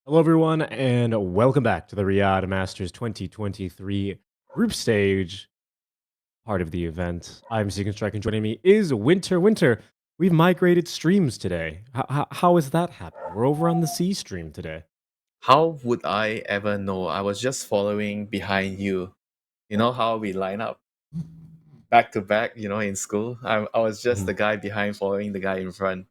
Hello, everyone, and welcome back to the Riyadh Masters 2023 group stage part of the event. I'm Seeking Strike, and joining me is Winter. Winter, we've migrated streams today. How has that happened? We're over on the C stream today. How would I ever know? I was just following behind you. You know how we line up back to back, in school? I was just the Mhm. guy behind following the guy in front.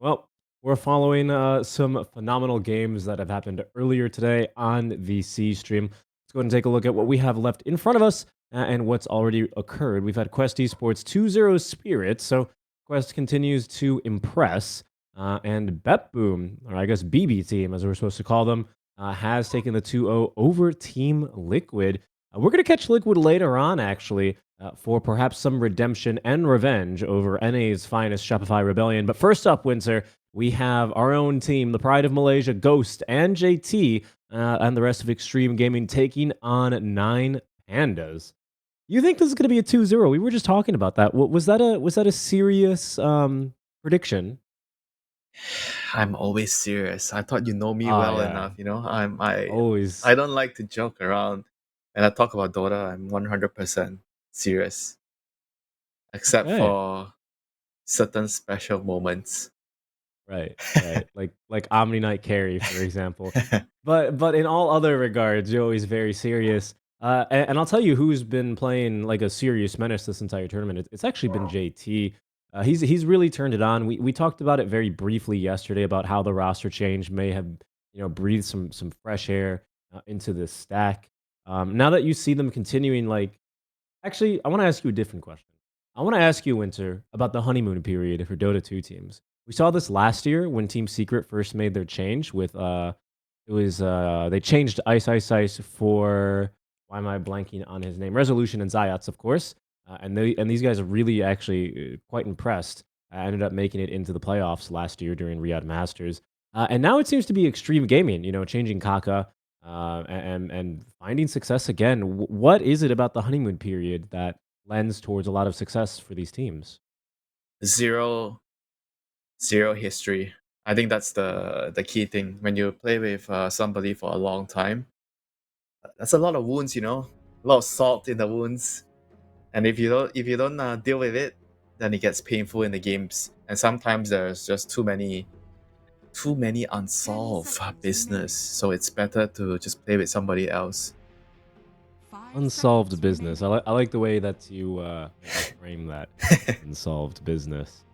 Well, we're following some phenomenal games that have happened earlier today on the C stream. Let's go ahead and take a look at what we have left in front of us and what's already occurred. We've had Quest Esports 2-0 Spirit, so Quest continues to impress. And Bet Boom, or I guess BB Team, as we're supposed to call them, has taken the 2-0 over Team Liquid. We're going to catch Liquid later on, actually, for perhaps some redemption and revenge over NA's finest Shopify Rebellion. But first up, Windsor, we have our own team, the Pride of Malaysia, Ghost, and JT, and the rest of Xtreme Gaming taking on 9Pandas. You think this is going to be a 2-0? We were just talking about that. Was that a serious prediction? I'm always serious. I thought you know me Ah, well yeah, enough, I always. don't like to joke around. When I talk about Dota, I'm 100% serious, except Okay. for certain special moments. Right, right. Like Omni Knight Carry, for example. But in all other regards, you're always very serious. And I'll tell you who's been playing like a serious menace this entire tournament. It's actually been JT. He's really turned it on. We talked about it very briefly yesterday about how the roster change may have breathed some fresh air into this stack. Now that you see them continuing, like actually, I want to ask you a different question. I want to ask you, Winter, about the honeymoon period for Dota 2 teams. We saw this last year when Team Secret first made their change with it was they changed Ice Ice Ice for why am I blanking on his name? Resolution and Zayats, of course. And these guys are really actually quite impressed. I ended up making it into the playoffs last year during Riyadh Masters. And now it seems to be Extreme Gaming, changing Kaka and finding success again. What is it about the honeymoon period that lends towards a lot of success for these teams? Zero, zero history. I think that's the key thing. When you play with somebody for a long time, that's a lot of wounds, a lot of salt in the wounds. And if you don't deal with it, then it gets painful in the games. And sometimes there's just too many unsolved business. So it's better to just play with somebody else. Unsolved business. I like the way that you frame that unsolved business.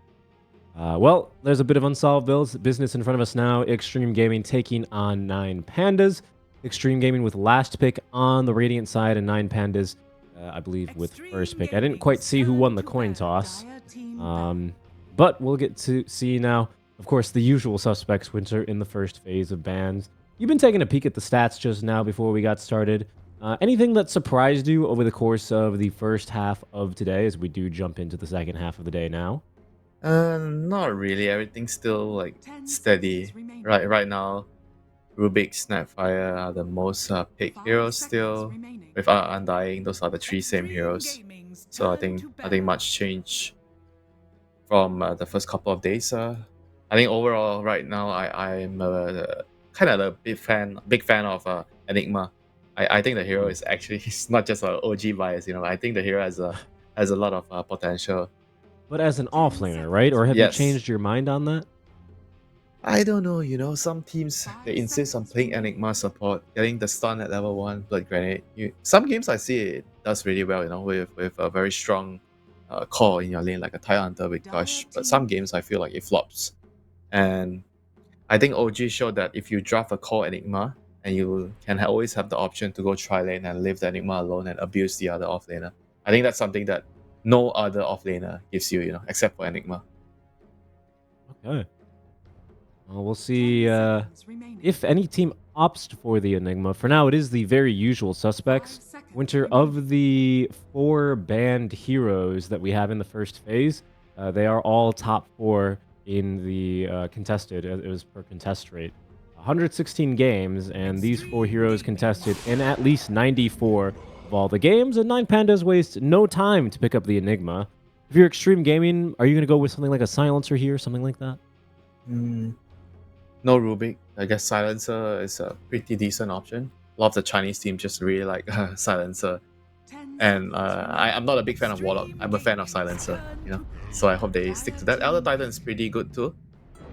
Well, there's a bit of unsolved business in front of us now. Extreme Gaming taking on 9Pandas. Extreme Gaming with last pick on the Radiant side, and 9Pandas, I believe, with first pick. I didn't quite see who won the coin toss, but we'll get to see now. Of course, the usual suspects, Winter, in the first phase of bans. You've been taking a peek at the stats just now before we got started. Anything that surprised you over the course of the first half of today, as we do jump into the second half of the day now? Not really. Everything's still like steady. Right now, Rubik, Snapfire are the most picked heroes still. With Undying, those are the three same heroes. So I think much change from the first couple of days. I think overall right now I'm kind of a big fan of Enigma. I think the hero Hmm. is actually he's not just a OG bias. I think the hero has a lot of potential. But as an offlaner, right? Or have you Yes, changed your mind on that? I don't know. Some teams they insist on playing Enigma support, getting the stun at level 1, Blood Grenade. Some games I see it does really well. With a very strong core in your lane, like a Tide Hunter with Gush. But some games I feel like it flops. And I think OG showed that if you draft a core Enigma, and you can always have the option to go tri lane and leave the Enigma alone and abuse the other offlaner. I think that's something that no other offlaner gives you, except for Enigma. Okay. Well, we'll see if any team opts for the Enigma. For now, it is the very usual suspects. Winter, of the four banned heroes that we have in the first phase, they are all top four in the contested. It was per contest rate. 116 games, and these four heroes contested in at least 94 of all the games, and 9Pandas waste no time to pick up the Enigma. If you're extreme gaming, are you going to go with something like a silencer here, something like that? Hmm. No Rubik. I guess Silencer is a pretty decent option. A lot of the Chinese teams just really like Silencer. And I'm not a big fan of Warlock. I'm a fan of Silencer, you know. So I hope they stick to that. Elder Titan is pretty good too.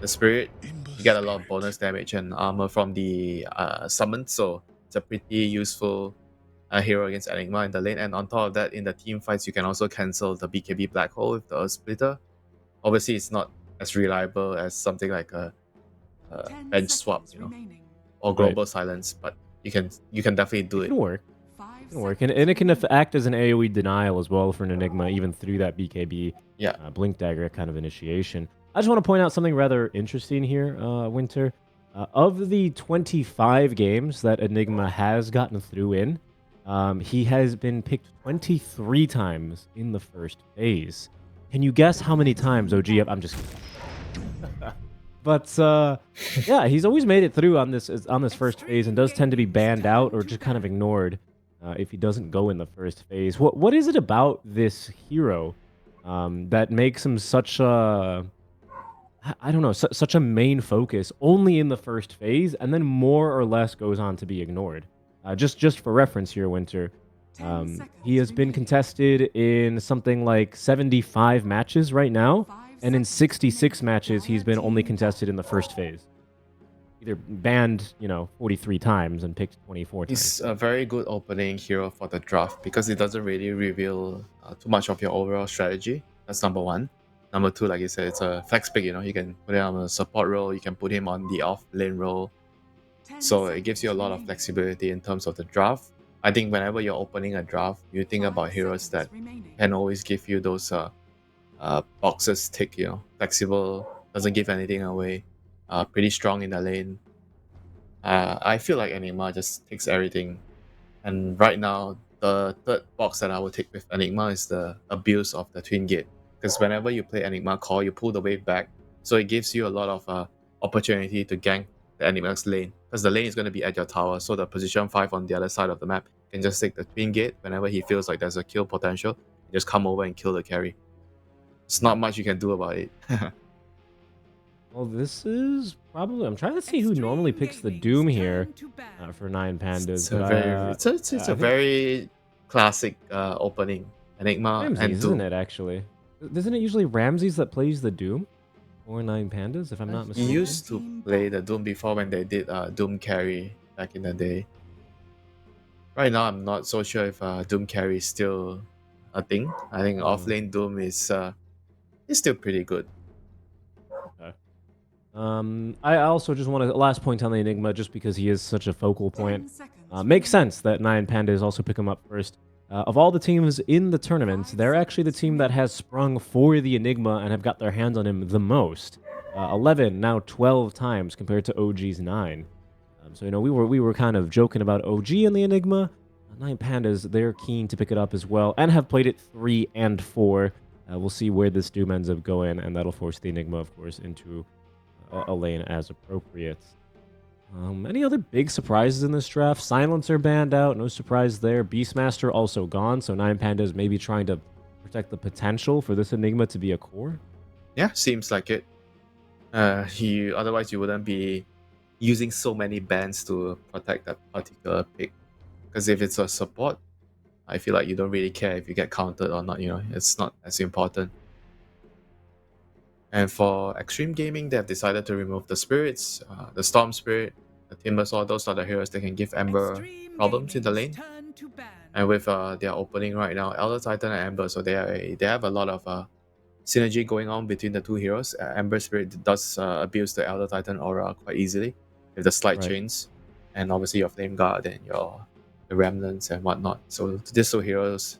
The Spirit, you get a lot of bonus damage and armor from the summon, so it's a pretty useful hero against Enigma in the lane. And on top of that, in the team fights, you can also cancel the BKB Black Hole with the Earth Splitter. Obviously, it's not as reliable as something like a bench swap, you know, or Right. global silence, but you can definitely do It it. can work. It can work. And it can act as an AoE denial as well for an Enigma, even through that BKB Yeah. Blink Dagger kind of initiation. I just want to point out something rather interesting here, Winter. Of the 25 games that Enigma has gotten through in, he has been picked 23 times in the first phase. Can you guess how many times OG? I'm just kidding. But yeah, he's always made it through on this first phase and does tend to be banned out or just kind of ignored if he doesn't go in the first phase. What is it about this hero that makes him such a I don't know such a main focus only in the first phase and then more or less goes on to be ignored? Just for reference here, Winter. He has been contested in something like 75 matches right now, and in 66 matches, he's been only contested in the first phase. Either banned, 43 times and picked 24 times. He's a very good opening hero for the draft because it doesn't really reveal too much of your overall strategy. That's number one. Number two, like you said, it's a flex pick. You can put him on a support role. You can put him on the off lane role. So it gives you a lot of flexibility in terms of the draft. I think whenever you're opening a draft, you think about heroes that can always give you those boxes tick. Flexible, doesn't give anything away, pretty strong in the lane. I feel like Enigma just takes everything. And right now, the third box that I would take with Enigma is the abuse of the Twin Gate. Because whenever you play Enigma Core, you pull the wave back. So it gives you a lot of opportunity to gank the Enigma's lane. Because the lane is going to be at your tower. So the position 5 on the other side of the map can just take the Twin Gate. Whenever he feels like there's a kill potential, you just come over and kill the carry. It's not much you can do about it. Well, this is probably. I'm trying to see who normally picks the Doom here for 9Pandas. It's a very, it's a very classic opening. Enigma and Ramses, Doom. isn't it, actually? Isn't it usually Ramses that plays the Doom? Or 9Pandas, if I'm not He mistaken? used to play the Doom before when they did Doom carry back in the day. Right now, I'm not so sure if Doom carry is still a thing. I think offlane Doom is still pretty good. Okay. I also just want to last point on the Enigma, just because he is such a focal point. Makes sense that 9Pandas also pick him up first. Of all the teams in the tournament, they're actually the team that has sprung for the Enigma and have got their hands on him the most. 11, now 12 times compared to OG's 9. So we were kind of joking about OG and the Enigma. 9Pandas, they're keen to pick it up as well and have played it 3 and 4. We'll see where this Doom ends up going, and that'll force the Enigma, of course, into a lane as appropriate. Any other big surprises in this draft? Silencer banned out, no surprise there. Beastmaster also gone, so 9Pandas maybe trying to protect the potential for this Enigma to be a core. Yeah, seems like it. Otherwise you wouldn't be using so many bans to protect that particular pick. Because if it's a support, I feel like you don't really care if you get countered or not. It's not as important. And for Xtreme Gaming, they have decided to remove the spirits, the Storm Spirit, the Timbersaw. Those are the heroes that can give Ember problems in the lane. And with their opening right now, Elder Titan and Ember, so they have a lot of synergy going on between the two heroes. Ember Spirit does abuse the Elder Titan aura quite easily with the slide chains, and obviously your Flame Guard and the Remnants and whatnot. So these two heroes,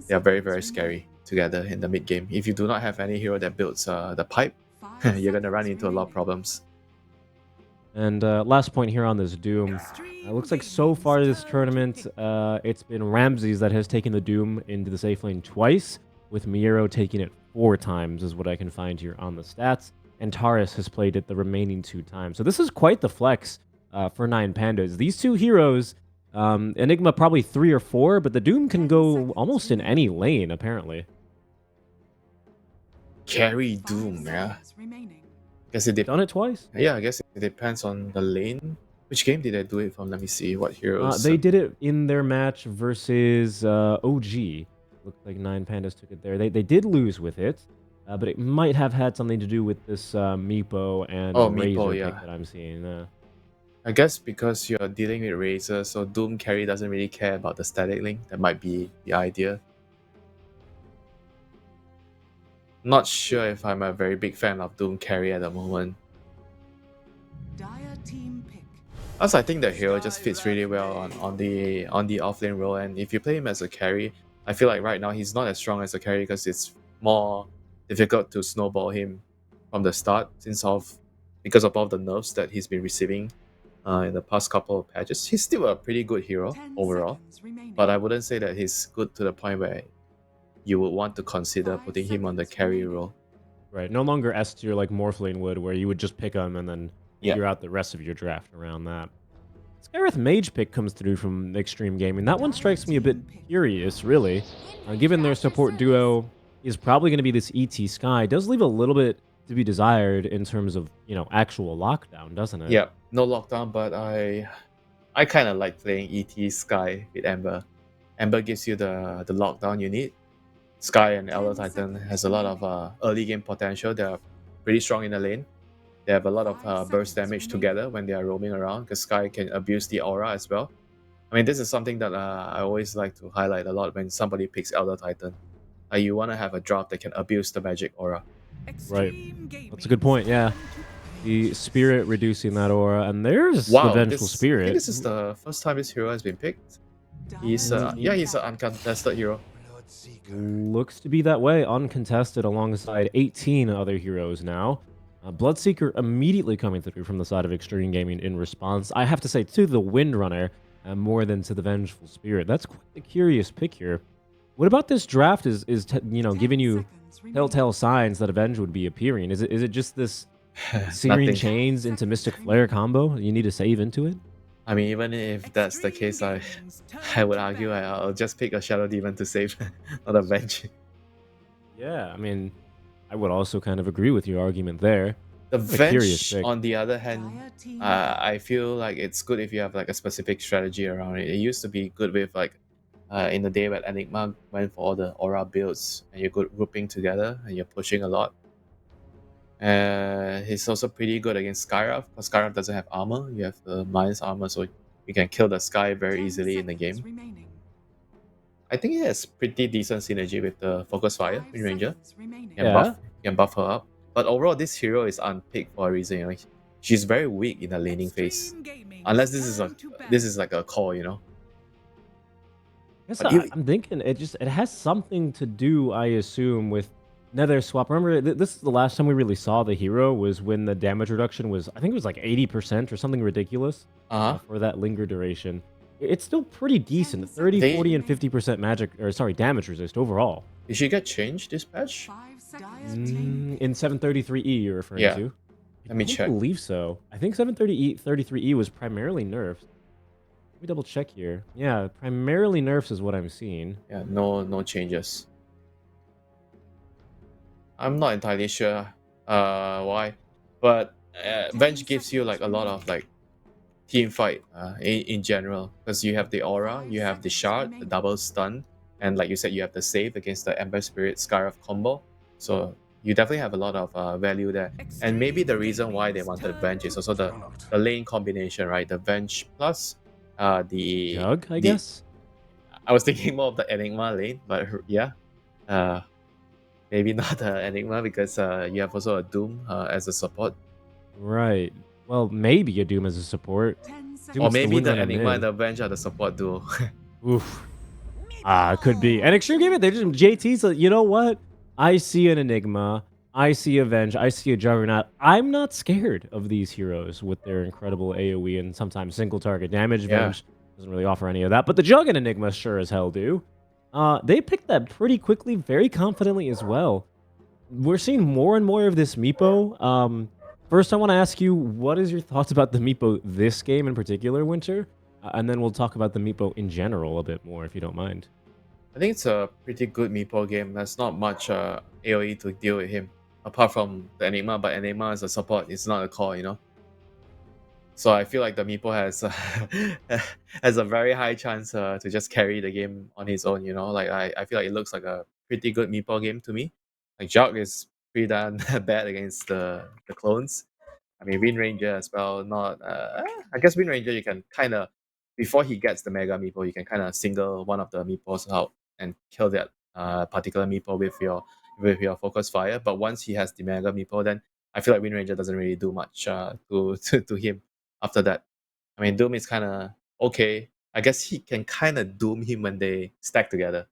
they are very, very scary together in the mid game. If you do not have any hero that builds the pipe, you're gonna run into a lot of problems. And last point here on this Doom. Looks like so far this tournament, it's been Ramses that has taken the Doom into the safe lane twice, with Miero taking it 4 times, is what I can find here on the stats. And Taurus has played it the remaining 2 times. So this is quite the flex for 9Pandas. These 2 heroes, Enigma probably 3 or 4, but the Doom can go almost in any lane, apparently. Carry Doom, yeah. Guess it Done it twice. yeah, I guess it depends on the lane. Which game did they do it from? Let me see. What heroes? They did it in their match versus OG. Looks like 9Pandas took it there. They did lose with it, but it might have had something to do with this Meepo Oh, and Meepo, Razor pick yeah. that I'm seeing. I guess because you're dealing with Razor, so Doom carry doesn't really care about the static link. That might be the idea. Not sure if I'm a very big fan of Doom carry at the moment. Also, I think the hero just fits really well on the offlane role, and if you play him as a carry, I feel like right now he's not as strong as a carry because it's more difficult to snowball him from the start because of all the nerfs that he's been receiving in the past couple of patches. He's still a pretty good hero overall, but I wouldn't say that he's good to the point where you would want to consider putting him on the carry role. Right, no longer S tier like Morphlane would, where you would just pick him and then Yeah. figure out the rest of your draft around that. Skyreth Mage pick comes through from Xtreme Gaming. That one strikes me a bit curious, really. Given their support duo is probably going to be this ET Sky, does leave a little bit to be desired in terms of, actual lockdown, doesn't it? Yeah, no lockdown, but I kind of like playing ET Sky with Ember. Ember gives you the lockdown you need. Sky and Elder Titan has a lot of early game potential. They are pretty strong in the lane. They have a lot of burst damage together when they are roaming around because Sky can abuse the aura as well. I mean, this is something that I always like to highlight a lot when somebody picks Elder Titan. You want to have a drop that can abuse the magic aura. Right. That's a good point, yeah. The Spirit reducing that aura, and there's Wow, the Vengeful I think Spirit. this is the first time this hero has been picked. He's he's an uncontested hero. Looks to be that way, uncontested alongside 18 other heroes now. Bloodseeker immediately coming through from the side of Extreme Gaming in response. I have to say, to the Windrunner more than to the Vengeful Spirit. That's quite a curious pick here. What about this draft is giving you telltale signs that Avenge would be appearing? Is it just this Searing Chains into Mystic Flare combo you need to save into it? I mean, even if that's the case, I would argue I'll just pick a Shadow Demon to save, not Avenge. Yeah, I mean, I would also kind of agree with your argument there. The Venge, on the other hand, I feel like it's good if you have like a specific strategy around it. It used to be good with like in the day when Enigma went for all the aura builds and you're good grouping together and you're pushing a lot. He's also pretty good against Skyraf because Skyraf doesn't have armor. You have the minus armor, so you can kill the Sky very easily in the game. I think he has pretty decent synergy with the Focus Fire in Ranger. You can buff her up. But overall, this hero is unpicked for a reason. She's very weak in the laning phase, unless this is like a core, Yes, I'm thinking it has something to do, I assume, with Nether Swap. Remember, this is the last time we really saw the hero was when the damage reduction was, I think it was like 80% or something ridiculous for that linger duration. It's still pretty decent, 30, 40, and 50% damage resist overall. Did she get changed this patch? In 733E you're referring to? Let me check. I believe so. I think 733E was primarily nerfed. Let me double check here. Yeah, primarily nerfs is what I'm seeing. Yeah, no changes. I'm not entirely sure why, but Venge gives you like a lot of like team fight in general because you have the aura, you have the shard, the double stun, and like you said, you have the save against the Ember Spirit Scarf combo. So you definitely have a lot of value there. And maybe the reason why they wanted Venge is also the lane combination, right? The Venge plus the Jug, I guess. I was thinking more of the Enigma lane, but yeah, maybe not the Enigma because you have also a Doom as a support. Right. Well, maybe a Doom as a support. Or maybe the Enigma and the Avenge are the support duo. Oof. Could be. And Extreme Gaming, they're just JT, so you know what? I see an Enigma, I see Avenge, I see a Juggernaut. I'm not scared of these heroes with their incredible AoE and sometimes single target damage. Avenge doesn't really offer any of that, but the Jug and Enigma sure as hell do. They picked that pretty quickly, very confidently as well. We're seeing more and more of this Meepo. First, I want to ask you, what is your thoughts about the Meepo this game in particular, Winter? And then we'll talk about the Meepo in general a bit more, if you don't mind. I think it's a pretty good Meepo game. There's not much AoE to deal with him. I mean, he has a lot of like team fight, apart from the Enigma, but Enigma is a support, it's not a core, you know. So I feel like the Meepo has has a very high chance to just carry the game on his own. You know, like I feel like it looks like a pretty good Meepo game to me. Like Jog is pretty damn bad against the clones. I mean, Wind Ranger as well. Not I guess Wind Ranger you can kind of before he gets the Mega Meepo, you can kind of single one of the Meepos out and kill that particular Meepo with your focus fire. But once he has the Mega Meepo, then I feel like Wind Ranger doesn't really do much to him after that. I mean, Doom is kind of okay. I guess he can kind of doom him when they stack together.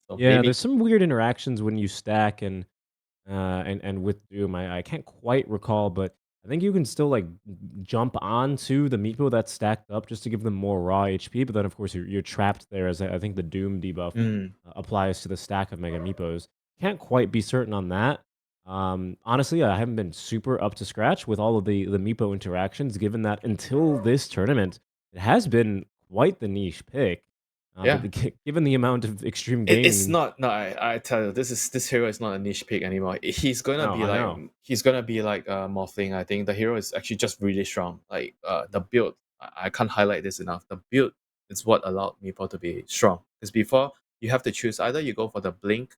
So Yeah, maybe. there's some weird interactions when you stack and with Doom. I can't quite recall, but I think you can still like jump onto the Meepo that's stacked up just to give them more raw HP. But then of course you're trapped there, as I think the Doom debuff Mm, applies to the stack of Mega Meepos. Can't quite be certain on that. Honestly, I haven't been super up to scratch with all of the Meepo interactions, given that until this tournament, it has been quite the niche pick. But yeah. given the amount of extreme It's gaming, not. No, I tell you, this hero is not a niche pick anymore. I know. He's gonna be like Morphling. I think the hero is actually just really strong. Like the build, I can't highlight this enough. The build is what allowed Meepo to be strong. Because before you have to choose either you go for the blink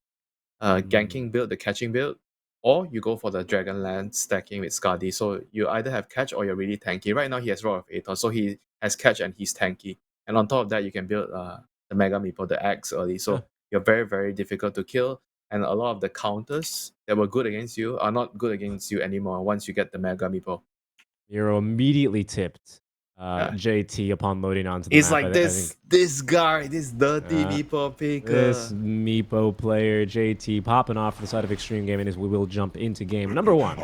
Mm. ganking build, the catching build, or you go for the Dragonlance stacking with Skadi. So you either have catch or you're really tanky. Right now he has Roar of Aethor, so he has catch and he's tanky. And on top of that, you can build the Mega Meepo, the Axe early. Yeah. So you're very, very difficult to kill. And a lot of the counters that were good against you are not good against you anymore once you get the Mega Meepo. Miro immediately tipped Yeah. JT upon loading onto the It's map. like I think this guy, this dirty uh, Meepo this picker. Meepo player, JT, popping off for the side of Extreme Gaming as we will jump into game number one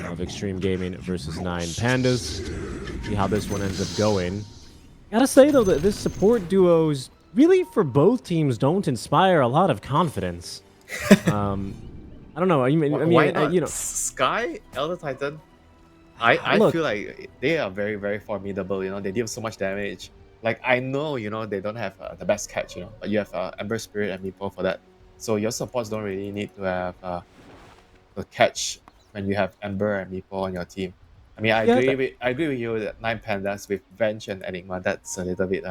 of Extreme Gaming versus 9Pandas. See how this one ends up going. Gotta say, though, that this support duos really, for both teams, don't inspire a lot of confidence. Um, I don't know. Why not Sky Elder Titan? I Look, feel like they are very very formidable. You know, they deal so much damage. Like I know, you know, they don't have the best catch, you know, but you have Ember Spirit and Meepo for that. So your supports don't really need to have the catch when you have Ember and Meepo on your team. I mean, yeah, I agree with you that 9 Pandas with Venge and Enigma, that's a little bit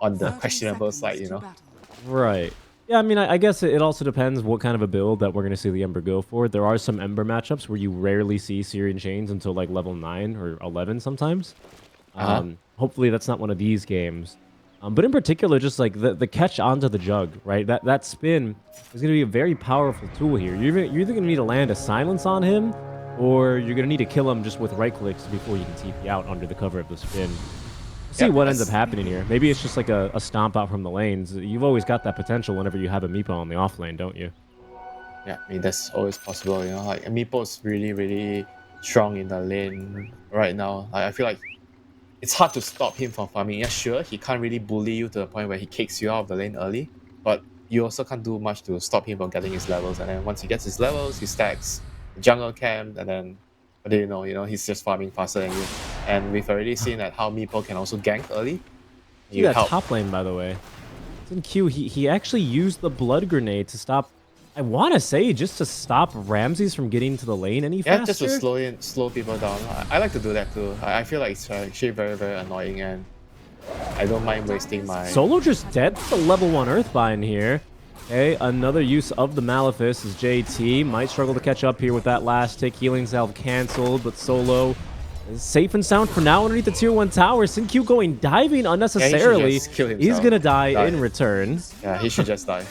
on the 30 questionable side, seconds you to know. battle. right. Yeah, I mean, I guess it also depends what kind of a build that we're going to see the Ember go for. There are some Ember matchups where you rarely see Syrian Chains until like level 9 or 11 sometimes. Uh-huh. Hopefully that's not one of these games. But in particular, just like the catch onto the jug, right? That spin is going to be a very powerful tool here. You're either going to need to land a silence on him, or you're going to need to kill him just with right clicks before you can TP out under the cover of the spin. See Yep, what ends up that's happening here. Maybe it's just like a stomp out from the lanes. You've always got that potential whenever you have a Meepo on the off lane, don't you? yeah, I mean that's always possible, you know. Like Meepo is really, really strong in the lane right now. Like, I feel like it's hard to stop him from farming. Yeah, sure, he can't really bully you to the point where he kicks you out of the lane early, but you also can't do much to stop him from getting his levels. And then once he gets his levels, he stacks the jungle camp, and then what do you know? You know, he's just farming faster than you. And we've already seen that how Meepo can also gank early. See You that help. top lane, by the way. It's in Q. He actually used the blood grenade to stop. I want to say just to stop Ramses from getting to the lane any Yeah, just to faster. slow people down. I like to do that too. I feel like it's actually very, very annoying, and I don't mind wasting my. Solo just dead to the level 1 Earthbind here. Okay, another use of the Malefice as JT might struggle to catch up here with that last tick. Healing salve canceled, but Solo is safe and sound for now underneath the tier 1 tower. Sinq going diving Yeah, he should unnecessarily. just kill He's himself. gonna die in return. Yeah, he should just die.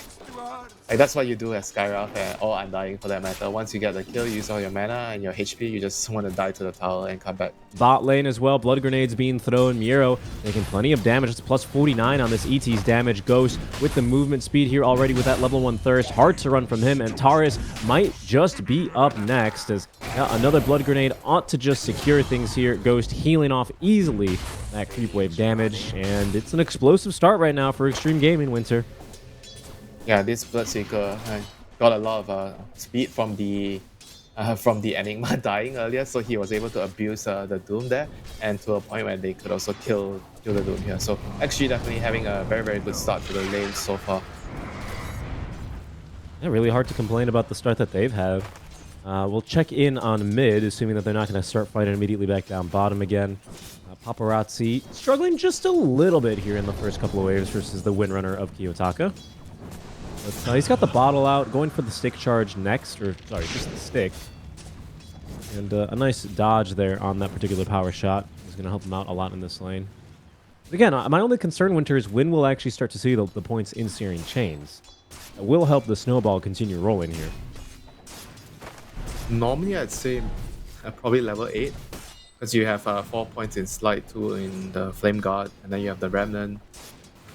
Like that's what you do as Skyrock or Undying for that matter. Once you get the kill, you use all your mana and your HP, you just want to die to the tower and come back. Bot lane as well. Blood grenades being thrown. Miro making plenty of damage. It's plus 49 on this ET's damage. Ghost with the movement speed here already with that level 1 thirst. Hard to run from him. And Taurus might just be up next as another blood grenade ought to just secure things here. Ghost healing off easily that creep wave damage. And it's an explosive start right now for Extreme Gaming, Winter. Yeah, this Bloodseeker got a lot of speed from the Enigma dying earlier, so he was able to abuse the Doom there, and to a point where they could also kill the Doom here. So actually, definitely having a very very good start to the lane so far. Yeah, really hard to complain about the start that they've had. We'll check in on mid, assuming that they're not going to start fighting immediately back down bottom again. Paparazzi struggling just a little bit here in the first couple of waves versus the windrunner of Kiyotaka. But he's got the bottle out, going for the stick charge next, or sorry, just the stick. And a nice dodge there on that particular power shot is going to help him out a lot in this lane. But again, my only concern, Winter, is when we'll actually start to see the points in Searing Chains. That will help the snowball continue rolling here. Normally, I'd say probably level 8. Because you have 4 points in Slide 2 in the Flame Guard, and then you have the Remnant.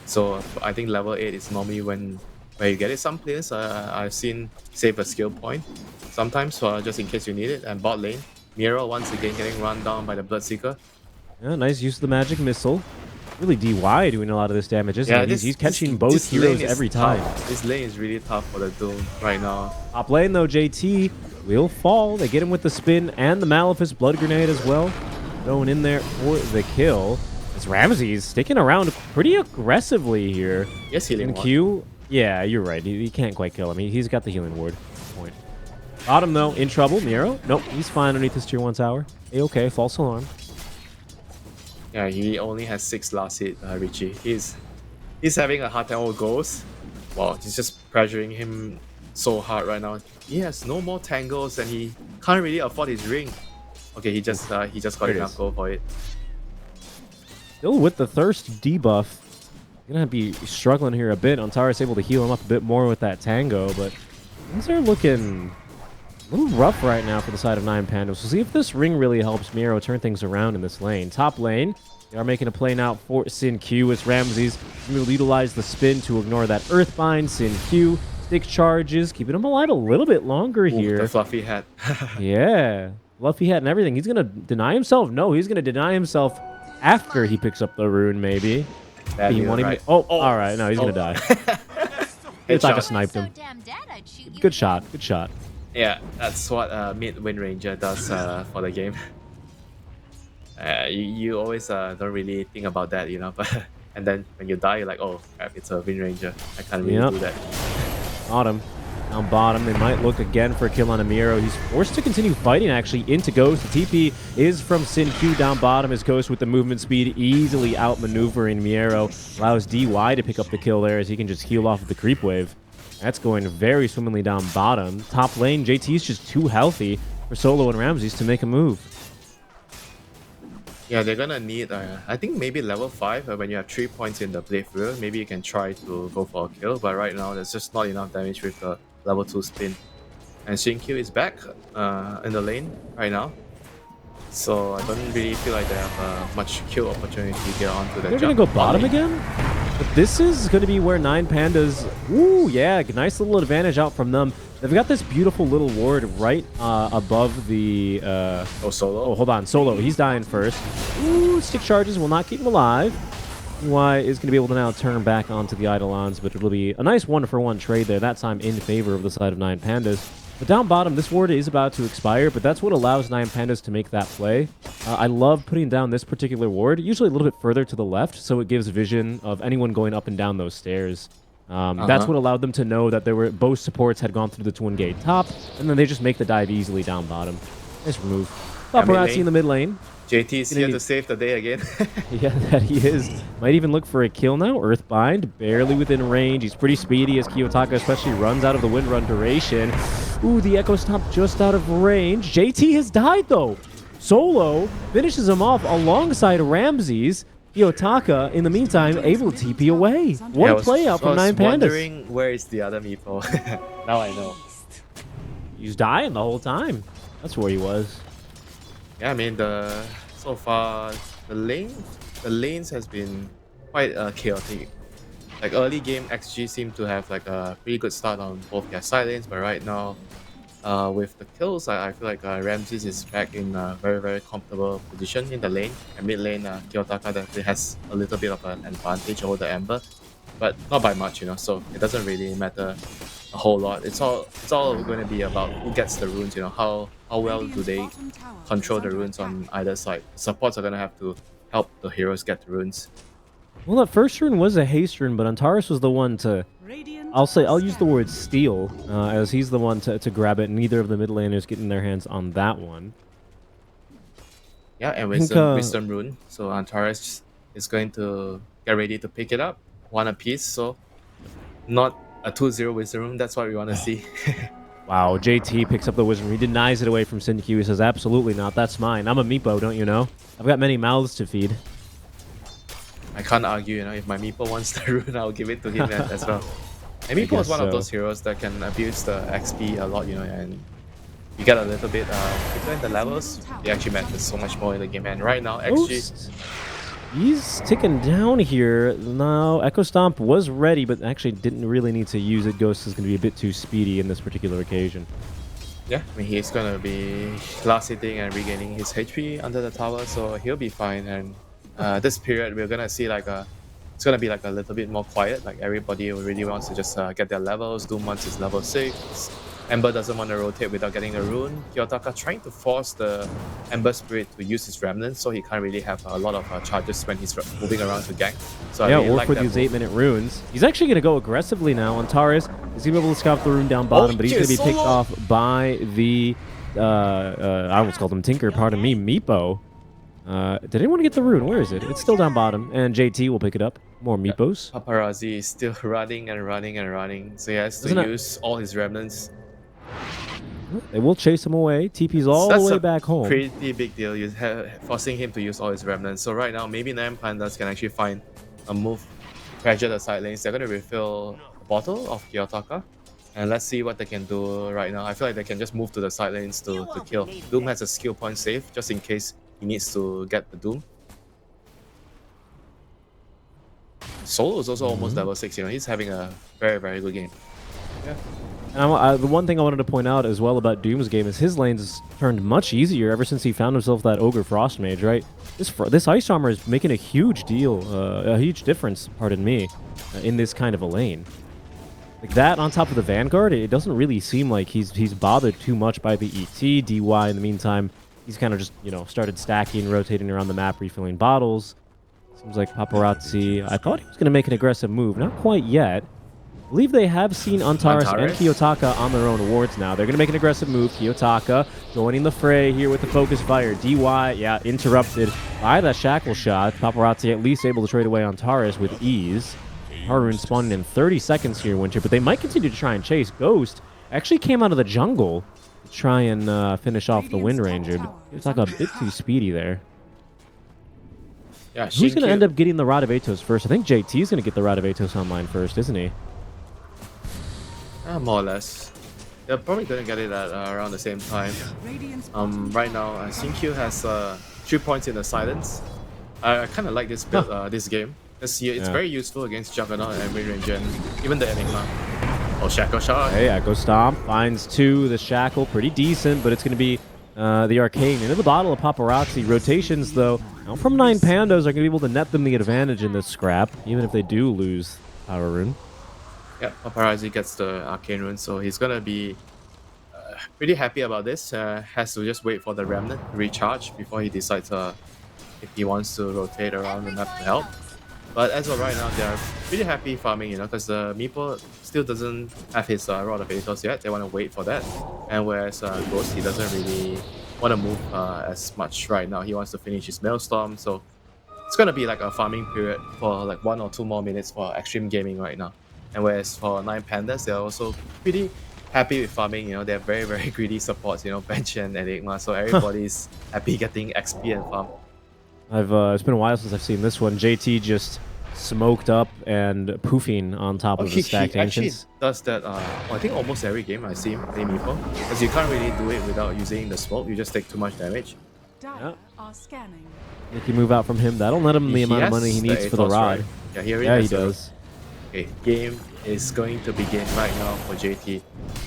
So I think level 8 is normally where you get it. Some players I've seen save a skill point sometimes just in case you need it. And bot lane, Miro once again getting run down by the Bloodseeker. Yeah, nice use of the magic missile. Really DY doing a lot of this damage, isn't he? He's catching both heroes every time. This lane is really tough for the Doom right now. Top lane though, JT will fall. They get him with the spin and the Malefice Blood Grenade as well. Going in there for the kill. As Ramsey's sticking around pretty aggressively here. Yes, healing in Q. Yeah, you're right. He can't quite kill him. He's got the healing ward. Point. Bottom though, in trouble. Miro. Nope, he's fine underneath his tier 1 tower. A-okay, false alarm. Yeah, he only has 6 last hit, Richie. He's having a hard time with Ghost. Wow, he's just pressuring him so hard right now. He has no more tangles and he can't really afford his ring. Okay, he just got enough gold for it. Still with the thirst debuff. Gonna be struggling here a bit. Antara's able to heal him up a bit more with that tango, but things are looking a little rough right now for the side of 9Pandas. We'll see if this ring really helps Miro turn things around in this lane. Top lane, they are making a play now for Sin Q as Ramses will utilize the spin to ignore that Earthbind. Sin Q, stick charges, keeping him alive a little bit longer here. The fluffy hat. Yeah, fluffy hat and everything. He's gonna deny himself? No, he's gonna deny himself after he picks up the rune, maybe. Right. Oh, all right. No, he's gonna die. Kiyotaka sniped him. Good shot. Good shot. Yeah, that's what mid Wind Ranger does for the game. You always don't really think about that, you know. But and then when you die, you're like, oh crap, it's a Wind Ranger. I can't really do that. Got him. Down bottom, they might look again for a kill on Amiro. He's forced to continue fighting, actually, into Ghost. The TP is from Sin Q down bottom as Ghost with the movement speed easily outmaneuvering Miro. Allows DY to pick up the kill there as he can just heal off of the creep wave. That's going very swimmingly down bottom. Top lane, JT is just too healthy for Solo and Ramses to make a move. Yeah, they're gonna need, I think maybe level 5, when you have 3 points in the Blade Fury, maybe you can try to go for a kill, but right now there's just not enough damage with the level 2 spin. And Shinkyu is back in the lane right now. So I don't really feel like they have much kill opportunity to get onto the jump. They're going to go bottom again? But this is going to be where 9Pandas... Ooh, yeah, nice little advantage out from them. They've got this beautiful little ward right above the... Solo? Oh, hold on. Solo, he's dying first. Ooh, stick charges will not keep him alive. Y is going to be able to now turn back onto the Eidolons, but it'll be a nice one-for-one trade there, that time in favor of the side of 9Pandas. But down bottom, this ward is about to expire, but that's what allows 9Pandas to make that play. I love putting down this particular ward, usually a little bit further to the left, so it gives vision of anyone going up and down those stairs. That's what allowed them to know that there were both supports had gone through the Twin Gate top, and then they just make the dive easily down bottom. Nice remove. Paparazzi in the mid lane. JT is here to save the day again. Yeah, that he is. Might even look for a kill now. Earthbind, barely within range. He's pretty speedy as Kiyotaka especially runs out of the wind run duration. Ooh, the Echo Stomp just out of range. JT has died, though. Solo finishes him off alongside Ramses. Kiyotaka, in the meantime, able to TP away. One play out from 9Pandas. I was wondering where is the other meeple. Now I know. He's dying the whole time. That's where he was. Yeah, I mean, so far the lanes has been quite chaotic. Like early game, XG seemed to have like a pretty good start on both their side lanes, but right now, with the kills, I feel like Ramses is back in a very comfortable position in the lane. And mid lane, Kiyotaka definitely has a little bit of an advantage over the Ember, but not by much, you know. So it doesn't really matter a whole lot. It's all going to be about who gets the runes, you know, how well do they control the runes on either side. Supports are going to have to help the heroes get the runes. Well, that first rune was a haste rune, but Antares was the one to, Radiant I'll are use the word scanning. steal, as he's the one to grab it. Neither of the mid laners getting their hands on that one. Yeah, and I think, wisdom rune. So Antares is going to get ready to pick it up, one apiece. So not a 2-0 wisdom rune. That's what we want to see. wow, JT picks up the wisdom. He denies it away from Syndicate. He says, absolutely not. That's mine. I'm a Meepo, don't you know? I've got many mouths to feed. I can't argue. If my Meepo wants the rune, I'll give it to him as well. And I Meepo is guess one of so. those heroes that can abuse the XP a lot, and you get a little bit quicker in the levels. It actually matters so much more in the game. And right now, XG. Ghost. He's ticking down here. Now, Echo Stomp was ready, but actually didn't really need to use it. Ghost is going to be a bit too speedy in this particular occasion. Yeah, I mean, he's gonna be last hitting and regaining his HP under the tower, so he'll be fine. And this period, we're gonna see it's gonna be like a little bit more quiet. Like everybody really wants to just get their levels. Doom wants his level 6. Ember doesn't want to rotate without getting a rune. Kiyotaka trying to force the Ember Spirit to use his remnants, so he can't really have a lot of charges when he's moving around to gank. So Yeah, I really or like for that these move. 8-minute runes. He's actually going to go aggressively now on Taurus. He's going to be able to scout the rune down bottom, but he's going to be picked off by the, I almost called him Tinker, pardon me, Meepo. Did anyone get the rune? Where is it? It's still down bottom, and JT will pick it up. More Meepos. Paparazzi is still running and running and running, so he has to Doesn't it? use all his remnants. They will chase him away. TP's all That's the way a back home. pretty big deal. Forcing him to use all his remnants. So right now, maybe 9Pandas can actually find a move, pressure the side lanes. They're going to refill a bottle of Kiyotaka. And let's see what they can do right now. I feel like they can just move to the side lanes to kill. Doom has a skill point save, just in case he needs to get the Doom. Solo is also almost level 6. He's having a very, very good game. Yeah. And the one thing I wanted to point out as well about Doom's game is his lanes has turned much easier ever since he found himself that Ogre Frost Mage, right? This Ice Armor is making a huge a huge difference, pardon me, in this kind of a lane. Like that on top of the Vanguard, it doesn't really seem like he's bothered too much by the ET. DY in the meantime, he's kind of just, started stacking, rotating around the map, refilling bottles. Seems like Paparazzi, I thought he was going to make an aggressive move. Not quite yet. I believe they have seen Antares and Kiyotaka on their own wards now. They're going to make an aggressive move. Kiyotaka joining the fray here with the focus fire. DY, yeah, interrupted by that shackle shot. Paparazzi at least able to trade away Antares with ease. Harun spawning in 30 seconds here, Winter, but they might continue to try and chase. Ghost actually came out of the jungle to try and finish off the Wind Ranger. Kiyotaka a bit too speedy there. Yeah, Who's going to end up getting the Rod of Atos first? I think JT is going to get the Rod of Atos online first, isn't he? More or less. They're probably gonna get it at around the same time. Right now, Xingqiu has 3 points in the silence. I kind of like this build, this game. It's very useful against Juggernaut and Wind Ranger, and even the Enigma. Oh, Shackle Shot. Hey, Echo Stomp finds 2. The Shackle, pretty decent, but it's going to be the Arcane into the bottle of Paparazzi. Rotations, though, now from 9Pandas are going to be able to net them the advantage in this scrap, even if they do lose Power Rune. Yeah, Paparazzi gets the Arcane Rune, so he's gonna be pretty happy about this. Has to just wait for the Remnant to recharge before he decides if he wants to rotate around the map to help. But as of right now, they're pretty happy farming, because the Meepo still doesn't have his Rod of Atos yet. They want to wait for that. And whereas Ghost, he doesn't really want to move as much right now. He wants to finish his Maelstrom, so it's gonna be like a farming period for like 1 or 2 more minutes for Xtreme Gaming right now. And whereas for 9Pandas, they're also pretty happy with farming. They're very, very greedy supports, Bench and Enigma. So everybody's happy getting XP and farm. It's been a while since I've seen this one. JT just smoked up and poofing on top of the stacked He actually Ancients. does that, I think almost every game I see him play Meepo. Because you can't really do it without using the smoke. You just take too much damage. Dire are scanning. Sneaky move out from him. That'll net him the amount of money he needs for the Atos, rod. right? Yeah, he already Yeah, he has the rod. does. Okay, game is going to begin right now for JT.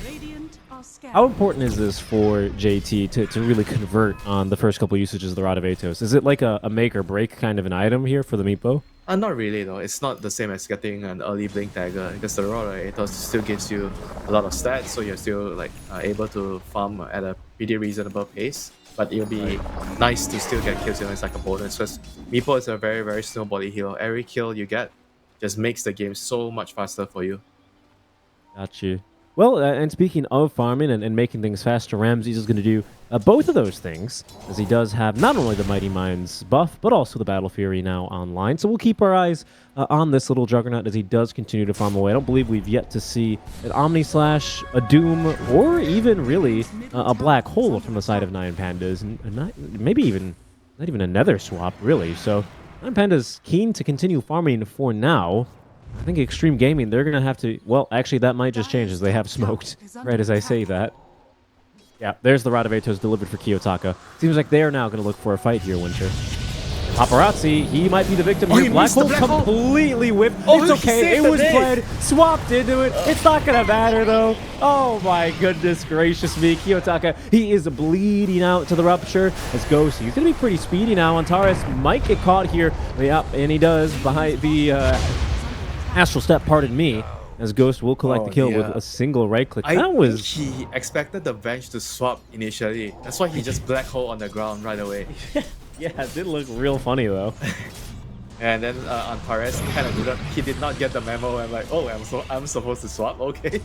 Radiant are scanning. How important is this for JT to really convert on the first couple usages of the Rod of Atos? Is it like a make or break kind of an item here for the Meepo? Not really though. It's not the same as getting an early Blink Dagger because the Rod of Atos still gives you a lot of stats, so you're still able to farm at a pretty reasonable pace. but it'll be nice to still get kills. It's like a bonus because Meepo is a very, very snowbally hero. Every kill you get just makes the game so much faster for you. Got you. Well, and speaking of farming and making things faster, Ramses is going to do both of those things, as he does have not only the Mighty Minds buff, but also the Battle Fury now online. So we'll keep our eyes on this little Juggernaut as he does continue to farm away. I don't believe we've yet to see an Omni Slash, a Doom, or even really a Black Hole from the side of 9Pandas, and maybe even not even a Nether Swap, really. So 9Pandas keen to continue farming for now. I think Xtreme Gaming, they're going to have to... Well, actually, that might just change as they have smoked, right as I say that. Yeah, there's the Rod of Atos delivered for Kiyotaka. Seems like they are now going to look for a fight here, Winter. Paparazzi, he might be the victim here. Black Hole completely whipped. It's okay, it was played, swapped into it. It's not going to matter, though. Oh, my goodness gracious me. Kiyotaka, he is bleeding out to the Rupture. As Ghost, he's going to be pretty speedy now. Antares might get caught here. Yep, and he does behind the... Astral Step, pardon me, as Ghost will collect the kill with a single right click. I think he expected the bench to swap initially. That's why he just black hole on the ground right away. Yeah, it did look real funny though. And then on Pares, he did not get the memo. I'm like, oh, I'm supposed to swap, okay.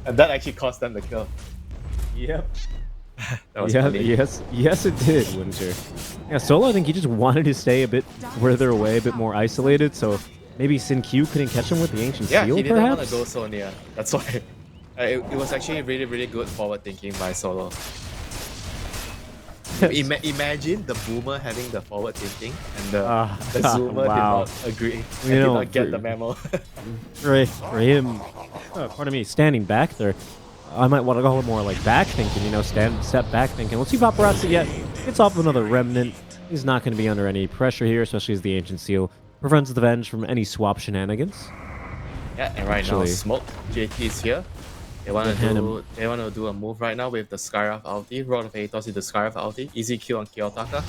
And that actually cost them the kill. Yep. That was funny. Yes, it did, Winter. Yeah, Solo, I think he just wanted to stay a bit further away, a bit more isolated, so maybe Sin Q couldn't catch him with the Ancient Seal, he didn't perhaps? want to go so near. That's why. It was actually really, really good forward thinking by Solo. Imagine the Boomer having the forward thinking and the Zoomer did not agree. Did not get the memo. for him, pardon me, standing back there, I might want to go more like back thinking, step back thinking. Let's see Paparazzi yet. Gets off another Remnant. He's not going to be under any pressure here, especially as the Ancient Seal prevents the Venge from any swap shenanigans. Yeah, and right now Smoke JT is here. They want to do a move right now with the Skyrath ulti. Rod of Atos with the Skyrath ulti. Easy kill on Kiyotaka.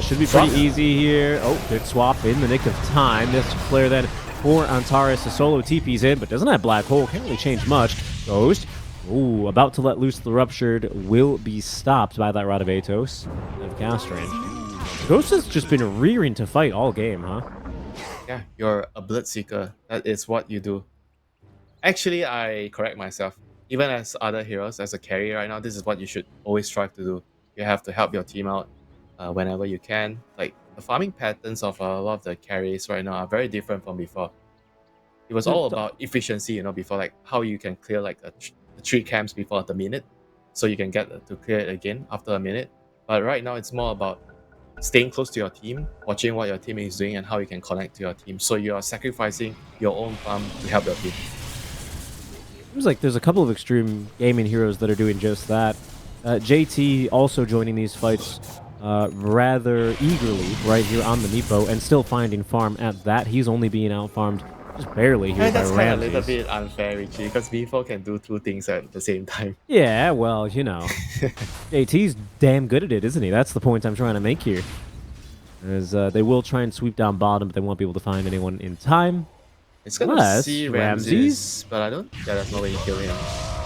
Should be pretty easy here. Oh, good swap in the nick of time. This flare then for Antares. The Solo TP's in, but doesn't have Black Hole. Can't really change much. Ghost. Ooh, about to let loose the Ruptured. Will be stopped by that Rod of Atos. Of cast range. Ghost has just been rearing to fight all game, huh? Yeah, you're a Bloodseeker. That is what you do. Actually, I correct myself. Even as other heroes, as a carry right now, this is what you should always strive to do. You have to help your team out whenever you can. Like, the farming patterns of a lot of the carries right now are very different from before. It was all about efficiency, before, like how you can clear like the 3 camps before the minute, so you can get to clear it again after a minute. But right now, it's more about staying close to your team, watching what your team is doing and how you can connect to your team. So you are sacrificing your own farm to help your team. Seems like there's a couple of Xtreme Gaming heroes that are doing just that. JT also joining these fights rather eagerly right here on the Meepo and still finding farm at that. He's only being out-farmed just barely here by That's Ramses. kind of a little bit unfair, Richie, because Meepo can do 2 things at the same time. Yeah, well, JT's damn good at it, isn't he? That's the point I'm trying to make here. As they will try and sweep down bottom, but they won't be able to find anyone in time. It's gonna see Ramses, but I don't. Yeah, there's no way you kill him.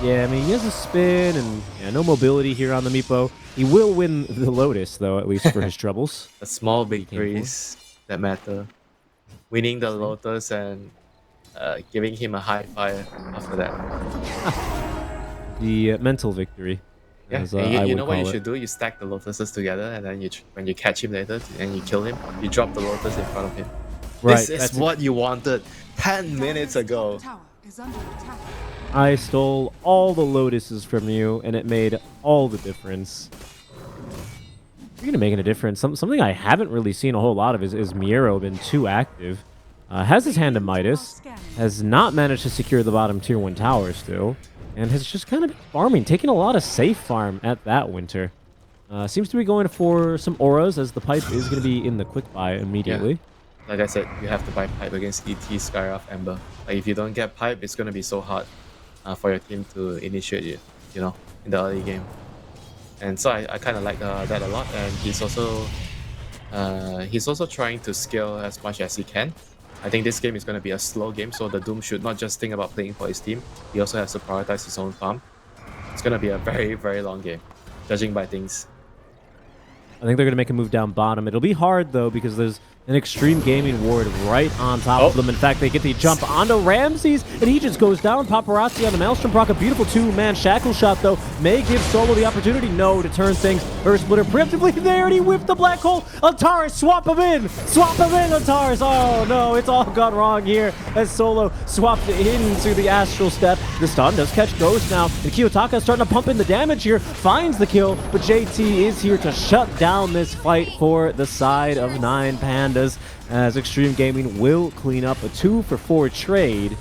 Yeah, I mean, he has a spin and no mobility here on the Meepo. He will win the Lotus, though, at least for his troubles. The small victories that matter. Winning the Lotus and giving him a high five after that. The mental victory. Yeah, as, you know what you should do? You stack the Lotuses together, and then when you catch him later and you kill him, you drop the Lotus in front of him. Right, this is what you wanted 10 minutes ago. I stole all the Lotuses from you, and it made all the difference. You're going to make a difference. Something I haven't really seen a whole lot of is Miero been too active. Has his hand in Midas, has not managed to secure the bottom tier 1 tower still, and has just kind of been farming, taking a lot of safe farm at that Winter. Seems to be going for some auras, as the pipe is going to be in the quick buy immediately. Yeah. Like I said, you have to buy pipe against ET, Skyrath, Ember. Like, if you don't get pipe, it's going to be so hard for your team to initiate it, in the early game. And so I kind of like that a lot. And he's also trying to scale as much as he can. I think this game is going to be a slow game, so the Doom should not just think about playing for his team. He also has to prioritize his own farm. It's going to be a very, very long game. judging by things. I think they're going to make a move down bottom. It'll be hard, though, because there's an Xtreme Gaming ward right on top of them. In fact, they get the jump onto Ramses, and he just goes down. Paparazzi on the Maelstrom proc. A beautiful two-man shackle shot, though, may give Solo the opportunity. No, to turn things. Earth Splitter preemptively there, and he whipped the black hole. Antares, swap him in. Swap him in, Antares. Oh, no, it's all gone wrong here as Solo swapped into the Astral Step. The stun does catch Ghost now, and Kiyotaka starting to pump in the damage here. Finds the kill, but JT is here to shut down this fight for the side of 9Pandas. As Xtreme Gaming will clean up a 2-for-4 trade.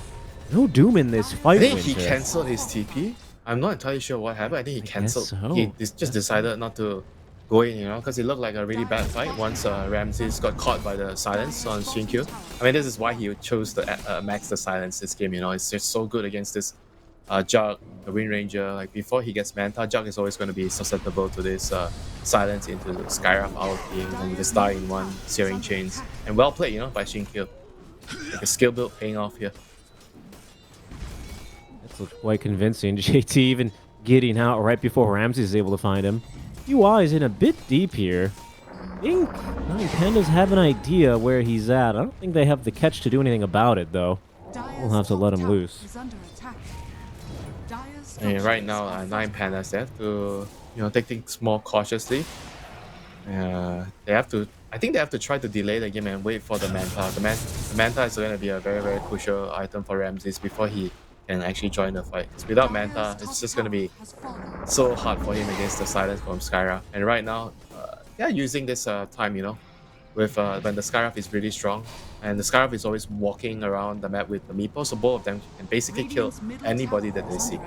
No Doom in this fight. I think he cancelled his TP. I'm not entirely sure what happened. I think he cancelled. So. He just decided not to go in, because it looked like a really bad fight once Ramses got caught by the silence on Shinkyu. I mean, this is why he chose to max the silence this game. It's just so good against this Jug, the Wind Ranger. Like before he gets Manta, Jug is always going to be susceptible to this silence into the Skywrath ulti, and you just die in one searing chains. And well played, by Shinkyu. Like a skill build paying off here. That's looked quite convincing. JT even getting out right before Ramses is able to find him. UI is in a bit deep here. I think 9Pandas have an idea where he's at. I don't think they have the catch to do anything about it, though. We'll have to let him loose. And right now, 9Pandas, they have to, take things more cautiously. They have to. I think they have to try to delay the game and wait for the Manta. The Manta is going to be a very, very crucial item for Ramses before he can actually join the fight. Because without Manta, it's just going to be so hard for him against the silence from Skywrath. And right now, they're using this time, with when the Skywrath is really strong. And the Skywrath is always walking around the map with the Meepo, so both of them can basically kill anybody that they see.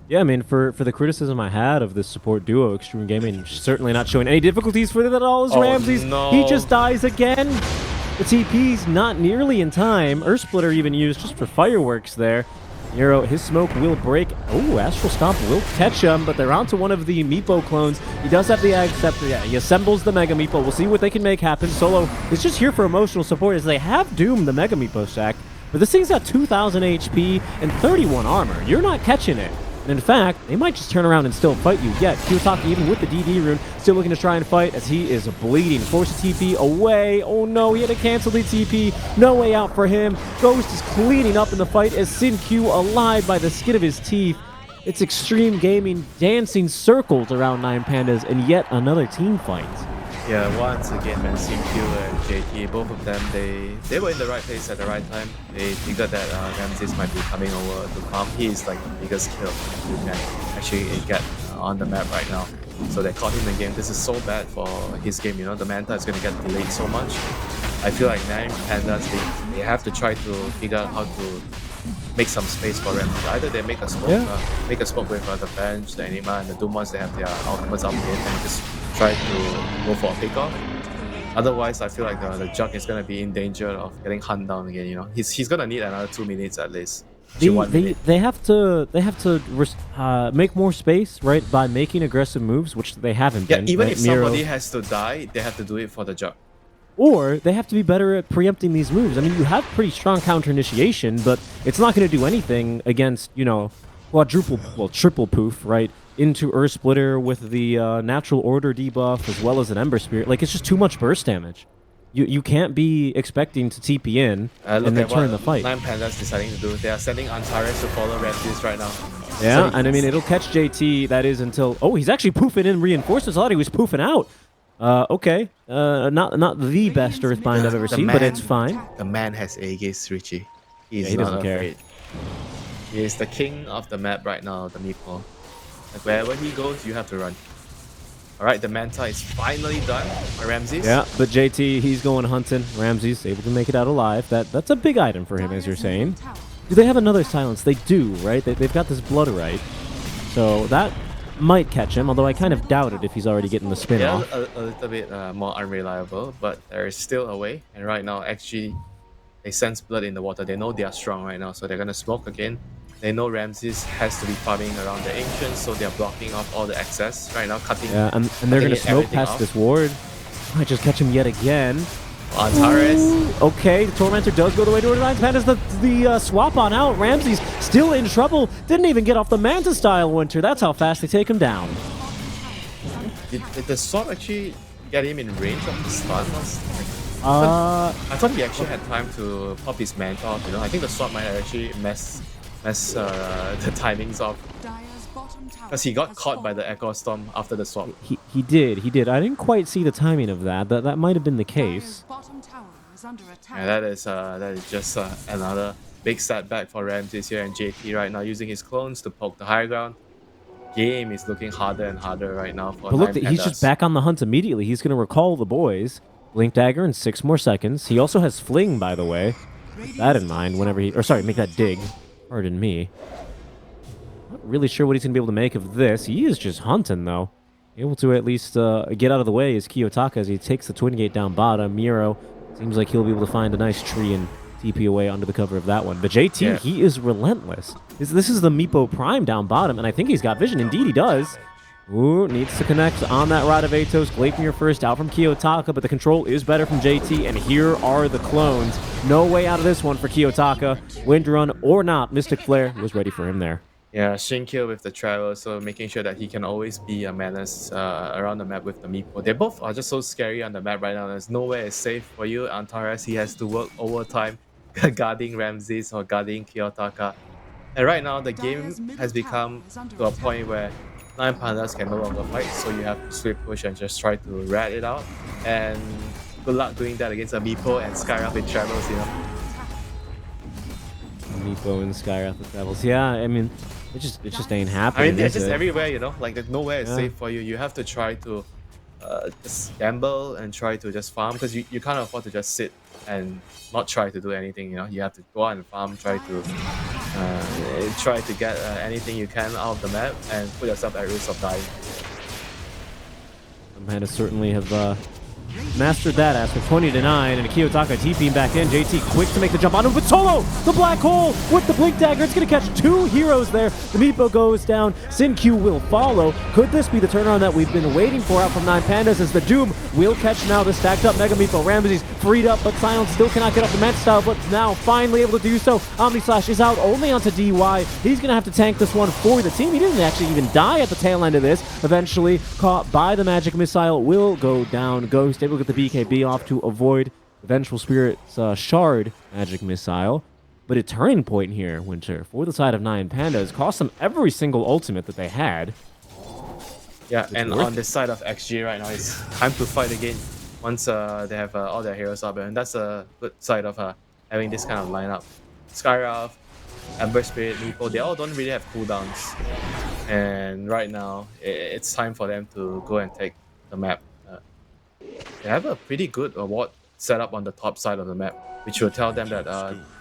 Yeah, I mean, for the criticism I had of this support duo, Xtreme Gaming certainly not showing any difficulties for it at all as Ramses. No. He just dies again. The TP's not nearly in time. Earth Splitter even used just for fireworks there. Nero, his smoke will break. Oh, Astral Stomp will catch him, but they're onto one of the Meepo clones. He does have the Ag Scepter. Yeah, he assembles the Mega Meepo. We'll see what they can make happen. Solo is just here for emotional support as they have doomed the Mega Meepo stack. But this thing's got 2,000 HP and 31 armor. You're not catching it. And in fact, they might just turn around and still fight you. Yet, Kiyotaka, even with the DD rune, still looking to try and fight as he is bleeding. Force the TP away. Oh no, he had to cancel the TP. No way out for him. Ghost is cleaning up in the fight as Sin Q alive by the skin of his teeth. It's Xtreme Gaming dancing circles around 9Pandas and yet another team fight. Yeah, once again, man, Q and JT, both of them, they were in the right place at the right time. They figured that Ramses might be coming over to farm. He is like the biggest kill you can actually get on the map right now. So they caught him in the game. This is so bad for his game, the Manta is going to get delayed so much. I feel like 9Pandas, they have to try to figure out how to make some space for Ramses. Either they make a smoke with the bench, the Enigma, and the Doom ones, they have their ultimates up here and just try to go for a pickoff. Otherwise, I feel like the Jug is going to be in danger of getting hunt down again. He's going to need another 2 minutes at least. They have to make more space, right, by making aggressive moves, which they haven't been. Even right? if somebody has to die, they have to do it for the Jug. Or they have to be better at preempting these moves. I mean, you have pretty strong counter initiation, but it's not going to do anything against, triple poof, right, into Earth Splitter with the natural order debuff as well as an Ember Spirit. Like, it's just too much burst damage. You can't be expecting to TP in and then turn the fight. 9Pandas deciding to do. They are sending Antares to follow Ramses right now. Yeah, and I mean, it'll catch JT, that is until... Oh, he's actually poofing in reinforcements. I thought he was poofing out. Okay. Not the best Earthbind I've ever seen, but it's fine. The man has Aegis, Richie. He doesn't care. He is the king of the map right now, the Meepo. Like wherever he goes, you have to run. Alright, the Manta is finally done by Ramses. Yeah, but JT, he's going hunting. Ramses able to make it out alive. That's a big item for him, as you're saying. Do they have another silence? They do, right? They've got this blood right. So that might catch him, although I kind of doubt it if he's already getting the spin off. A little bit more unreliable, but there is still a way. And right now, actually, they sense blood in the water. They know they are strong right now, so they're going to smoke again. They know Ramses has to be farming around the Ancients, so they're blocking off all the access right now, cutting. Yeah, and they're going to smoke past this ward. Might just catch him yet again. Antares. Okay, the Tormentor does go the way to 9Pandas. The swap on out. Ramses still in trouble. Didn't even get off the Manta style Winter. That's how fast they take him down. Did the sword actually get him in range of the stun? Uh, I thought he actually had time to pop his manta off, you know. I think the sword might have actually mess the timings off. Dire's bottom tower Because he got has caught by fallen. the Echo Storm after the swap. he did. I didn't quite see the timing of that. That might have been the Dire's case. bottom tower is under attack. Yeah, that is just another big setback for Ramses here, and JT right now using his clones to poke the high ground. Game is looking harder and harder right now for But look, 9 he's just Pandas. back on the hunt immediately. He's going to recall the boys. Blink Dagger in 6 more seconds. He also has Fling, by the way. Keep that in mind whenever he... Or sorry, make that dig. Pardon me. Not really sure what he's going to be able to make of this. He is just hunting, though. Able to at least get out of the way is Kiyotaka as he takes the Twin Gate down bottom. Miro seems like he'll be able to find a nice tree and TP away under the cover of that one. But JT, Yeah. he is relentless. This is the Meepo Prime down bottom, and I think he's got vision. Indeed, he does. Ooh, needs to connect on that Rod of Atos. Gleipnir first out from Kiyotaka, but the control is better from JT, and here are the clones. No way out of this one for Kiyotaka. Wind Run or not, Mystic Flare was ready for him there. Yeah, Shinkyo with the travel, so making sure that he can always be a menace around the map with the Meepo. They both are just so scary on the map right now. There's nowhere is safe for you. Antares, he has to work overtime guarding Ramses or guarding Kiyotaka. And right now, the game has become to a point where 9 Pandas can no longer fight, so you have to swift push and just try to rat it out. And good luck doing that against a Meepo and Skyrath with travels, you know. Meepo and Skyrath with travels. Yeah, I mean, it just ain't happening. I mean, they're is just it? everywhere, you know. Like, there's nowhere is Yeah. safe for you. You have to try to just gamble and try to just farm because you can't afford to just sit and not try to do anything. You know, you have to go out and farm, try to get anything you can out of the map and put yourself at risk of dying. Amanda certainly have mastered that aspect. 20-9, and Kiyotaka TPing back in. JT quick to make the jump on him, but Solo, the black hole with the blink dagger. It's going to catch 2 heroes there. The Meepo goes down. Sin-Q will follow. Could this be the turnaround that we've been waiting for out from 9 Pandas as the Doom will catch now the stacked up Mega Meepo. Ramses freed up, but Silence still cannot get off the match style, but now finally able to do so. Omni Slash is out only onto DY. He's going to have to tank this one for the team. He didn't actually even die at the tail end of this. Eventually caught by the magic missile, will go down. Ghost able to get the BKB off to avoid the Vengeful Spirit's shard magic missile. But a turning point here, Winter, for the side of 9 Pandas, cost them every single ultimate that they had. Yeah, and worth on this side of XG right now, it's time to fight again once they have all their heroes up, and that's a good side of having this kind of lineup. Skyrath, Ember Spirit, Meepo, they all don't really have cooldowns, and right now it's time for them to go and take the map. They have a pretty good ward set up on the top side of the map, which will tell them that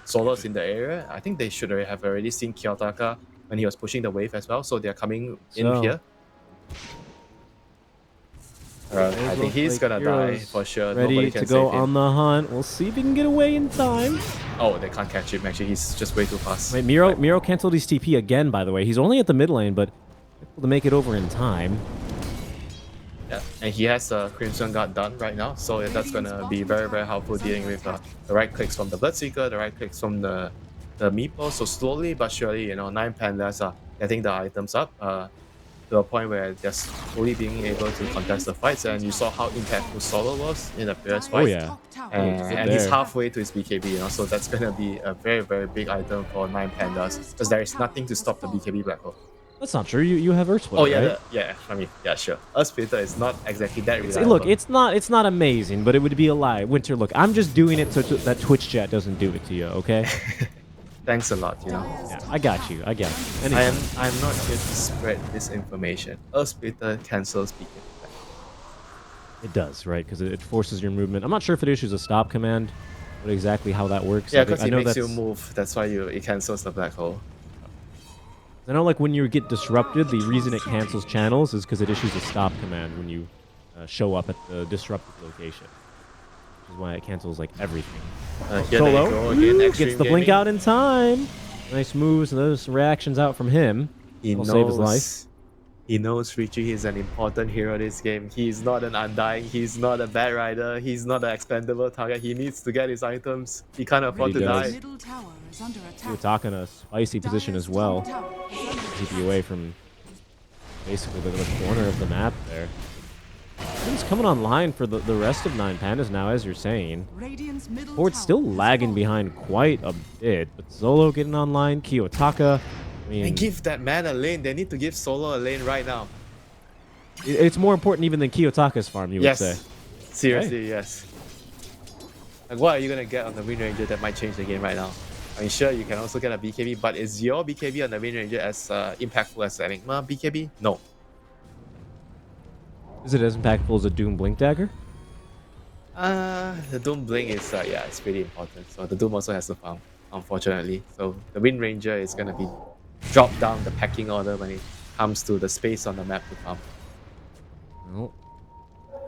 Solo's in the area. I think they should have already seen Kiyotaka when he was pushing the wave as well, so they're coming in here. I think he's gonna die for sure. Ready Nobody to can go save him. on the hunt. We'll see if he can get away in time. Oh, they can't catch him. Actually, he's just way too fast. Wait, Miro canceled his TP again, by the way. He's only at the mid lane, but able to make it over in time. Yeah, and he has a Crimson Guard done right now, so that's gonna be very, very helpful dealing with the right clicks from the Bloodseeker, the right clicks from the Meepo. So slowly but surely, you know, 9 Pandas are getting the items up to a point where they're slowly being able to contest the fights. And you saw how impactful Solo was in the previous fight. Oh yeah. And he's halfway to his BKB, you know, so that's gonna be a very, very big item for 9 Pandas because there is nothing to stop the BKB Black Hole. That's not true. You have Earth Splitter, Oh yeah, right? yeah. I mean, yeah, sure. Earth Splitter is not exactly that See, reliable. look, it's not amazing, but it would be a lie. Winter, look, I'm just doing it so that Twitch chat doesn't do it to you, okay? Thanks a lot, you know. Yeah, I got you. Anyway. I'm not here to spread this information. Earth Splitter cancels BKB. It does, right? Because it forces your movement. I'm not sure if it issues a stop command, but exactly how that works. Yeah, I because it know makes you that's- move. That's why it cancels the black hole. I know, like, when you get disrupted, the reason it cancels channels is because it issues a stop command when you show up at the disrupted location. Which is why it cancels, like, everything. Here they go Solo again. gets Xtreme the blink Gaming. out in time. Nice moves and those reactions out from him. He will knows. save his life. He knows Richie is an important hero this game. He's not an Undying. He's not a Bad Rider. He's not an expendable target. He needs to get his items. He can't afford to does. die. Middle tower is under We're attack. talking a spicy position as well. Top tower is under Keep you away from basically the corner of the map there. Vision's coming online for the rest of 9Pandas now, as you're saying. Radiant's middle Ford's tower still has lagging fallen. behind quite a bit, but Zolo getting online, Kiyotaka. I mean, And give that man a lane. They need to give Solo a lane right now. it's more important even than Kiyotaka's farm, you would say. Yes. Seriously, yes. Like, what are you gonna get on the Wind Ranger that might change the game right now? I mean, sure, you can also get a BKB, but is your BKB on the Wind Ranger as impactful as Enigma BKB? No. Is it as impactful as a Doom Blink Dagger? The Doom Blink is, yeah, it's pretty important. So the Doom also has to farm, unfortunately. So the Wind Ranger is gonna be dropped down the pecking order when it comes to the space on the map to farm. Well,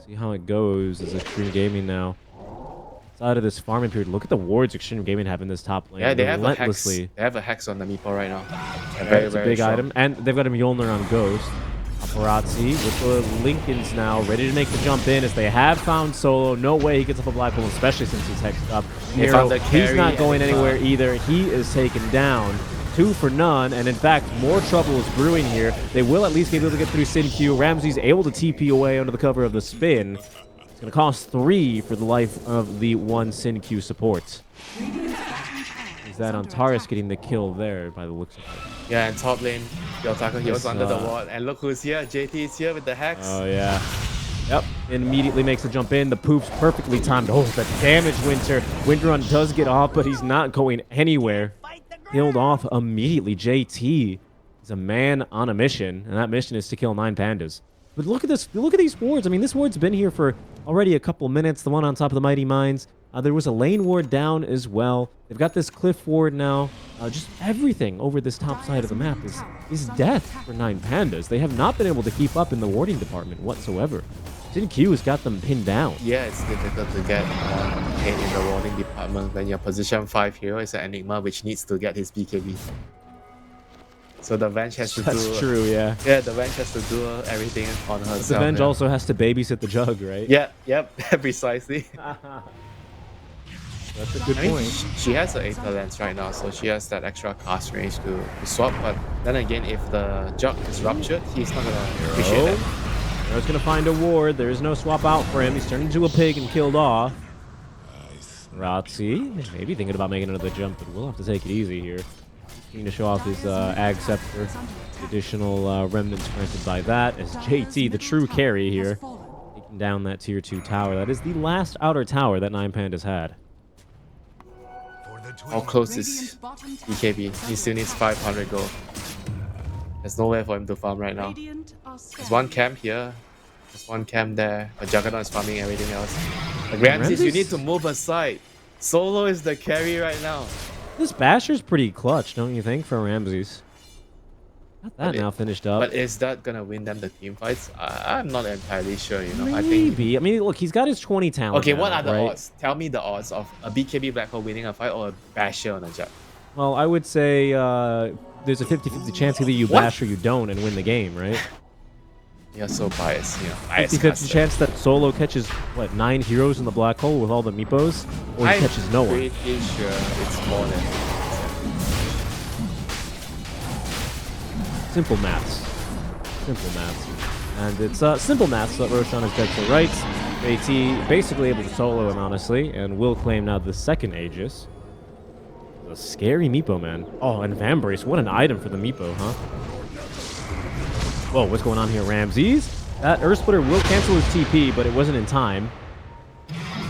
see how it goes as Xtreme Gaming now. Outside of this farming period, look at the wards Xtreme Gaming have in this top lane. Yeah, they have a hex. Relentlessly. They have a hex on the Meepo right now. It's a big item. And they've got a Mjolnir on Ghost. Paparazzi with the Lincolns now ready to make the jump in as they have found Solo. No way he gets up a black hole, especially since he's hexed up. Nero, he's not going anywhere either. He is taken down. 2 for none, and in fact, more trouble is brewing here. They will at least be able to get through Sin Q. Ramsey's able to TP away under the cover of the spin. It's going to cost 3 for the life of the 1 Sin Q support. Is that Antares getting the kill there by the looks of it? Yeah, and top lane, Yotaka, he was under the ward. And look who's here. JT is here with the hex. Oh, yeah. Yep, immediately makes the jump in. The poop's perfectly timed. Oh, the damage, Winter. Winterrun does get off, but he's not going anywhere. Killed off immediately. JT is a man on a mission, and that mission is to kill 9Pandas. But look at this. Look at these wards. I mean, this ward's been here for already a couple minutes. The one on top of the Mighty Mines. There was a lane ward down as well. They've got this cliff ward now. Just everything over this top side of the map is death for 9Pandas. They have not been able to keep up in the warding department whatsoever. Sin Q has got them pinned down. Yeah, it's difficult to get hit in the warding department when your position 5 hero is an Enigma which needs to get his BKB. So the Venge has to do... That's true, yeah. Yeah, the Venge has to do everything on herself. The Venge also has to babysit the jug, right? Yeah, yep, precisely. That's a good I mean, point. she has the Aether Lens right now, so she has that extra cast range to swap. But then again, if the jug is ruptured, he's not gonna appreciate it. Hero's gonna find a ward. There is no swap out for him. He's turned into a pig and killed off. Razzi, maybe thinking about making another jump, but we'll have to take it easy here. Keen to show off his Ag Scepter. Additional remnants granted by that, as JT, the true carry here, taking down that tier 2 tower. That is the last outer tower that 9Pandas had. How close is BKB? He still needs 500 gold. There's nowhere for him to farm right now. There's one camp here. There's one camp there. But Juggernaut is farming everything else. Like, Ramses, you need to move aside. Solo is the carry right now. This Basher's pretty clutch, don't you think, for Ramses? Got that now finished up. But is that gonna win them the team fights? I'm not entirely sure, you know. Maybe. I mean, look, he's got his 20 talent. Okay, what now, are the right? odds? Tell me the odds of a BKB Black Hole winning a fight or a Basher on a Jug. Well, I would say there's a 50-50 chance either you bash or you don't and win the game, right? You're so biased, you know. 50-50 chance that Solo catches, what, 9 heroes in the black hole with all the Meepos? Or he catches no one? I'm pretty sure it's more than... Simple maths. Simple maths. And it's simple maths that Roshan is dead to rights. AT basically able to solo him, honestly, and will claim now the second Aegis. A scary Meepo, man. Oh, and Vambrace. What an item for the Meepo, huh? Whoa, what's going on here, Ramses? That Earth Splitter will cancel his TP, but it wasn't in time.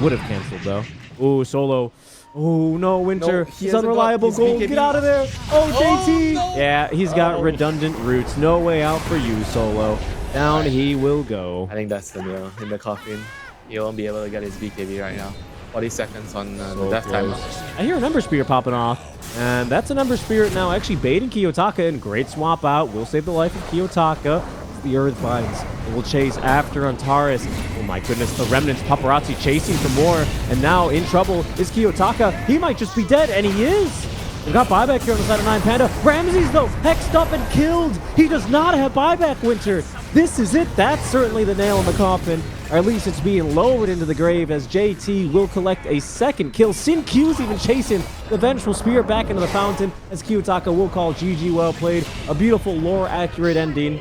Would have canceled, though. Ooh, Solo. Oh, no, Winter. No, he's unreliable gold. Get out of there. Oh, JT. No. Yeah, he's got redundant roots. No way out for you, Solo. Down he will go. I think that's the nail in the coffin. He won't be able to get his BKB right now. 40 seconds on the death timer. I hear a Number Spirit popping off. And that's a Number Spirit now actually baiting Kiyotaka, and great swap out. Will save the life of Kiyotaka. The Earth Vines. It will chase after Antares. Oh my goodness, the Remnants, Paparazzi chasing for more. And now in trouble is Kiyotaka. He might just be dead, and he is. We've got buyback here on the side of 9Panda. Ramses, though, hexed up and killed. He does not have buyback, Winter. This is it. That's certainly the nail in the coffin. Or at least it's being lowered into the grave as JT will collect a second kill. Sin Q's even chasing the vengeful spear back into the fountain as Kiyotaka will call GG well played. A beautiful lore accurate ending.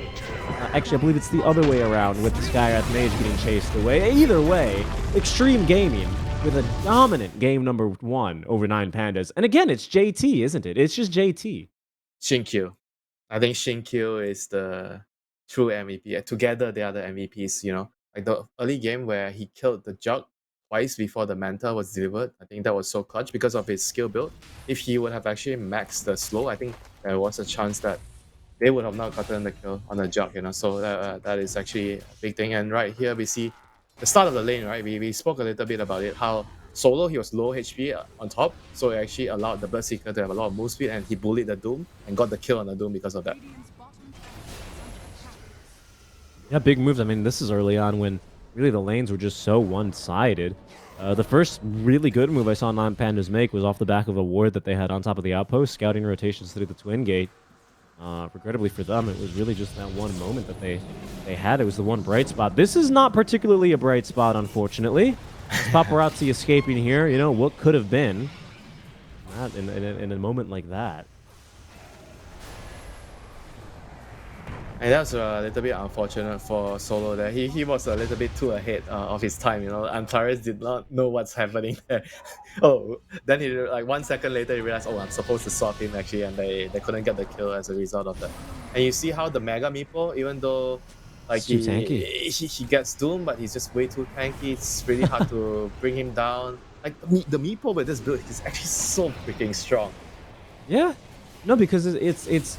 Actually, I believe it's the other way around with the Skywrath Mage getting chased away. Either way, Xtreme Gaming with a dominant game number 1 over 9Pandas. And again, it's JT, isn't it? It's just JT. Shinkyu. I think Shinkyu is the true MVP. Together, they are the MVPs, you know. Like the early game where he killed the Jug twice before the Manta was delivered. I think that was so clutch because of his skill build. If he would have actually maxed the slow, I think there was a chance that they would have not gotten the kill on the Jug, you know. So that is actually a big thing. And right here, we see the start of the lane, right? We spoke a little bit about it, how solo he was low HP on top, so it actually allowed the Bloodseeker to have a lot of move speed, and he bullied the Doom and got the kill on the Doom because of that. Radiant's bottom tower is under attack. Yeah, big moves. I mean, this is early on when really the lanes were just so one-sided. The first really good move I saw 9Pandas make was off the back of a ward that they had on top of the outpost, scouting rotations through the Twin Gate. Regrettably for them, it was really just that one moment that they had. It was the one bright spot. This is not particularly a bright spot, unfortunately. It's paparazzi escaping here. You know, what could have been not in a moment like that. And that's a little bit unfortunate for Solo there. He was a little bit too ahead of his time, you know. Antares did not know what's happening there. Oh, then he, like 1 second later, he realized, oh, I'm supposed to swap him actually, and they couldn't get the kill as a result of that. And you see how the Mega Meepo, even though like Too tanky. he gets doomed, but he's just way too tanky. It's really hard to bring him down. Like the Meepo with this build is actually so freaking strong. Yeah, no, because it's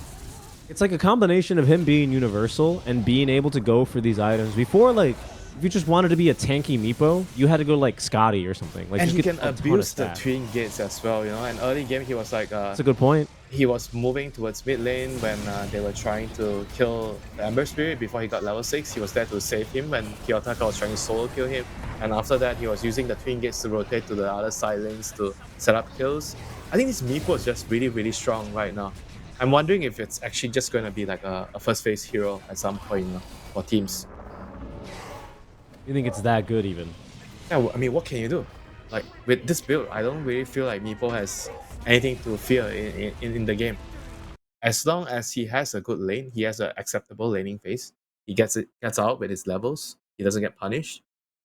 like a combination of him being universal and being able to go for these items. Before, like, if you just wanted to be a tanky Meepo, you had to go like Scotty or something. Like, And you he get can a ton of abuse the stats. Twin Gates as well, you know. And early game, he was like, That's a good point. he was moving towards mid lane when they were trying to kill the Ember Spirit before he got level 6. He was there to save him when Kiyotaka was trying to solo kill him. And after that, he was using the Twin Gates to rotate to the other side lanes to set up kills. I think this Meepo is just really, really strong right now. I'm wondering if it's actually just going to be like a first phase hero at some point, you know, for teams. You think it's that good even? Yeah, I mean, what can you do? Like, with this build, I don't really feel like Meepo has anything to fear in the game. As long as he has a good lane, he has an acceptable laning phase, he gets out with his levels, he doesn't get punished,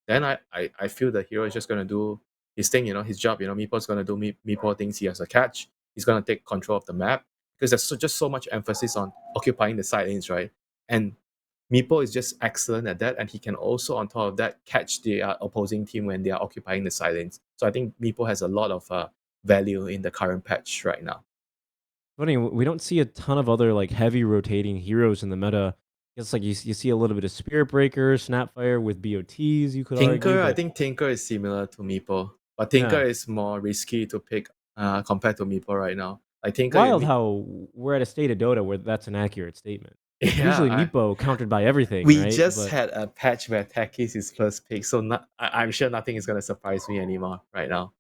then I feel the hero is just going to do his thing, you know, his job. You know, Meepo's going to do Meepo things. He has a catch, he's going to take control of the map, because there's just so much emphasis on occupying the side lanes, right? And Meepo is just excellent at that, and he can also, on top of that, catch the opposing team when they are occupying the side lanes. So I think Meepo has a lot of value in the current patch right now. Funny, we don't see a ton of other like heavy rotating heroes in the meta. It's like you see a little bit of Spirit Breaker, Snapfire with BOTs, you could argue. Tinker, I but think Tinker is similar to Meepo, but Tinker Yeah. is more risky to pick compared to Meepo right now. Like Tinker, Wild how we're at a state of Dota where that's an accurate statement. Usually yeah, Meepo countered by everything, we right? just But had a patch where Taki is his first pick, so I'm sure nothing is gonna surprise me anymore right now.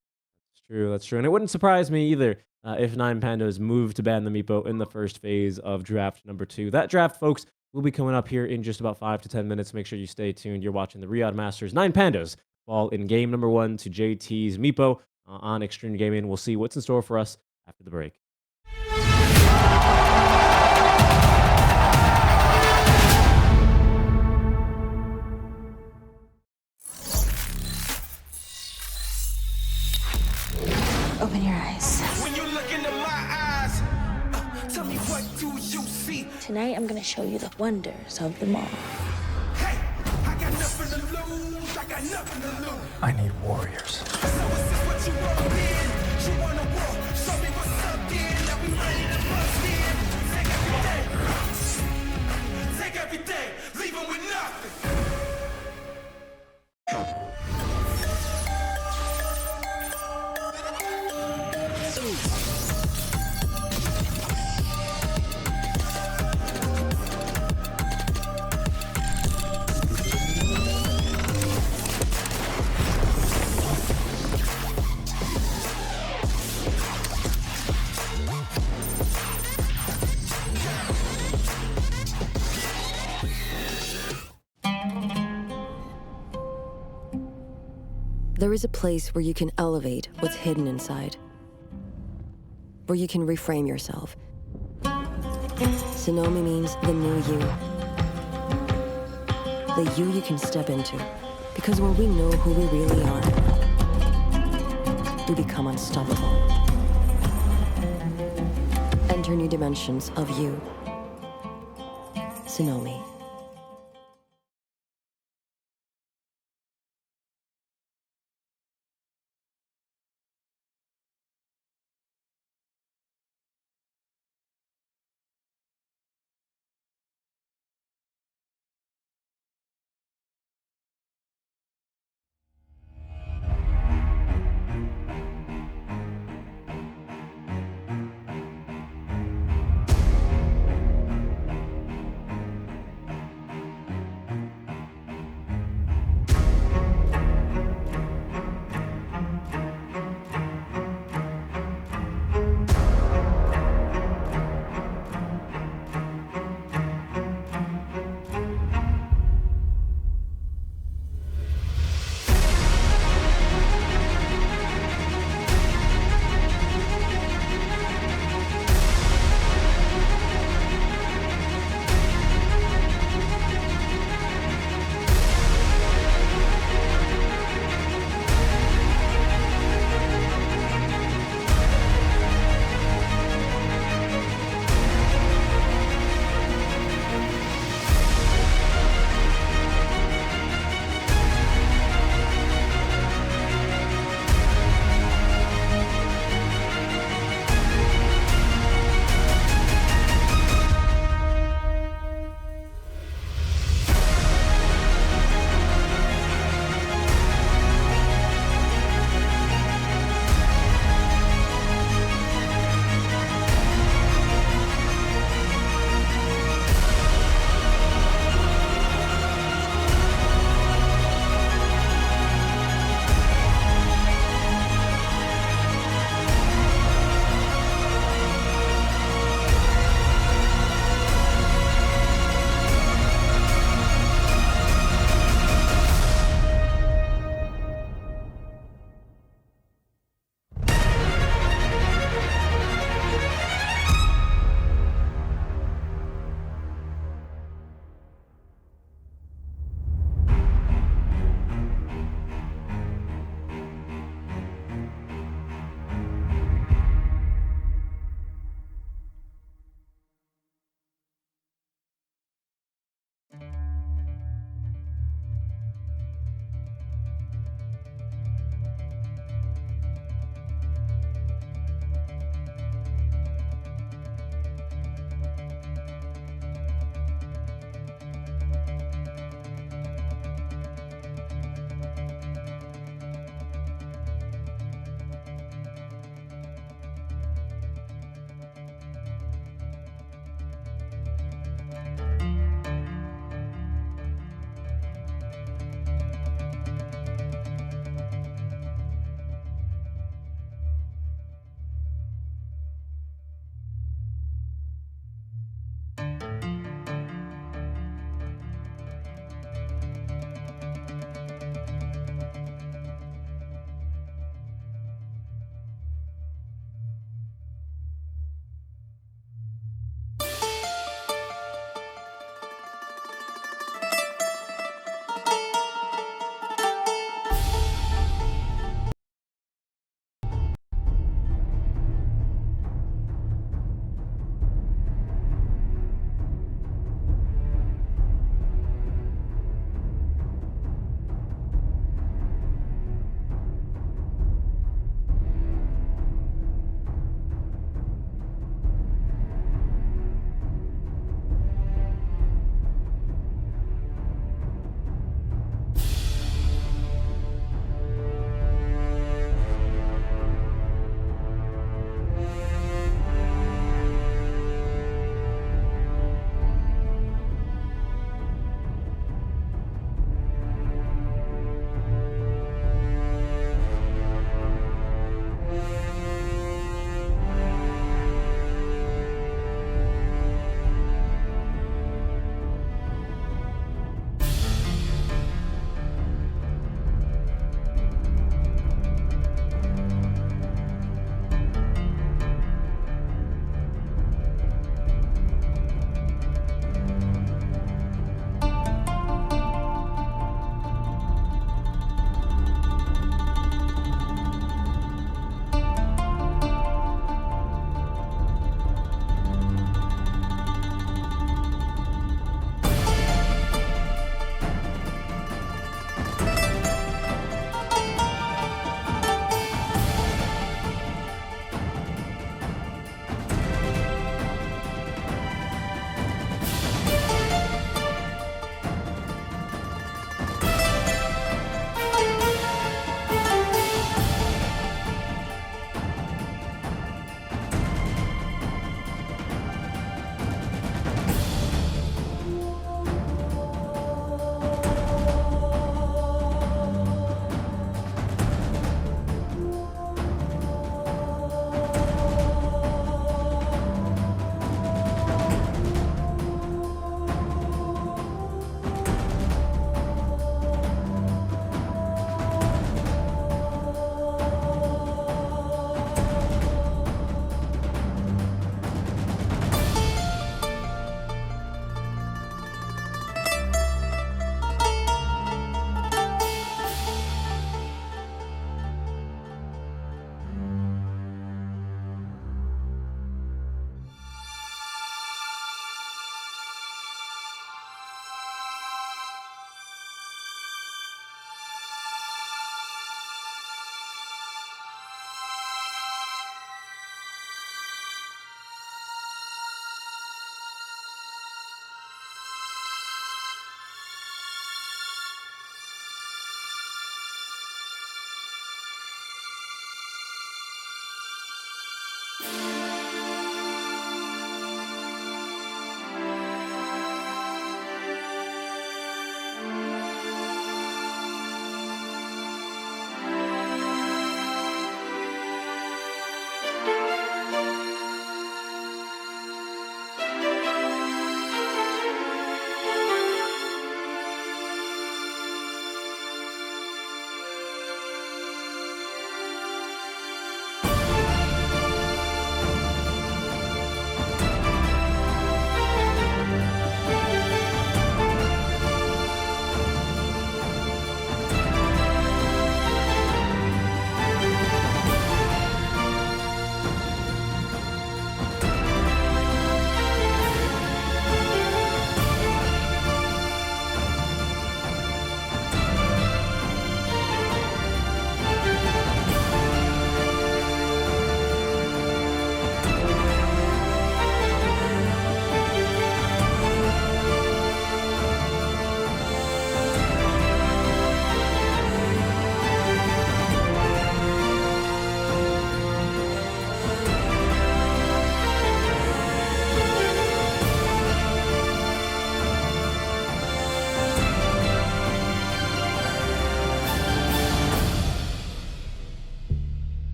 that's true. And it wouldn't surprise me either if 9Pandas moved to ban the Meepo in the first phase of draft number 2. That draft, folks, will be coming up here in just about 5 to 10 minutes. Make sure you stay tuned. You're watching the Riyadh Masters. 9Pandas fall in game number 1 to JT's Meepo on Xtreme Gaming. We'll see what's in store for us after the break. Open your eyes. When you look into my eyes, tell me what do you see? Tonight, I'm gonna show you the wonders of the mall. Hey, I got nothing to lose. I got nothing to lose. I need warriors. So is this what you want in? You want a war? Show me what's up then. Now we ready to bust in. Take everything, leave 'em with nothing. There is a place where you can elevate what's hidden inside, where you can reframe yourself. Sonomi means the new you. the you can step into. Because when we know who we really are, we become unstoppable. Enter new dimensions of you. Tsunami.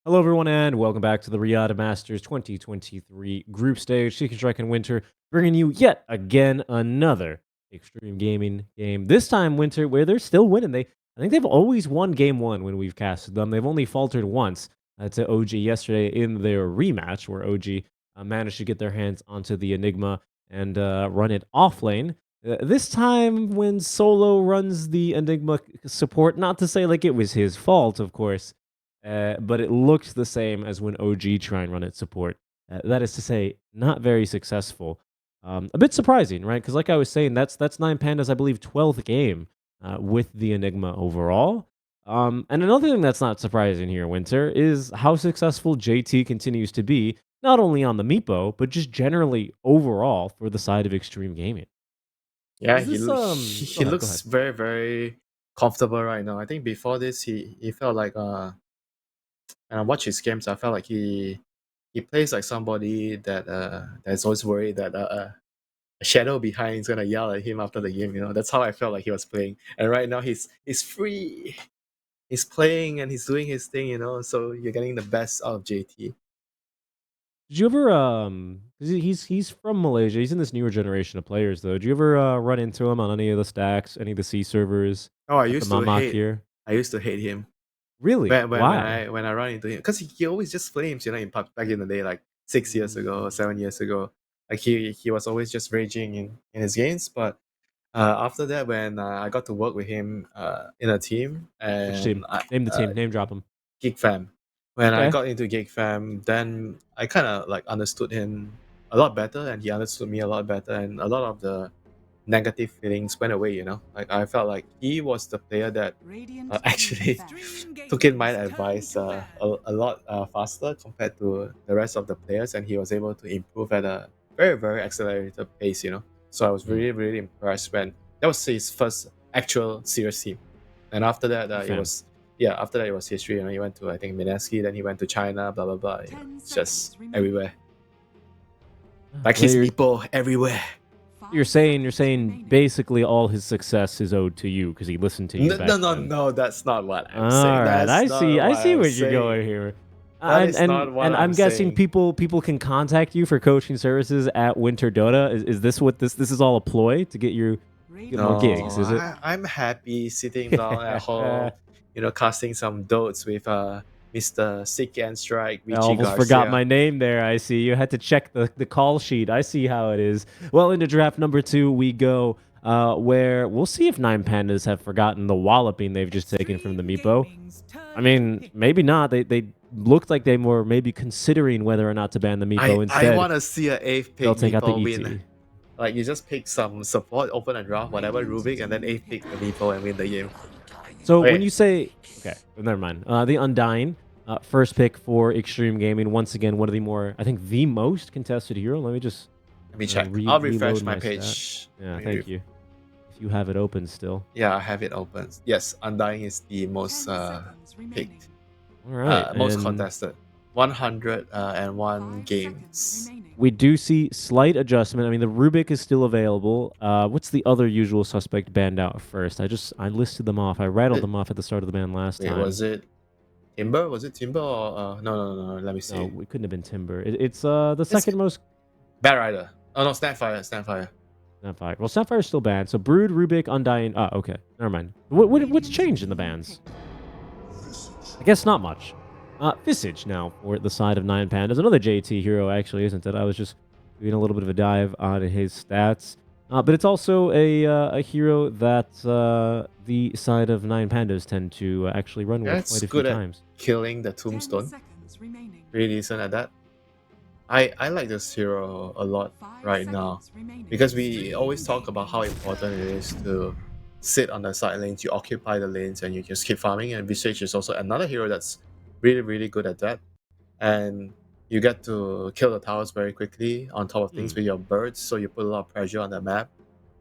Hello, everyone, and welcome back to the Riyadh Masters 2023 group stage. Seeking Strike and Winter bringing you yet again another extreme gaming game. This time, Winter, where they're still winning. I think they've always won game one when we've casted them. They've only faltered once to OG yesterday in their rematch, where OG managed to get their hands onto the Enigma and run it off lane. This time, when Solo runs the Enigma support, not to say like it was his fault, of course. But it looked the same as when OG try and run its support. That is to say, not very successful. A bit surprising, right? Because like I was saying, that's 9Pandas, I believe, 12th game with the Enigma overall. And another thing that's not surprising here, Winter, is how successful JT continues to be, not only on the Meepo, but just generally overall for the side of extreme gaming. Yeah, Is he this he go looks ahead. very very comfortable right now. I think before this he felt like when I watch his games, I felt like he plays like somebody that's always worried that a shadow behind is gonna yell at him after the game. You know, that's how I felt like he was playing. And right now he's free. He's playing and he's doing his thing. You know, so you're getting the best out of JT. Did you ever 'cause he's from Malaysia. He's in this newer generation of players though. Did you ever run into him on any of the stacks, any of the C servers Oh, at the Mamak here? I used to hate him Really? Why? when I run into him because he always just flames. You know, in back in the day, like 6 years ago, Mm, 7 years ago, like he was always just raging in his games. But after that, when I got to work with him in a team which team? and Name the team. Name drop him. Geek Fam. When I Okay. got into Geek Fam, then I kind of like understood him a lot better, and he understood me a lot better, and a lot of the negative feelings went away. You know, like I felt like he was the player that Radiant actually Extreme took in my Gaming's turn advice to bat. a lot faster compared to the rest of the players, and he was able to improve at a very very accelerated pace. You know, so I was Mm, really really impressed when that was his first actual serious team, and after that Geek it fam. was yeah after that it was history. You know, he went to I think Mineski, then he went to China, blah blah blah. You know, 10 it's just seconds remaining. everywhere, Ah, like well, his meeple everywhere. you're 5 saying seconds remaining. basically all his success is owed to you because he listened to you No, back no, no, then. no, that's not what I'm All saying. right, That's not I what see I'm where you're going saying. here. That is not what And I'm I'm guessing saying. people can contact you for coaching services at Winter Dota. Is this what this is all a ploy to get you get more gigs? No, Is it? I'm happy sitting down at home, you know, casting some dotes with Mr. Sick and Strike, I Richie almost forgot my Garcia. name there. I see. You had to check the call sheet. I see how it is. Well, into draft number 2 we go. where we'll see if 9Pandas have forgotten the walloping they've just taken from the Meepo. I mean, maybe not. They looked like they were maybe considering whether or not to ban the Meepo I instead. want to see an 8th pick They'll take out the Meepo ET. win. Like, you just pick some support, open a draft, whatever Rubik, and then 8th pick the Meepo and win the game. So Okay. when you say, okay, never mind. The Undying, first pick for Xtreme Gaming. Once again, one of the more, I think, the most contested hero. Let me just Let me check. re- I'll refresh reload my my page. Yeah, Let me thank you. If you have it open still. Yeah, I have it open. Yes, Undying is the most picked, All right. most and contested. 101 games. we do see slight adjustment. I mean, the Rubik is still available. What's the other usual suspect banned out first? I listed them off. I rattled them off at the start of the ban last Wait, time. was it Timber? Was it Timber or no? Let me see. No, it couldn't have been Timber. It's the second most. Bad Rider. Oh no, Snapfire. Snapfire. Well, Snapfire's still banned. So Brood, Rubik, Undying. Ah, okay. Never mind. What's changed in the bans? I guess not much. Visage now for the side of 9Pandas. Another JT hero, actually, isn't it? I was just doing a little bit of a dive on his stats. But it's also a hero that the side of 9Pandas tend to actually run with That's quite a few good at times. killing the Tombstone. Pretty decent at that. I like this hero a lot right now because we always talk about how important it is to sit on the side lanes, you occupy the lanes, and you just keep farming. And Visage is also another hero that's really good at that. And you get to kill the towers very quickly on top of things with your birds, so you put a lot of pressure on the map,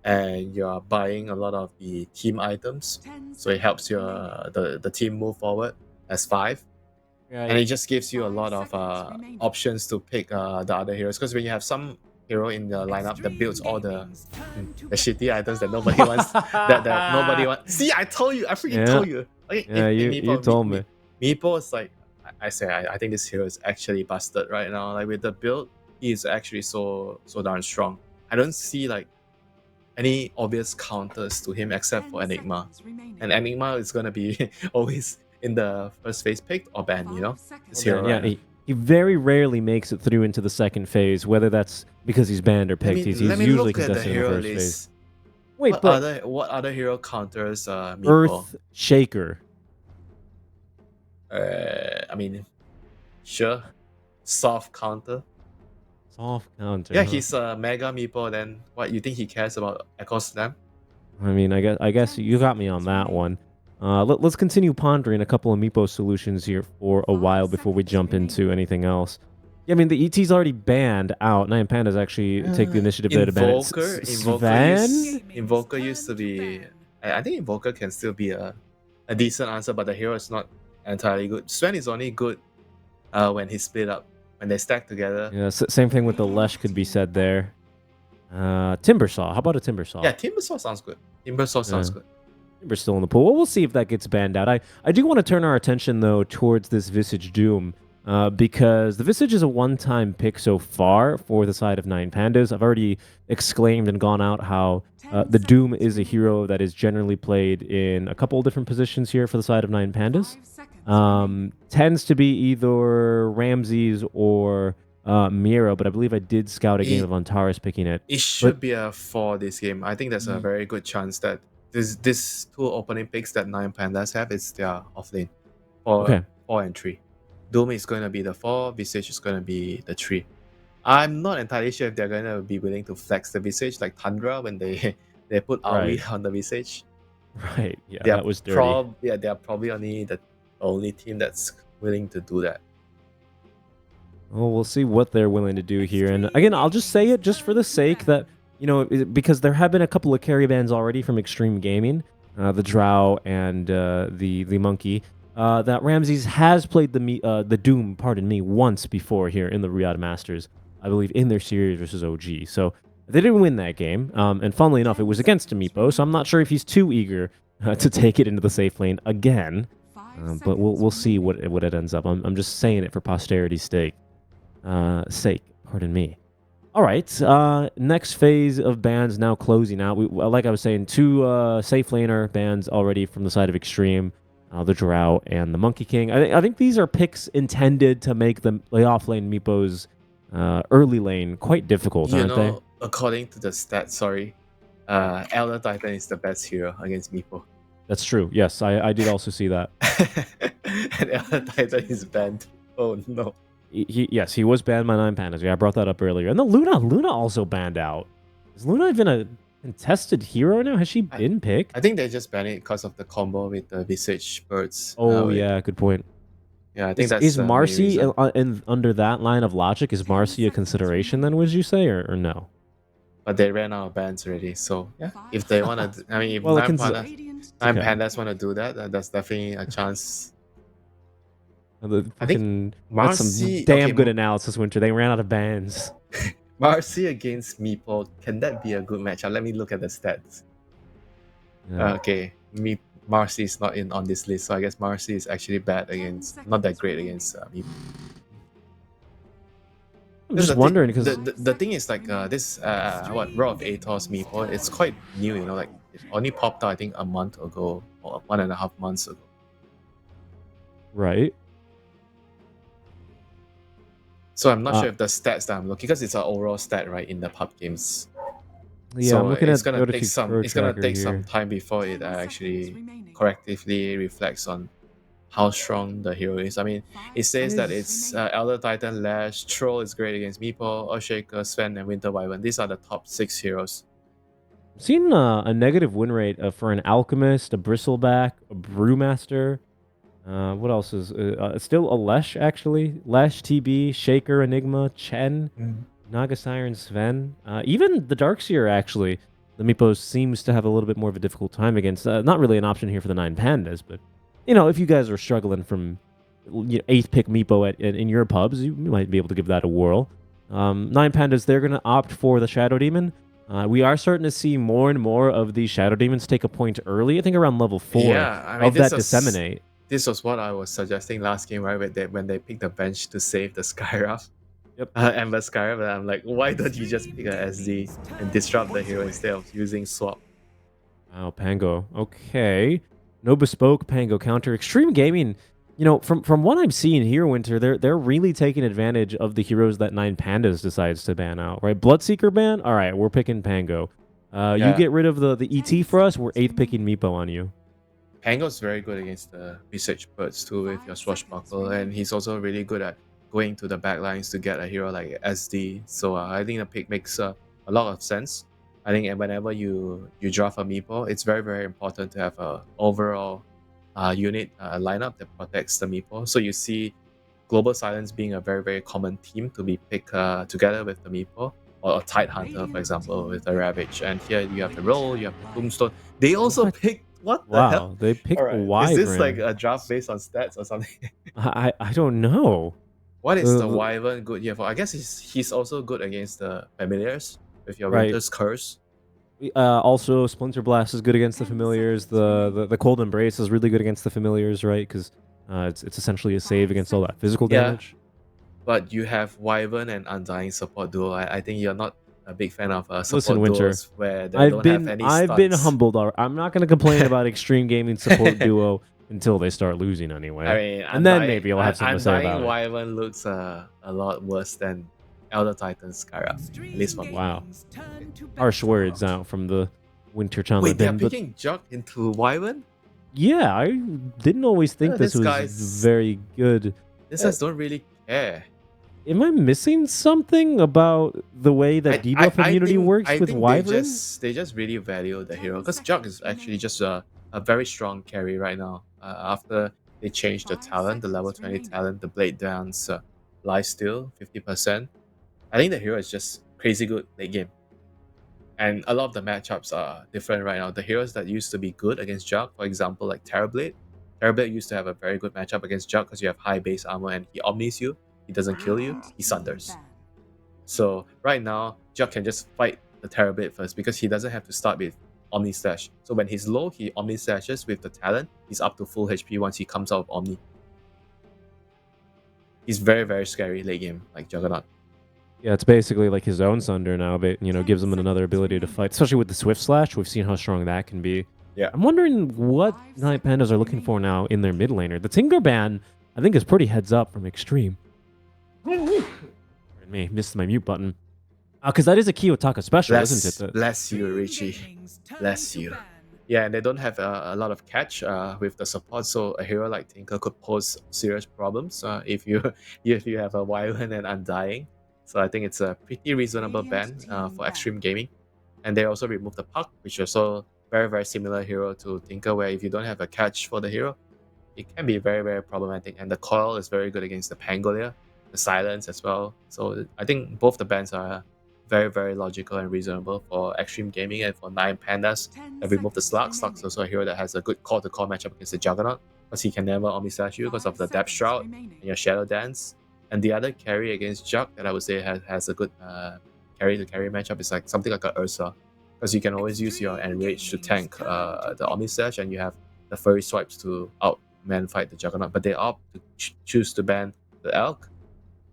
and you're buying a lot of the team items, so it helps your the team move forward as 5. And it just gives you a lot of options to pick the other heroes. Because when you have some hero in the lineup that builds all the shitty items that nobody wants, that nobody wants. See, I told you, I freaking told you. Okay, Yeah, you told me. Meepo is like, I think this hero is actually busted right now. Like with the build, he is actually so darn strong. I don't see like any obvious counters to him except for Enigma. And Enigma is gonna be always in the first phase picked or banned, you know? This hero, Yeah, right? he very rarely makes it through into the second phase, whether that's because he's banned or picked. He's usually look at the contested in the hero first phase. list. Wait, What other hero counters Meepo? Earth Shaker. I mean, sure. Soft counter. Soft counter. Yeah, huh? he's a mega Meepo, then what, you think he cares about Echo Slam? I mean, I guess you got me on that one. Let's continue pondering a couple of Meepo solutions here for a while before we jump into anything else. Yeah, I mean, the ET's already banned out. 9Pandas actually take the initiative there to ban it. Invoker used to be... I think Invoker can still be a decent answer, but the hero is not entirely good. Sven is only good when he's split up. When they stack together. Yeah, same thing with the Lesh could be said there. Timbersaw. How about a Timbersaw? Yeah, Timbersaw sounds good. Timbersaw sounds good. Timber's still in the pool. Well, we'll see if that gets banned out. I do want to turn our attention, though, towards this Visage Doom. Because the Visage is a one-time pick so far for the side of 9Pandas. I've already exclaimed and gone out how the Doom is a hero that is generally played in a couple of different positions here for the side of 9Pandas. Tends to be either Ramses or Miro, but I believe I did scout a game of Antares picking it. It should be a 4 this game. I think there's a very good chance that this 2 opening picks that 9Pandas have is their offlane. 4 and 3. Doom is going to be the 4, Visage is going to be the 3. I'm not entirely sure if they're going to be willing to flex the Visage like Tundra when they put Aoi on the Visage. Right, yeah, that was dirty. They're probably the only team that's willing to do that. Well, we'll see what they're willing to do here. And again, I'll just say it just for the sake that, you know, because there have been a couple of carry bans already from Xtreme Gaming, the Drow and the Monkey, that Ramses has played the Doom, pardon me, once before here in the Riyadh Masters, I believe in their series versus OG. So they didn't win that game. And funnily enough, it was against a Meepo, so I'm not sure if he's too eager to take it into the safe lane again. But we'll see what it ends up. I'm just saying it for posterity's sake. Pardon me. All right. Next phase of bans now closing out. Like I was saying, 2 safe laner bans already from the side of Xtreme, the Drow and the Monkey King. I think these are picks intended to make the offlane Meepos early lane quite difficult, aren't they? According to the stats, Elder Titan is the best hero against Meepo. That's true. Yes, I did also see that. And Elder Titan is banned. Oh no. Yes, he was banned by 9Pandas. Yeah, I brought that up earlier. And then Luna also banned out. Is Luna even a contested hero now? Has she been picked? I think they just banned it because of the combo with the Visage Birds. Oh, yeah, good point. Yeah, I think that's Is the main Marcy reason. under that line of logic? Is Marcy a consideration then? Would you say or no? But they ran out of bans already. So yeah, if they want to, I mean, if Well, nine okay. pandas want to do that, that's definitely a chance. I think that's Marcy, some damn good analysis, Winter. They ran out of bans. Marcy against Meepo, can that be a good matchup? Let me look at the stats. Yeah. Okay, Marcy is not in on this list, so I guess Marcy is actually bad against, not that great against Meepo. I'm just wondering because the thing is like this Raw of Atos Meepo, it's quite new, you know, like it only popped out I think a month ago or 1.5 months ago. right. So I'm not sure if the stats that I'm looking, because it's an overall stat, right, in the pub games. Yeah, So I'm looking it's at gonna take some. It's gonna take some here. time before it actually correctively reflects on how strong the hero is. I mean, it says that it's Elder Titan, Lash, Troll is great against Meepo, Earthshaker, Sven, and Winter Wyvern. These are the top 6 heroes. I've seen a negative win rate for an Alchemist, a Bristleback, a Brewmaster. What else is still a Lesh actually? Lesh, TB, Shaker, Enigma, Chen, Naga Siren, Sven. Even the Darkseer actually. The Meepo seems to have a little bit more of a difficult time against. Not really an option here for the 9Pandas, but you know, if you guys are struggling from 8th pick Meepo in your pubs, you might be able to give that a whirl. 9Pandas, they're going to opt for the Shadow Demon. We are starting to see more and more of these Shadow Demons take a point early. I think around level 4 Yeah, I mean, of that Disseminate. This was what I was suggesting last game, right? When they picked the bench to save the Skyraf. Yep. Ember Skyraf, and I'm like, why don't you just pick a SD and disrupt the hero instead of using swap? Wow, Pango. Okay. No bespoke Pango counter. Extreme Gaming, you know, from what I'm seeing here, Winter, they're really taking advantage of the heroes that 9Pandas decides to ban out, right? Bloodseeker ban? All right, we're picking Pango. You get rid of the ET for us, we're 8th picking Meepo on you. Pango's very good against the Visage Birds too with your Swashbuckle, and he's also really good at going to the backlines to get a hero like SD. So I think the pick makes a lot of sense. I think whenever you draft a Meepo, it's very, very important to have a overall unit lineup that protects the Meepo. So you see Global Silence being a very, very common team to be picked together with the Meepo, or a Tide Hunter, for example, with the Ravage. And here you have the Roll, you have the Tombstone. They also picked, what the hell? Wow, they picked Alright, a Wyvern. is this like a draft based on stats or something? I don't know. What is the Wyvern good here for? I guess he's also good against the Familiars with your Right. Winter's Curse. Also, Splinter Blast is good against the Familiars. The Cold Embrace is really good against the Familiars, right? Because it's essentially a save against all that physical damage. But you have Wyvern and Undying support duo. I think you're not a big fan of support Listen, Winter, duos where they don't have any I've been stunts. humbled. I'm not going to complain about Extreme Gaming support duo until they start losing anyway. I mean, and then maybe I'll have something to say about Undying it. Wyvern looks a lot worse than Elder Titan's Skyraf, at least for me. Wow. Harsh words out from the Winter Chandler. Wait, they're bin, but picking Jug into Wyvern? yeah, I didn't always think Yeah, this this was guy's- very good. These guys don't really care. Am I missing something about the way that debuff immunity works with Wyvern? They just really value the hero, because Jug is actually just a very strong carry right now. After they changed the talent, the level 20 talent, the Blade Dance, Lifesteal, 50%. I think the hero is just crazy good late game. And a lot of the matchups are different right now. The heroes that used to be good against Jug, for example, like Terrorblade. Terrorblade used to have a very good matchup against Jug because you have high base armor and he omnis you. He doesn't kill you, he sunders. So right now, Jug can just fight the Terrorblade first because he doesn't have to start with Omni Slash. So when he's low, he Omni Slashes with the talent. He's up to full HP once he comes out of Omni. He's very, very scary late game, like Juggernaut. Yeah, it's basically like his own Sunder now, but you know, gives him another ability to fight, especially with the Swift Slash. We've seen how strong that can be. Yeah. I'm wondering what 9Pandas are looking for now in their mid laner. The Tinker ban, I think, is pretty heads up from Extreme. Pardon me, missed my mute button. Because that is a Kiyotaka special, isn't it? Bless you, Richie. Bless you. Yeah, and they don't have a lot of catch with the support, so a hero like Tinker could pose serious problems if you if you have a Wyvern and Undying. So I think it's a pretty reasonable ban for Xtreme Gaming. And they also removed the Puck, which is also very similar hero to Tinker, where if you don't have a catch for the hero, it can be very problematic. And the Coil is very good against the Pangolier, the Silence as well. So I think both the bans are very logical and reasonable for Extreme Gaming. And for 9Pandas, they removed the Slug. Slug's also a hero that has a good call-to-call matchup against the Juggernaut, because he can never Omnislash you because of the Depth Shroud and your Shadow Dance. And the other carry against Jug that I would say has a good carry-to-carry matchup is like something like a Ursa, because you can always use your Enrage to tank the Omnislash, and you have the Furry Swipes to out-man fight the Juggernaut. But they opt to choose to ban the Elk.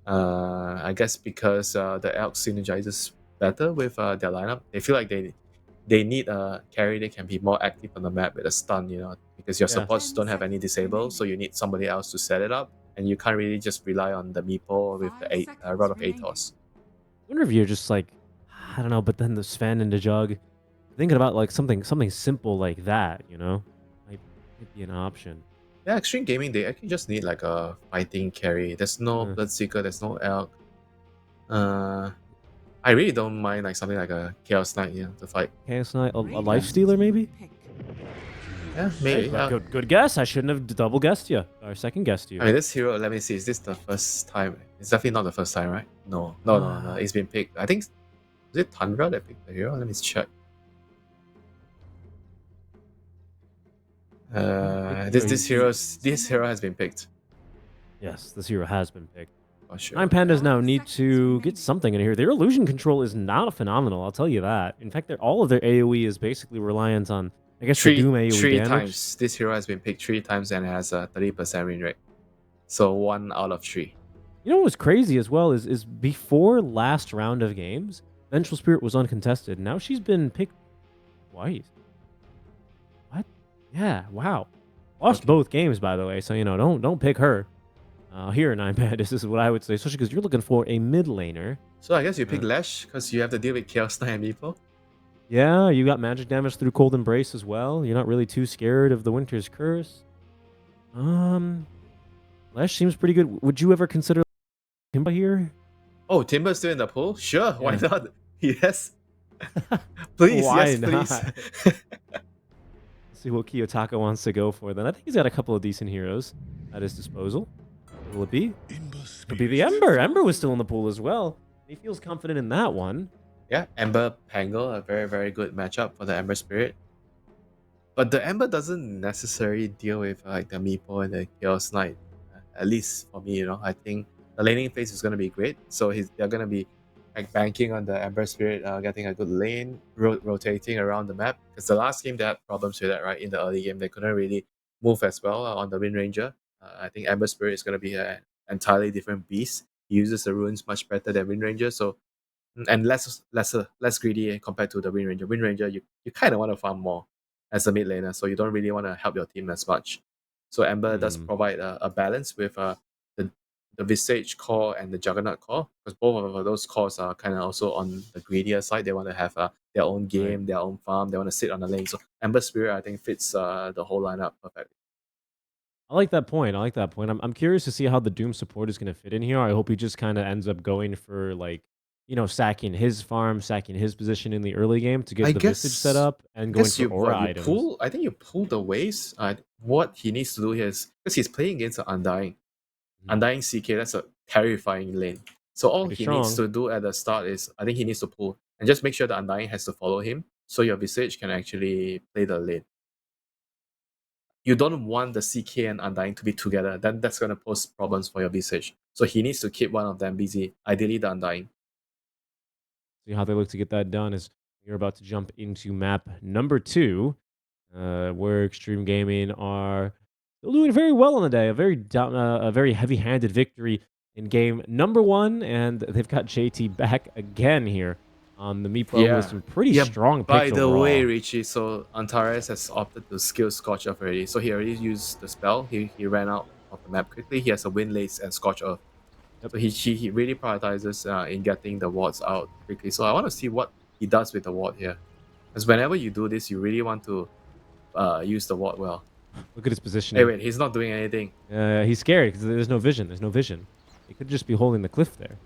I guess because the Elk synergizes better with their lineup. They feel like they need a carry that can be more active on the map with a stun, because your supports don't have any disable, so you need somebody else to set it up, and you can't really just rely on the Meepo with the Rod of Atos. I wonder if you're just like, I don't know, but then the Sven and the Jug, thinking about like something simple like that, might be an option. Yeah, Extreme Gaming, they actually just need like a fighting carry. There's no Bloodseeker, there's no Elk. I really don't mind like something like a Chaos Knight, to fight. Chaos Knight, a Life Stealer maybe? Yeah, maybe. Hey, good guess. I shouldn't have double guessed you, or second guessed you. I mean, this hero, let me see, is this the first time? It's definitely not the first time, right? No. It's been picked. I think, is it Tundra that picked the hero? Let me check. This hero has been picked. Yes, this hero has been picked. Oh, sure. 9Pandas now need to get something in here. Their illusion control is not phenomenal, I'll tell you that. In fact, all of their AoE is basically reliant on, I guess, the Doom AoE three damage. times. This hero has been picked 3 times and has a 30% win rate. So 1 out of 3. You know what's crazy as well is before last round of games, Vengeful Spirit was uncontested. Now she's been picked twice. What? Yeah, wow. Lost both games, by the way, so don't pick her. Here, 9Pandas, this is what I would say, especially because you're looking for a mid laner. So I guess you pick Lash because you have to deal with Chaos Knight and Meepo. Yeah, you got magic damage through Cold Embrace as well. You're not really too scared of the Winter's Curse. Lash seems pretty good. Would you ever consider Timba here? Oh, Timber's still in the pool? Sure, why not? Yes. Please, Why yes, not? please. See what Kiyotaka wants to go for then. I think he's got a couple of decent heroes at his disposal. Will it be? Could be the Ember. Ember was still in the pool as well. He feels confident in that one. Yeah, Ember Pango, a very good matchup for the Ember Spirit. But the Ember doesn't necessarily deal with like the Meepo and the Chaos Knight. At least for me, I think the laning phase is going to be great. So they're going to be like banking on the Ember Spirit, getting a good lane, rotating around the map. Because the last game they had problems with that, right? In the early game, they couldn't really move as well on the Wind Ranger. I think Ember Spirit is going to be an entirely different beast. He uses the runes much better than Wind Ranger, and less greedy compared to the Wind Ranger. Wind Ranger, you kind of want to farm more as a mid laner, so you don't really want to help your team as much. So Ember does provide a balance with the Visage core and the Juggernaut core, because both of those cores are kind of also on the greedier side. They want to have their own game, their own farm. They want to sit on the lane. So Ember Spirit, I think, fits the whole lineup perfectly. I like that point. I'm curious to see how the Doom support is going to fit in here. I hope he just kind of ends up going for sacking his farm, sacking his position in the early game to get the Visage set up and going for aura items. I think you pull the waves. What he needs to do here is, because he's playing against an Undying. Undying CK, that's a terrifying lane. So all he needs to do at the start is, I think he needs to pull and just make sure the Undying has to follow him, so your Visage can actually play the lane. You don't want the CK and Undying to be together, then that's going to pose problems for your Visage. So he needs to keep one of them busy, ideally the Undying. See how they look to get that done as you're about to jump into map number 2, where Xtreme Gaming are still doing very well on the day. A very heavy-handed victory in game number 1, and they've got JT back again here on the Meepo with some pretty strong picks By the overall. way, Richie, so Antares has opted to skill Scorch Earth already. So he already used the spell. He ran out of the map quickly. He has a Wind Lace and Scorch Earth. So he really prioritizes in getting the wards out quickly. So I want to see what he does with the ward here. Because whenever you do this, you really want to use the ward well. Look at his Hey, positioning. wait, he's not doing anything. He's scared because there's no vision. There's no vision. He could just be holding the cliff there.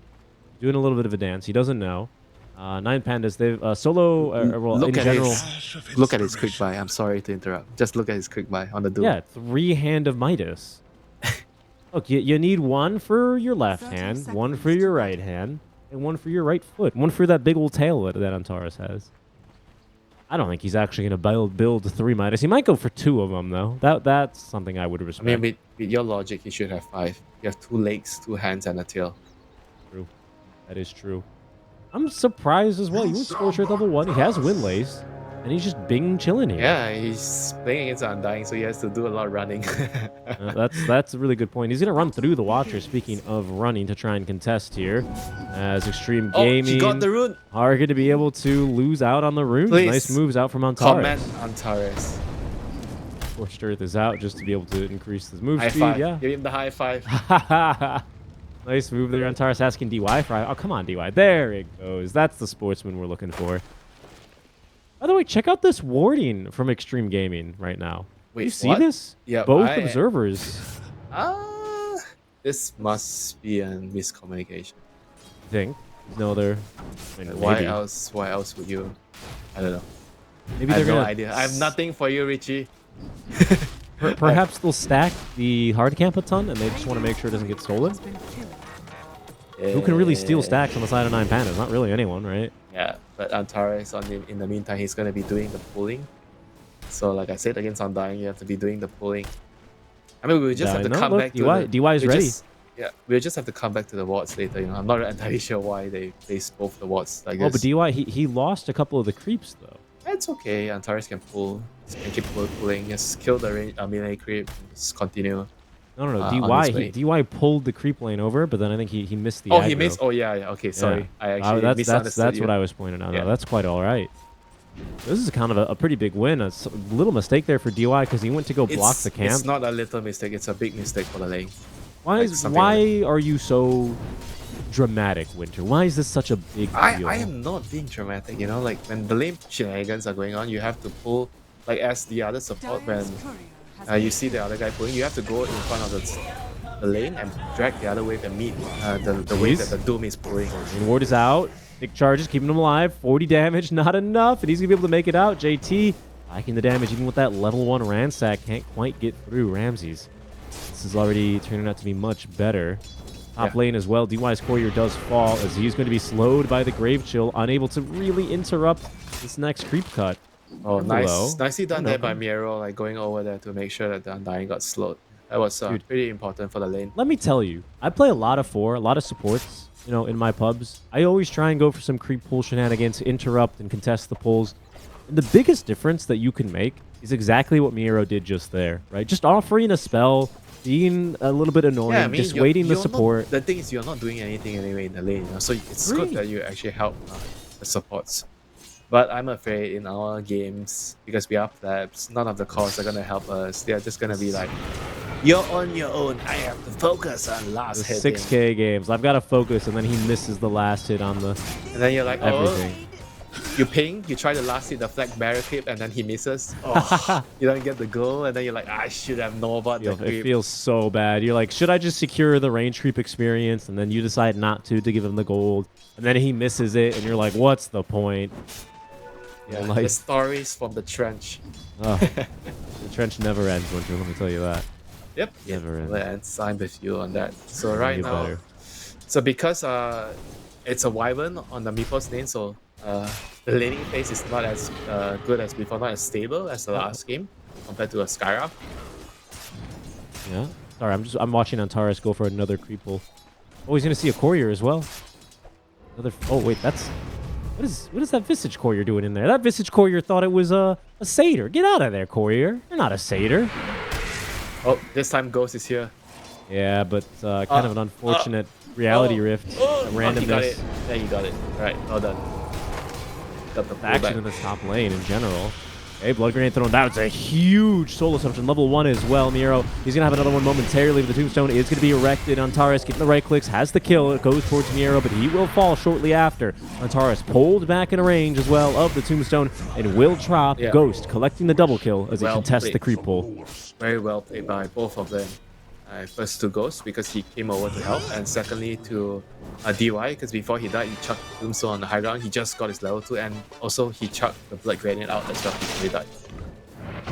Doing a little bit of a dance. He doesn't know. 9Pandas, they've solo, well, in general. Look at his quick buy. I'm sorry to interrupt. Just look at his quick buy on the duel. Yeah, 3 Hand of Midas. Look, you need one for your left hand, one for your right hand, and one for your right foot. One for that big old tail that Antares has. I don't think he's actually going to build 3 Midas. He might go for 2 of them, though. That's something I would respect. I mean, with your logic, he should have 5. You have 2 legs, 2 hands, and a tail. True. That is true. I'm surprised as well. You would Scorcher at level 1. He has Windlace. And he's just Bing chilling here. Yeah, he's playing against Undying, so he has to do a lot of running. That's a really good point. He's going to run through the Watcher, speaking of running, to try and contest here. As Xtreme Gaming he got the rune! are going to be able to lose out on the runes. Please. Nice moves out from Antares. Comment Antares. Scorched Earth is out just to be able to increase his move High speed. five. Yeah. Give him the high five. Nice move there. Antares asking DY for. Oh, come on, DY. There it goes. That's the sportsman we're looking for. By the way, check out this warding from Xtreme Gaming right now. Wait, you see what? this? Yeah, Both observers. This must be a miscommunication. I think. No other. I mean, Why maybe. else? Why else would you? I don't know. Maybe I they're have no gonna. idea. I have nothing for you, Richie. Perhaps they'll stack the hard camp a ton, and they just want to make sure it doesn't get stolen. Who can really steal stacks on the side of 9Pandas? Not really anyone, right? Yeah, but Antares in the meantime, he's gonna be doing the pulling. So like I said, against Undying, you have to be doing the pulling. I mean, we just have to come back to DY, DY is ready. Yeah, we'll just have to come back to the wards later. You know, I'm not entirely sure why they place both the wards like this. Oh, but DY, he lost a couple of the creeps though. It's okay. Antares can pull. Can keep pulling. Just kill the range. Melee creep. Just continue. No. on his way. DY pulled the creep lane over, but then I think he missed the. Oh, aggro. he missed. Oh yeah. Okay, sorry. Yeah. I actually misunderstood that's you. what I was pointing out. Yeah. No, that's quite all right. This is kind of a pretty big win. A little mistake there for DY because he went to go block the camp. It's not a little mistake. It's a big mistake for the lane. Why are you so dramatic, Winter? Why is this such a big deal? I am not being dramatic. You know, like when the lane shenanigans are going on, you have to pull. Like as the other support, when you see the other guy pulling, you have to go in front of the lane and drag the other wave and meet the wave that the Doom is pulling. And ward is out. Big charges, keeping him alive. 40 damage, not enough. And he's going to be able to make it out. JT liking the damage, even with that level 1 ransack. Can't quite get through Ramses. This is already turning out to be much better. Top lane as well. DY's courier does fall as he's going to be slowed by the Grave Chill, unable to really interrupt this next creep cut. Oh, Hello. nicely done there by Miro, like going over there to make sure that the Undying got slowed. That was pretty important for the lane. Let me tell you, I play a lot of 4, a lot of supports, you know, in my pubs. I always try and go for some creep pull shenanigans, interrupt and contest the pulls. And the biggest difference that you can make is exactly what Miro did just there, right? Just offering a spell, being a little bit annoying, Yeah, I mean, dissuading the support. The thing is, you're not doing anything anyway in the lane, you know? So it's good that you actually help the supports. But I'm afraid in our games, because we are plebs, none of the cores are going to help us. They're just going to be like, you're on your own. I have to focus on last hit. 6K games. I've got to focus, and then he misses the last hit on the And then you're like, everything. You ping, you try to last hit the flag barrier creep, and then he misses. Oh, you don't get the goal, and then you're like, I should have known about the It creep. feels so bad. You're like, should I just secure the range creep experience? And then you decide not to give him the gold. And then he misses it, and you're like, what's the point? Yeah, Like- the stories from the trench. The trench never ends, Winter, let me tell you that. Yep. Never ends. ends. I'm with you on that. So right Way now, better. so because it's a wyvern on the Meeple's lane, so the laning phase is not as good as before, not as stable as the last game compared to a Skyra. Yeah. Sorry, I'm watching Antares go for another creep pull. Oh, he's gonna see a courier as well. Oh wait, that's what is that Visage courier doing in there? That Visage courier thought it was a satyr. Get out of there, courier. You're not a satyr. Oh, this time Ghost is here. Yeah, but kind of an unfortunate reality rift. Randomness. He got it. Yeah, you got it. Right, well done. Got the Action pullback. in the top lane in general. Okay, Blood Grenade thrown down. It's a huge soul assumption. Level 1 as well. Miro, he's going to have another one momentarily, but the Tombstone is going to be erected. Antares getting the right clicks, has the kill. It goes towards Miro, but he will fall shortly after. Antares pulled back in range as well of the Tombstone and will drop Ghost, collecting the double kill as he contests the creep pull. Very well played by both of them. First to Ghost because he came over to help, and secondly to DY because before he died, he chucked Tombstone on the high ground. He just got his level 2, and also he chucked the Blood Grenade out as well before he died.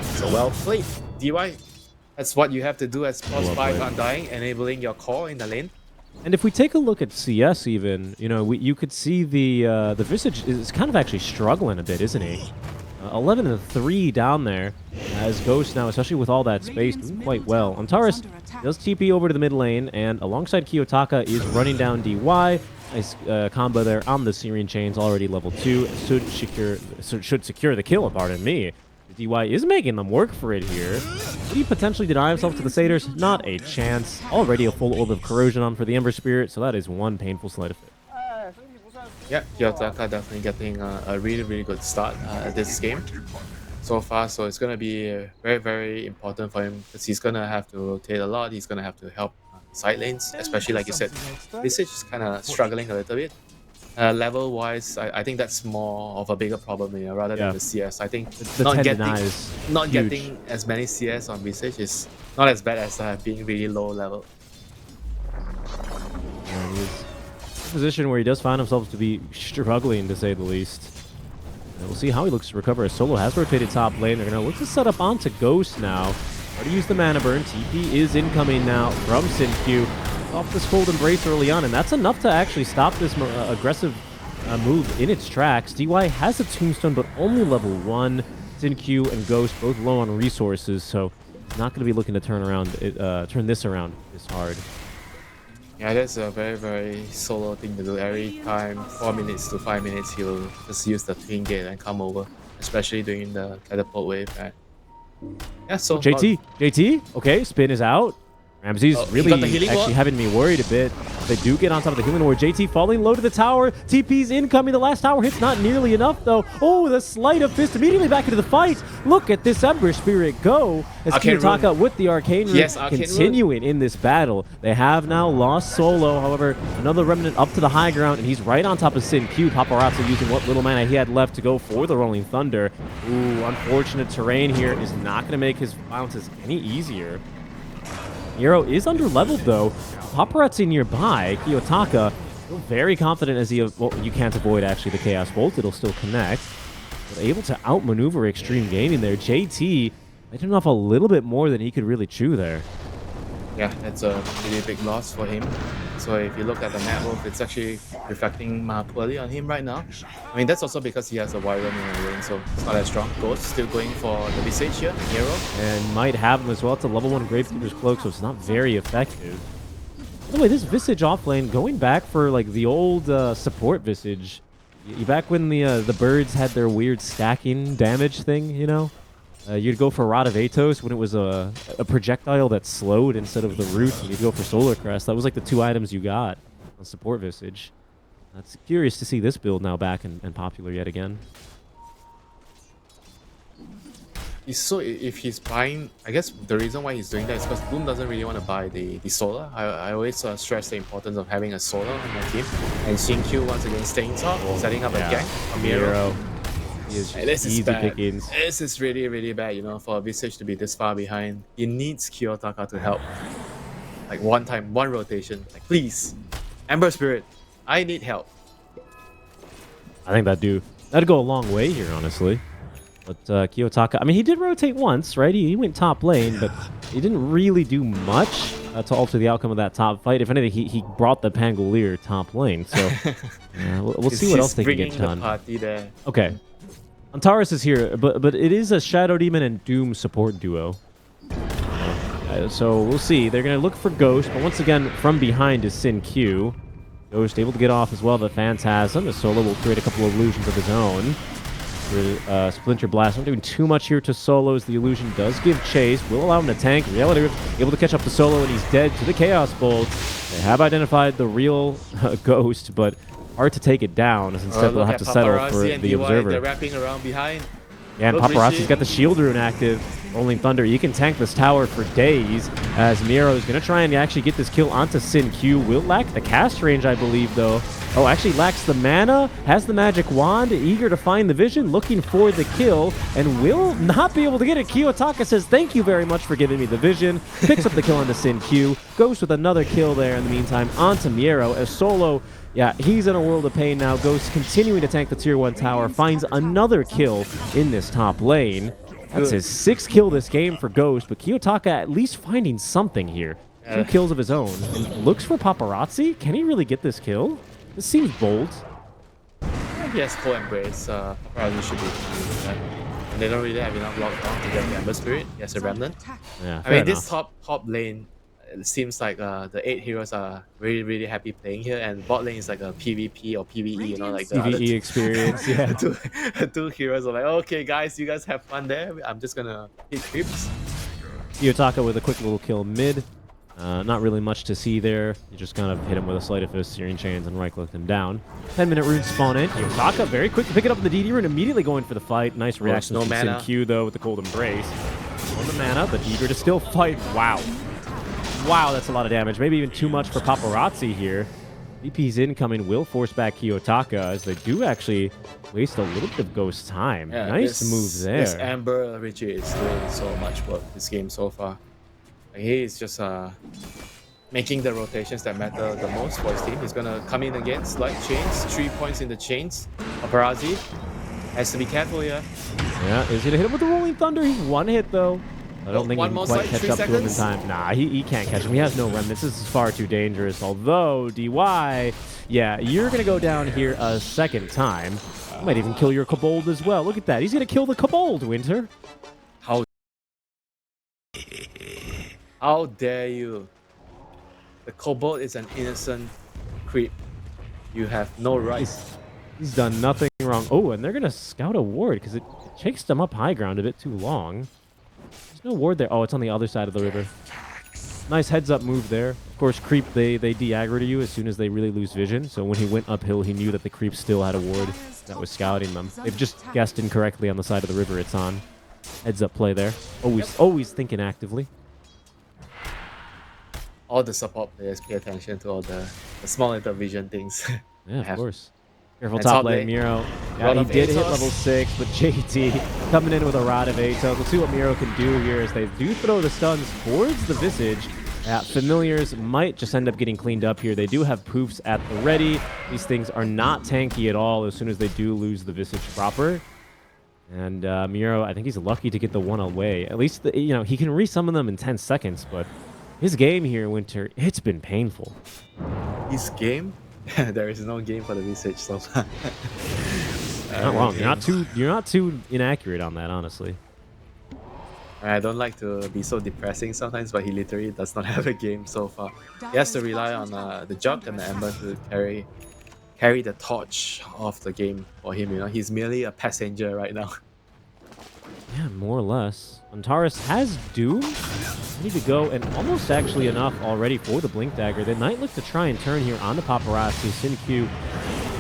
So well played, DY. That's what you have to do as plus 5 Undying, enabling your core in the lane. And if we take a look at CS even, you know, you could see the Visage is kind of actually struggling a bit, isn't he? 11 and 3 down there as Ghost now, especially with all that space, doing quite well. Antares does TP over to the mid lane, and alongside Kiyotaka is running down DY. Nice combo there on the Syrian Chains, already level 2. Should secure the kill, pardon me. DY is making them work for it here. Could he potentially deny himself to the Satyrs? Not a chance. Already a full orb of corrosion on for the Ember Spirit, so that is one painful sleight of fate. Yeah, Kiyotaka definitely getting a really good start at this game so far. So it's going to be very important for him because he's going to have to rotate a lot. He's going to have to help side lanes, especially like you said. Visage is kind of struggling a little bit. Level-wise, I think that's more of a bigger problem here rather than the CS. I think not getting as many CS on Visage is not as bad as being really low level. Yeah, position where he does find himself to be struggling, to say the least. And we'll see how he looks to recover as Solo has rotated top lane. They're going to look to set up onto Ghost now. Already use the mana burn. TP is incoming now from SinQ. Off this cold embrace early on, and that's enough to actually stop this aggressive move in its tracks. DY has a Tombstone, but only level 1. SinQ and Ghost both low on resources, so not going to be looking to turn this around this hard. Yeah, that's a very solo thing to do. Every time 4 minutes to 5 minutes, he'll just use the twin gate and come over, especially during the catapult wave. Yeah, so JT, okay, spin is out. Ramsey's really actually having me worried a bit. They do get on top of the healing ward. JT falling low to the tower. TP's incoming. The last tower hit's not nearly enough, though. Oh, the sleight of fist immediately back into the fight. Look at this Ember Spirit go as Kiyotaka with the Arcane Rune continuing in this battle. They have now lost Solo. However, another Remnant up to the high ground, and he's right on top of SinQ. Paparazzi using what little mana he had left to go for the Rolling Thunder. Ooh, unfortunate terrain here is not going to make his bounces any easier. Miro is under-leveled, though. Paparazzi nearby. Kiyotaka still very confident as he... Well, you can't avoid, actually, the Chaos Bolt. It'll still connect. But able to outmaneuver Xtreme Gaming there. JT letting off a little bit more than he could really chew there. Yeah, that's a really big loss for him. So if you look at the net worth, it's actually reflecting poorly on him right now. I mean, that's also because he has a Wyvern in the lane, so it's not as strong. Ghost still going for the Visage here, Hero. And might have him as well. It's a level 1 Gravekeeper's Cloak, so it's not very effective. By the way, this Visage offlane, going back for like the old support Visage. Back when the birds had their weird stacking damage thing, you know? You'd go for Rod of Atos when it was a projectile that slowed instead of the root, and you'd go for Solar Crest. That was like the 2 items you got on support Visage. It's curious to see this build now back and popular yet again. So if he's buying, I guess the reason why he's doing that is because Boom doesn't really want to buy the Solar. I always stress the importance of having a Solar on my team. And SinQ once again staying top, setting up a gang, a Miro. This is bad. Pickings. This is really bad, you know, for Visage to be this far behind. He needs Kiyotaka to help. Like one rotation. Like, please, Ember Spirit, I need help. I think that'd go a long way here, honestly. But Kiyotaka, I mean, he did rotate once, right? He went top lane, but he didn't really do much to alter the outcome of that top fight. If anything, he brought the Pangolier top lane. So we'll see what else they can get done. The party there. Okay. Antares is here, but it is a Shadow Demon and Doom support duo. So we'll see. They're going to look for Ghost, but once again, from behind is SinQ. Ghost able to get off as well. The Phantasm. The Solo will create a couple of illusions of his own. Splinter Blast. Not doing too much here to Solos. The illusion does give chase. Will allow him to tank. Reality Rift able to catch up to Solo, and he's dead to the Chaos Bolt. They have identified the real Ghost, but hard to take it down, as instead they'll have to settle for the Observer. They're wrapping around behind. Yeah, and Look, Paparazzi's Richie. got the shield rune active. Rolling Thunder, he can tank this tower for days. As Miro is going to try and actually get this kill onto Sin Q. Will lack the cast range, I believe, though. Oh, actually lacks the mana, has the magic wand, eager to find the vision, looking for the kill, and will not be able to get it. Kiyotaka says, thank you very much for giving me the vision. Picks up the kill onto Sin Q. Goes with another kill there in the meantime onto Miro as Solo. Yeah, he's in a world of pain now. Ghost continuing to tank the tier 1 tower. Finds another kill in this top lane. That's his 6th kill this game for Ghost, but Kiyotaka at least finding something here. 2 kills of his own. And looks for Paparazzi. Can he really get this kill? This seems bold. He has full embrace. Paparazzi should be doing that. And they don't really have enough lockdown to get the Ember Spirit. He has a Remnant. Yeah, I mean, fair this enough. top lane, it seems like the 8 heroes are really happy playing here, and bot lane is like a PvP or PvE, you know, like the other PvE experience, yeah. two heroes are like, okay guys, you guys have fun there. I'm just gonna hit creeps. Kiyotaka with a quick little kill mid. Not really much to see there. You just kind of hit him with a sleight of fist, searing chains, and right-click him down. 10-minute rune spawn in. Kiyotaka very quick to pick it up in the DD rune, immediately going for the fight. Nice reaction no from Sin mana. Q, though, with the cold embrace. On the mana, but eager to still fight. Wow. Wow, that's a lot of damage. Maybe even too much for Paparazzi here. VP's incoming will force back Kiyotaka, as they do actually waste a little bit of Ghost time. Yeah, Nice move there. This Amber Richie is doing so much work this game so far. Like, he is just making the rotations that matter the most for his team. He's gonna come in again, slide chains, 3 points in the chains. Paparazzi has to be careful here. Yeah, is he gonna hit him with the Rolling Thunder? He's one hit though. I don't think he one can more quite slide, catch 3 up to him in seconds. time. Nah, he can't catch him. He has no remnants. This is far too dangerous. Although, DY, yeah, you're gonna go down here a second time. You might even kill your Kobold as well. Look at that. He's gonna kill the Kobold, Winter. How dare you? The Kobold is an innocent creep. You have no rights. He's done nothing wrong. Oh, and they're gonna scout a ward because it takes them up high ground a bit too long. There's no ward there. Oh, it's on the other side of the river. Nice heads up move there. Of course, creep, they de-aggro to you as soon as they really lose vision. So when he went uphill, he knew that the creep still had a ward that was scouting them. They've just guessed incorrectly on the side of the river it's on. Heads up play there. Always thinking actively. All the support players pay attention to all the small little vision things. Yeah, of course. Careful And top top lane, lane. Miro. Yeah, Rod he of did hit Atos. level 6, but JT coming in with a Rod of Atos. Let's see what Miro can do here as they do throw the stuns towards the Visage. Familiars might just end up getting cleaned up here. They do have poofs at the ready. These things are not tanky at all as soon as they do lose the Visage proper. And Miro, I think he's lucky to get the one away. At least, he can resummon them in 10 seconds, but his game here, Winter, it's been painful. His game? There is no game for the Visage so far. You're not wrong. You're not too inaccurate on that, honestly. I don't like to be so depressing sometimes, but he literally does not have a game so far. He has to rely on the Jug and the Ember to carry the torch of the game for him. He's merely a passenger right now. Yeah, more or less. Antares has Doom. Ready to go, and almost actually enough already for the Blink Dagger. They might look to try and turn here on the Paparazzi. Sin Q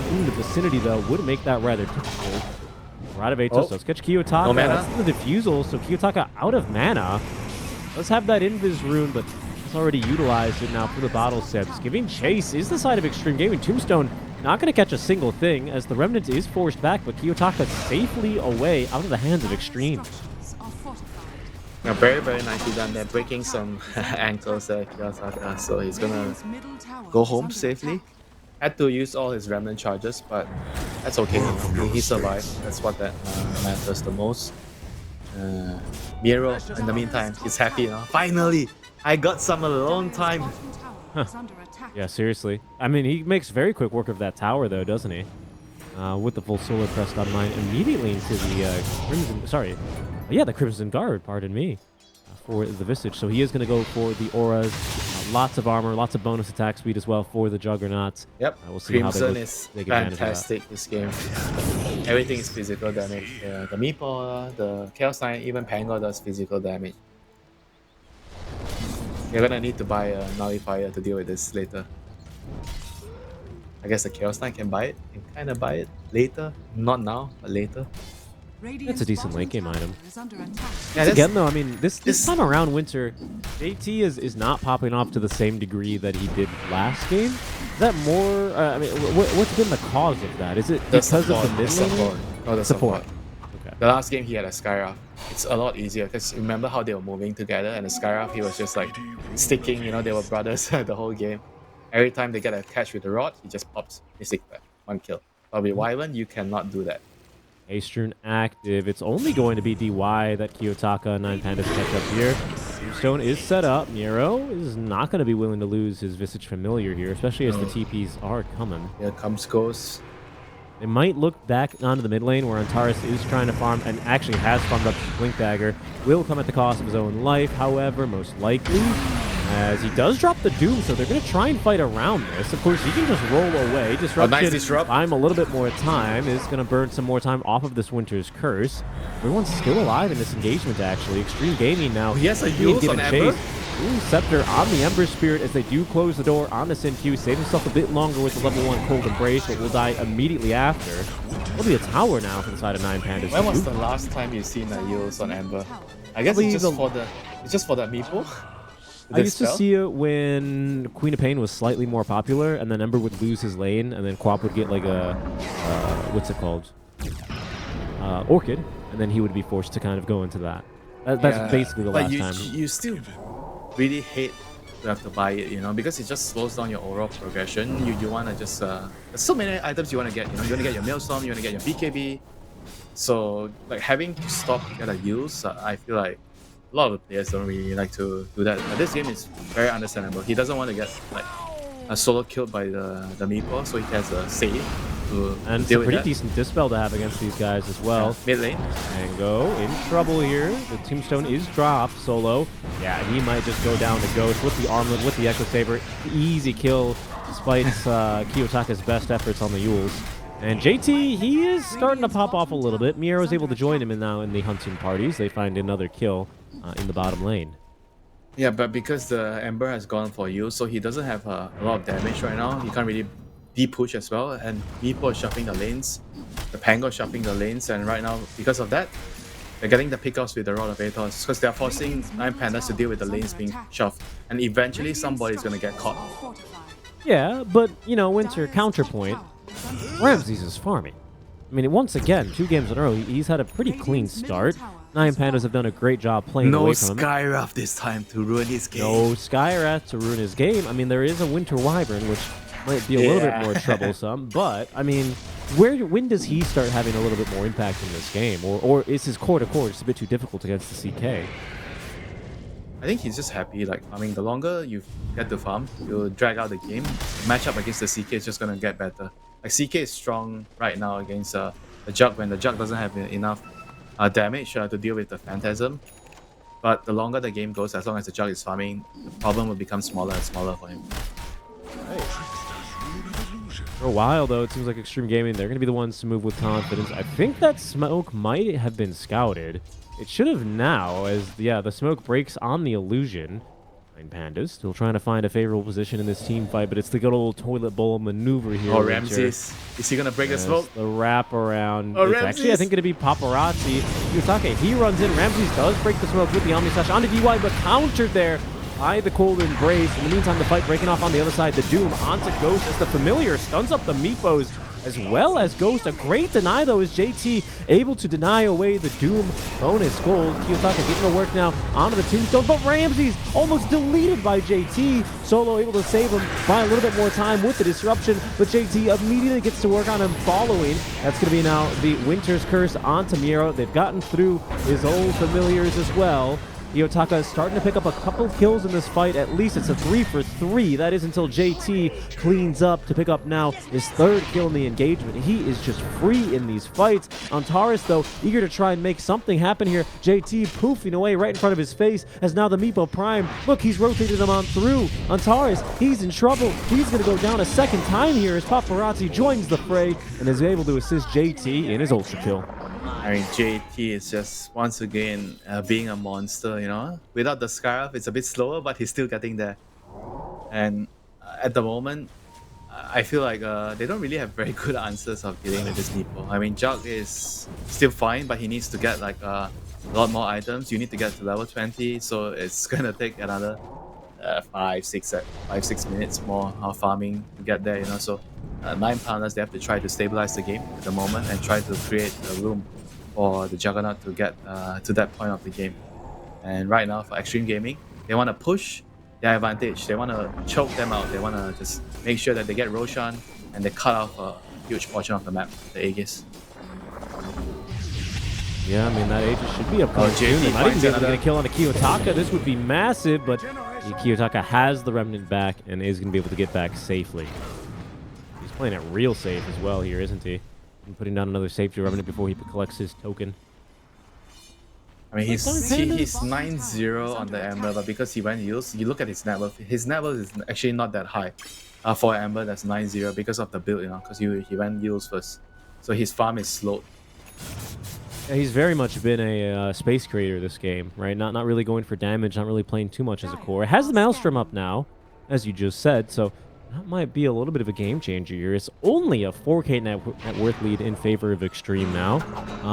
in the vicinity, though, would make that rather difficult. Rod of Atos does catch Kiyotaka. No mana. That's the defusal, so Kiyotaka out of mana. Let's have that Invis rune, but it's already utilized it now for the bottle sips. Giving chase is the side of Xtreme Gaming. Tombstone not going to catch a single thing as the Remnant is forced back, but Kiyotaka safely away out of the hands of Xtreme. Now, very nicely done there, breaking some ankles there, Kiyotaka. So he's gonna go home safely. Had to use all his remnant charges, but that's okay. He survived. That's what that matters the most. Miro, in the meantime, he's happy. Finally, I got some alone time. Yeah, seriously. I mean, he makes very quick work of that tower, though, doesn't he? With the full solar crest online, immediately into the Crimson... Sorry. Yeah, the Crimson Guard, pardon me, for the Visage. So he is going to go for the auras. Lots of armor, lots of bonus attack speed as well for the Juggernauts. Yep, We'll see how Crimson they is take advantage of that. fantastic this game. Everything is physical damage. The Meepo, the Chaos Knight, even Pango does physical damage. You're gonna need to buy a Nullifier to deal with this later. I guess the Chaos Knight can buy it. Can kind of buy it later. Not now, but later. That's a decent late game item. Yeah, Again, though, I mean, this time around, Winter, JT is not popping off to the same degree that he did last game. Is that more? I mean, what's been the cause of that? Is it because of the mid lane? No, the support. Okay. The last game he had a Skyrath. It's a lot easier because remember how they were moving together and the Skyrath he was just like sticking, you know, they were brothers the whole game. Every time they get a catch with the rod, he just pops Mystic back. 1 kill. But with Wyvern, you cannot do that. Xtreme active. It's only going to be DY that Kiyotaka and 9Pandas catch up here. Tombstone is set up. Miro is not going to be willing to lose his Visage Familiar here, especially as the TPs are coming. Here comes Ghost. They might look back onto the mid lane where Antares is trying to farm and actually has farmed up his Blink Dagger. Will come at the cost of his own life, however, most likely, as he does drop the Doom, so they're going to try and fight around this. Of course, he can just roll away. Disruption, nice disrupt. I'm a little bit more time, is going to burn some more time off of this Winter's Curse. Everyone's still alive in this engagement, actually. Xtreme Gaming now. He has a being use given on chase. Ember. Ooh, Scepter on the Ember Spirit as they do close the door on the SynQ. Save himself a bit longer with the level 1 Cold Embrace, but will die immediately after. Will be a tower now for the side of 9Pandas. When was the last time you seen a use on Ember? I guess it's just for the meeple. I used to see it when Queen of Pain was slightly more popular, and then Ember would lose his lane, and then Quap would get like a what's it called? Orchid, and then he would be forced to kind of go into that. That's basically the last time. You still really hate to have to buy it, you know, because it just slows down your overall progression. You want to just there's so many items you want to get, you know, you want to get your Maelstrom, you want to get your BKB. So like having to stop to get a use, I feel like a lot of the players don't really like to do that. But this game is very understandable. He doesn't want to get like a solo killed by the Meepo, so he has a save to And it's deal a with pretty that. decent dispel to have against these guys as well. Mid lane. Mango in trouble here. The Tombstone is dropped. Solo. Yeah, he might just go down to Ghost with the Armlet, with the Echo Saber. Easy kill despite Kiyotaka's best efforts on the Yules. And JT, he is starting to pop off a little bit. Miro is able to join him now in the hunting parties. They find another kill in the bottom lane. Yeah, but because the Ember has gone for you, so he doesn't have a lot of damage right now. He can't really de-push as well, and Meepo is shuffling the lanes. The Pango is shuffling the lanes, and right now, because of that, they're getting the pickups with the Rod of Aethos, because they're forcing 9Pandas to deal with the lanes being shoved, and eventually somebody's gonna get caught. Yeah, but, you know, Winter, counterpoint, Ramses is farming. I mean, once again, 2 games in a row, he's had a pretty clean start. 9Pandas have done a great job playing No away from him. Skyrath this time to ruin his game. No Skyrath to ruin his game. I mean, there is a Winter Wyvern, which might be a little bit more troublesome, but, I mean, when does he start having a little bit more impact in this game? Or is his core to core just a bit too difficult against the CK? I think he's just happy, like, I mean, the longer you get to farm, you'll drag out the game. Matchup against the CK is just gonna get better. Like, CK is strong right now against the Jug when the Jug doesn't have enough damage to deal with the Phantasm. But the longer the game goes, as long as the Jug is farming, the problem will become smaller and smaller for him. For a while, though, it seems like Xtreme Gaming, they're going to be the ones to move with confidence. I think that smoke might have been scouted. It should have now, as, yeah, the smoke breaks on the illusion. 9Pandas still trying to find a favorable position in this team fight, but it's the good old toilet bowl maneuver here. Oh, Ramses. Is he going to break the smoke? The wrap around. Oh, it's Ramses. actually, I think, going to be Paparazzi. Yutake, he runs in. Ramses does break the smoke with the Omni Slash onto DY, but countered there by the Cold Embrace. In the meantime, the fight breaking off on the other side. The Doom onto Ghost as the Familiar stuns up the Meepos, as well as Ghost. A great deny, though, is JT able to deny away the Doom bonus gold. Kiyotaka getting to work now onto the Tombstone, but Ramses almost deleted by JT. Solo able to save him by a little bit more time with the disruption, but JT immediately gets to work on him following. That's going to be now the Winter's Curse onto Miro. They've gotten through his old familiars as well. Kiyotaka is starting to pick up a couple kills in this fight. At least it's a 3 for 3. That is until JT cleans up to pick up now his 3rd kill in the engagement. He is just free in these fights. Antares, though, eager to try and make something happen here. JT poofing away right in front of his face as now the Meepo Prime. Look, he's rotated him on through. Antares, he's in trouble. He's going to go down a 2nd time here as Paparazzi joins the fray and is able to assist JT in his ultra kill. I mean, JT is just, once again, being a monster, you know? Without the Scarf, it's a bit slower, but he's still getting there. And at the moment, I feel like they don't really have very good answers of dealing with this Nepo. I mean, Jug is still fine, but he needs to get like a lot more items. You need to get to level 20, so it's gonna take another 5-6 minutes more of farming to get there. You know, so 9 Pandas, they have to try to stabilize the game at the moment and try to create a room for the Juggernaut to get to that point of the game. And right now for Xtreme Gaming, they want to push their advantage. They want to choke them out. They want to just make sure that they get Roshan and they cut off a huge portion of the map, the Aegis. Yeah, I mean, that Aegis should be up Oh, close soon. They JP might even finds be able to get a another- kill on a Kiyotaka. This would be massive, but Kiyotaka has the Remnant back and is going to be able to get back safely. He's playing it real safe as well here, isn't he? And putting down another safety Remnant before he collects his token. I mean, he's 9-0 on the Ember, but because he went heals, you look at his net worth. His net worth is actually not that high. For Ember, that's 9-0 because of the build, you know, because he went heals first. So his farm is slowed. Yeah, he's very much been a space creator this game, right? Not really going for damage, not really playing too much as a core. It has the Maelstrom up now, as you just said, so that might be a little bit of a game changer here. It's only a 4K net worth lead in favor of Xtreme now.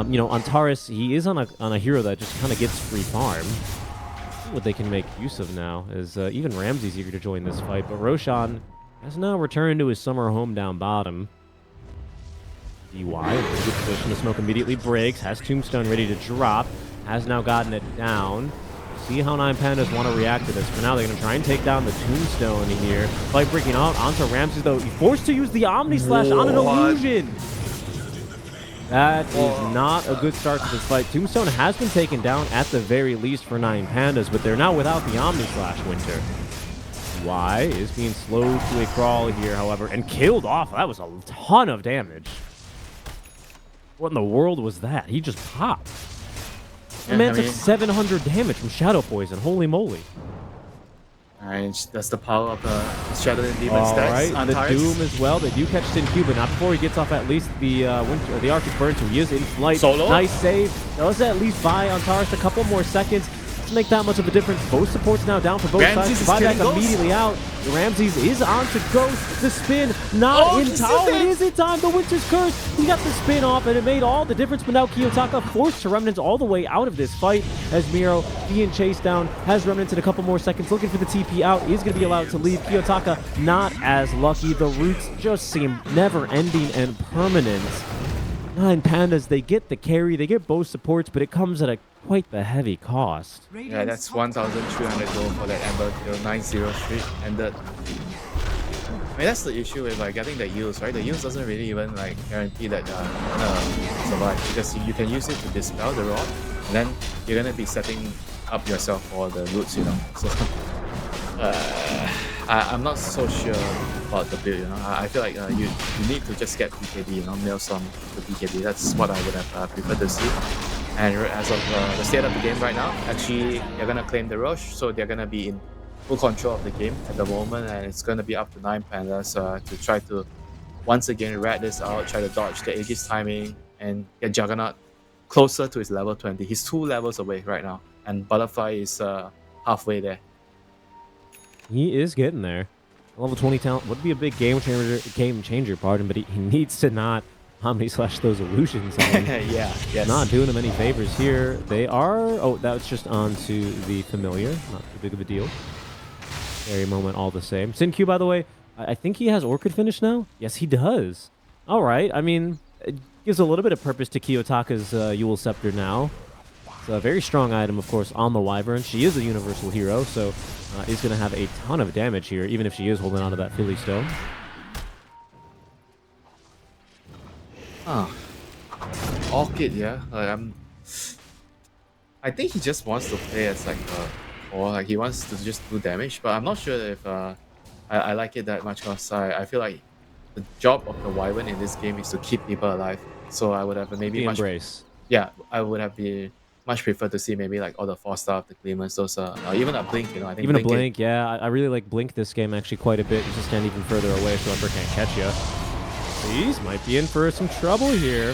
You know, Antares, he is on a hero that just kind of gets free farm. What they can make use of now is even Ramsey's eager to join this fight, but Roshan has now returned to his summer home down bottom. DY, in a good position to smoke immediately, breaks, has Tombstone ready to drop, has now gotten it down. See how 9Pandas want to react to this. For now, they're going to try and take down the Tombstone here. Fight breaking out onto Ramsey, though. He's forced to use the Omni Slash on an illusion. That is not a good start to this fight. Tombstone has been taken down at the very least for 9Pandas, but they're now without the Omni Slash, Winter. Y is being slowed to a crawl here, however, and killed off. That was a ton of damage. What in the world was that? He just popped. The man took 700 damage from Shadow Poison. Holy moly. And that's the power of Shadow and Demon stats. Alright, the Antares. Doom as well. They do catch Sin Cuba. Not before he gets off at least the the Arctic Burn, so he is in flight. Solo? Nice save. Does at least buy Antares a couple more seconds. Doesn't make that much of a difference. Both supports now down for both Ramses is sides. Buyback killing Ghost. immediately out. Ramses is on to Ghost. The spin, not in time. It is in time. The Winter's Curse. He got the spin off, and it made all the difference. But now Kiyotaka forced to Remnants all the way out of this fight as Miro being chased down. Has Remnants in a couple more seconds. Looking for the TP out. Is going to be allowed to leave. Kiyotaka not as lucky. The roots just seem never-ending and permanent. 9Pandas, they get the carry. They get both supports, but it comes at quite the heavy cost. Yeah, that's 1,300 gold for that Ember kill. 9-0 streak ended. I mean, that's the issue with like getting the yields, right? The yields doesn't really even like guarantee that you're gonna survive, because you can use it to dispel the rod, and then you're gonna be setting up yourself for the roots, you know. So I'm not so sure about the build, you know. I feel like you need to just get PKD, you know, mail some to PKD. That's what I would have preferred to see. And as of the state of the game right now, actually they're gonna claim the rush, so they're gonna be in full control of the game at the moment, and it's gonna be up to 9Pandas to try to once again rat this out, try to dodge the Aegis timing, and get Juggernaut closer to his level 20. He's 2 levels away right now, and Butterfly is halfway there. He is getting there. Level 20 talent would be a big game changer, pardon, but he needs to not Omni Slash those illusions. I mean, Yeah, yes. not doing them any favors here. They are... Oh, that was just onto the familiar. Not too big of a deal. Scary moment all the same. Sin Q, by the way, I think he has Orchid finish now? Yes, he does. All right. I mean, it gives a little bit of purpose to Kiyotaka's Yule Scepter now. It's a very strong item, of course, on the Wyvern. She is a universal hero, so is going to have a ton of damage here, even if she is holding on to that Philly Stone. Orchid, yeah. I think he just wants to play as like or like he wants to just do damage, but I'm not sure if I like it that much, because I feel like the job of the Wyvern in this game is to keep people alive. So I would have maybe The much Embrace. yeah, I would have been much preferred to see maybe like all the 4-star, the Clemens, those even a Blink, you know. I think Even a Blink Blink, yeah. I really like Blink this game actually quite a bit. You just stand even further away so Ember can't catch you. These might be in for some trouble here.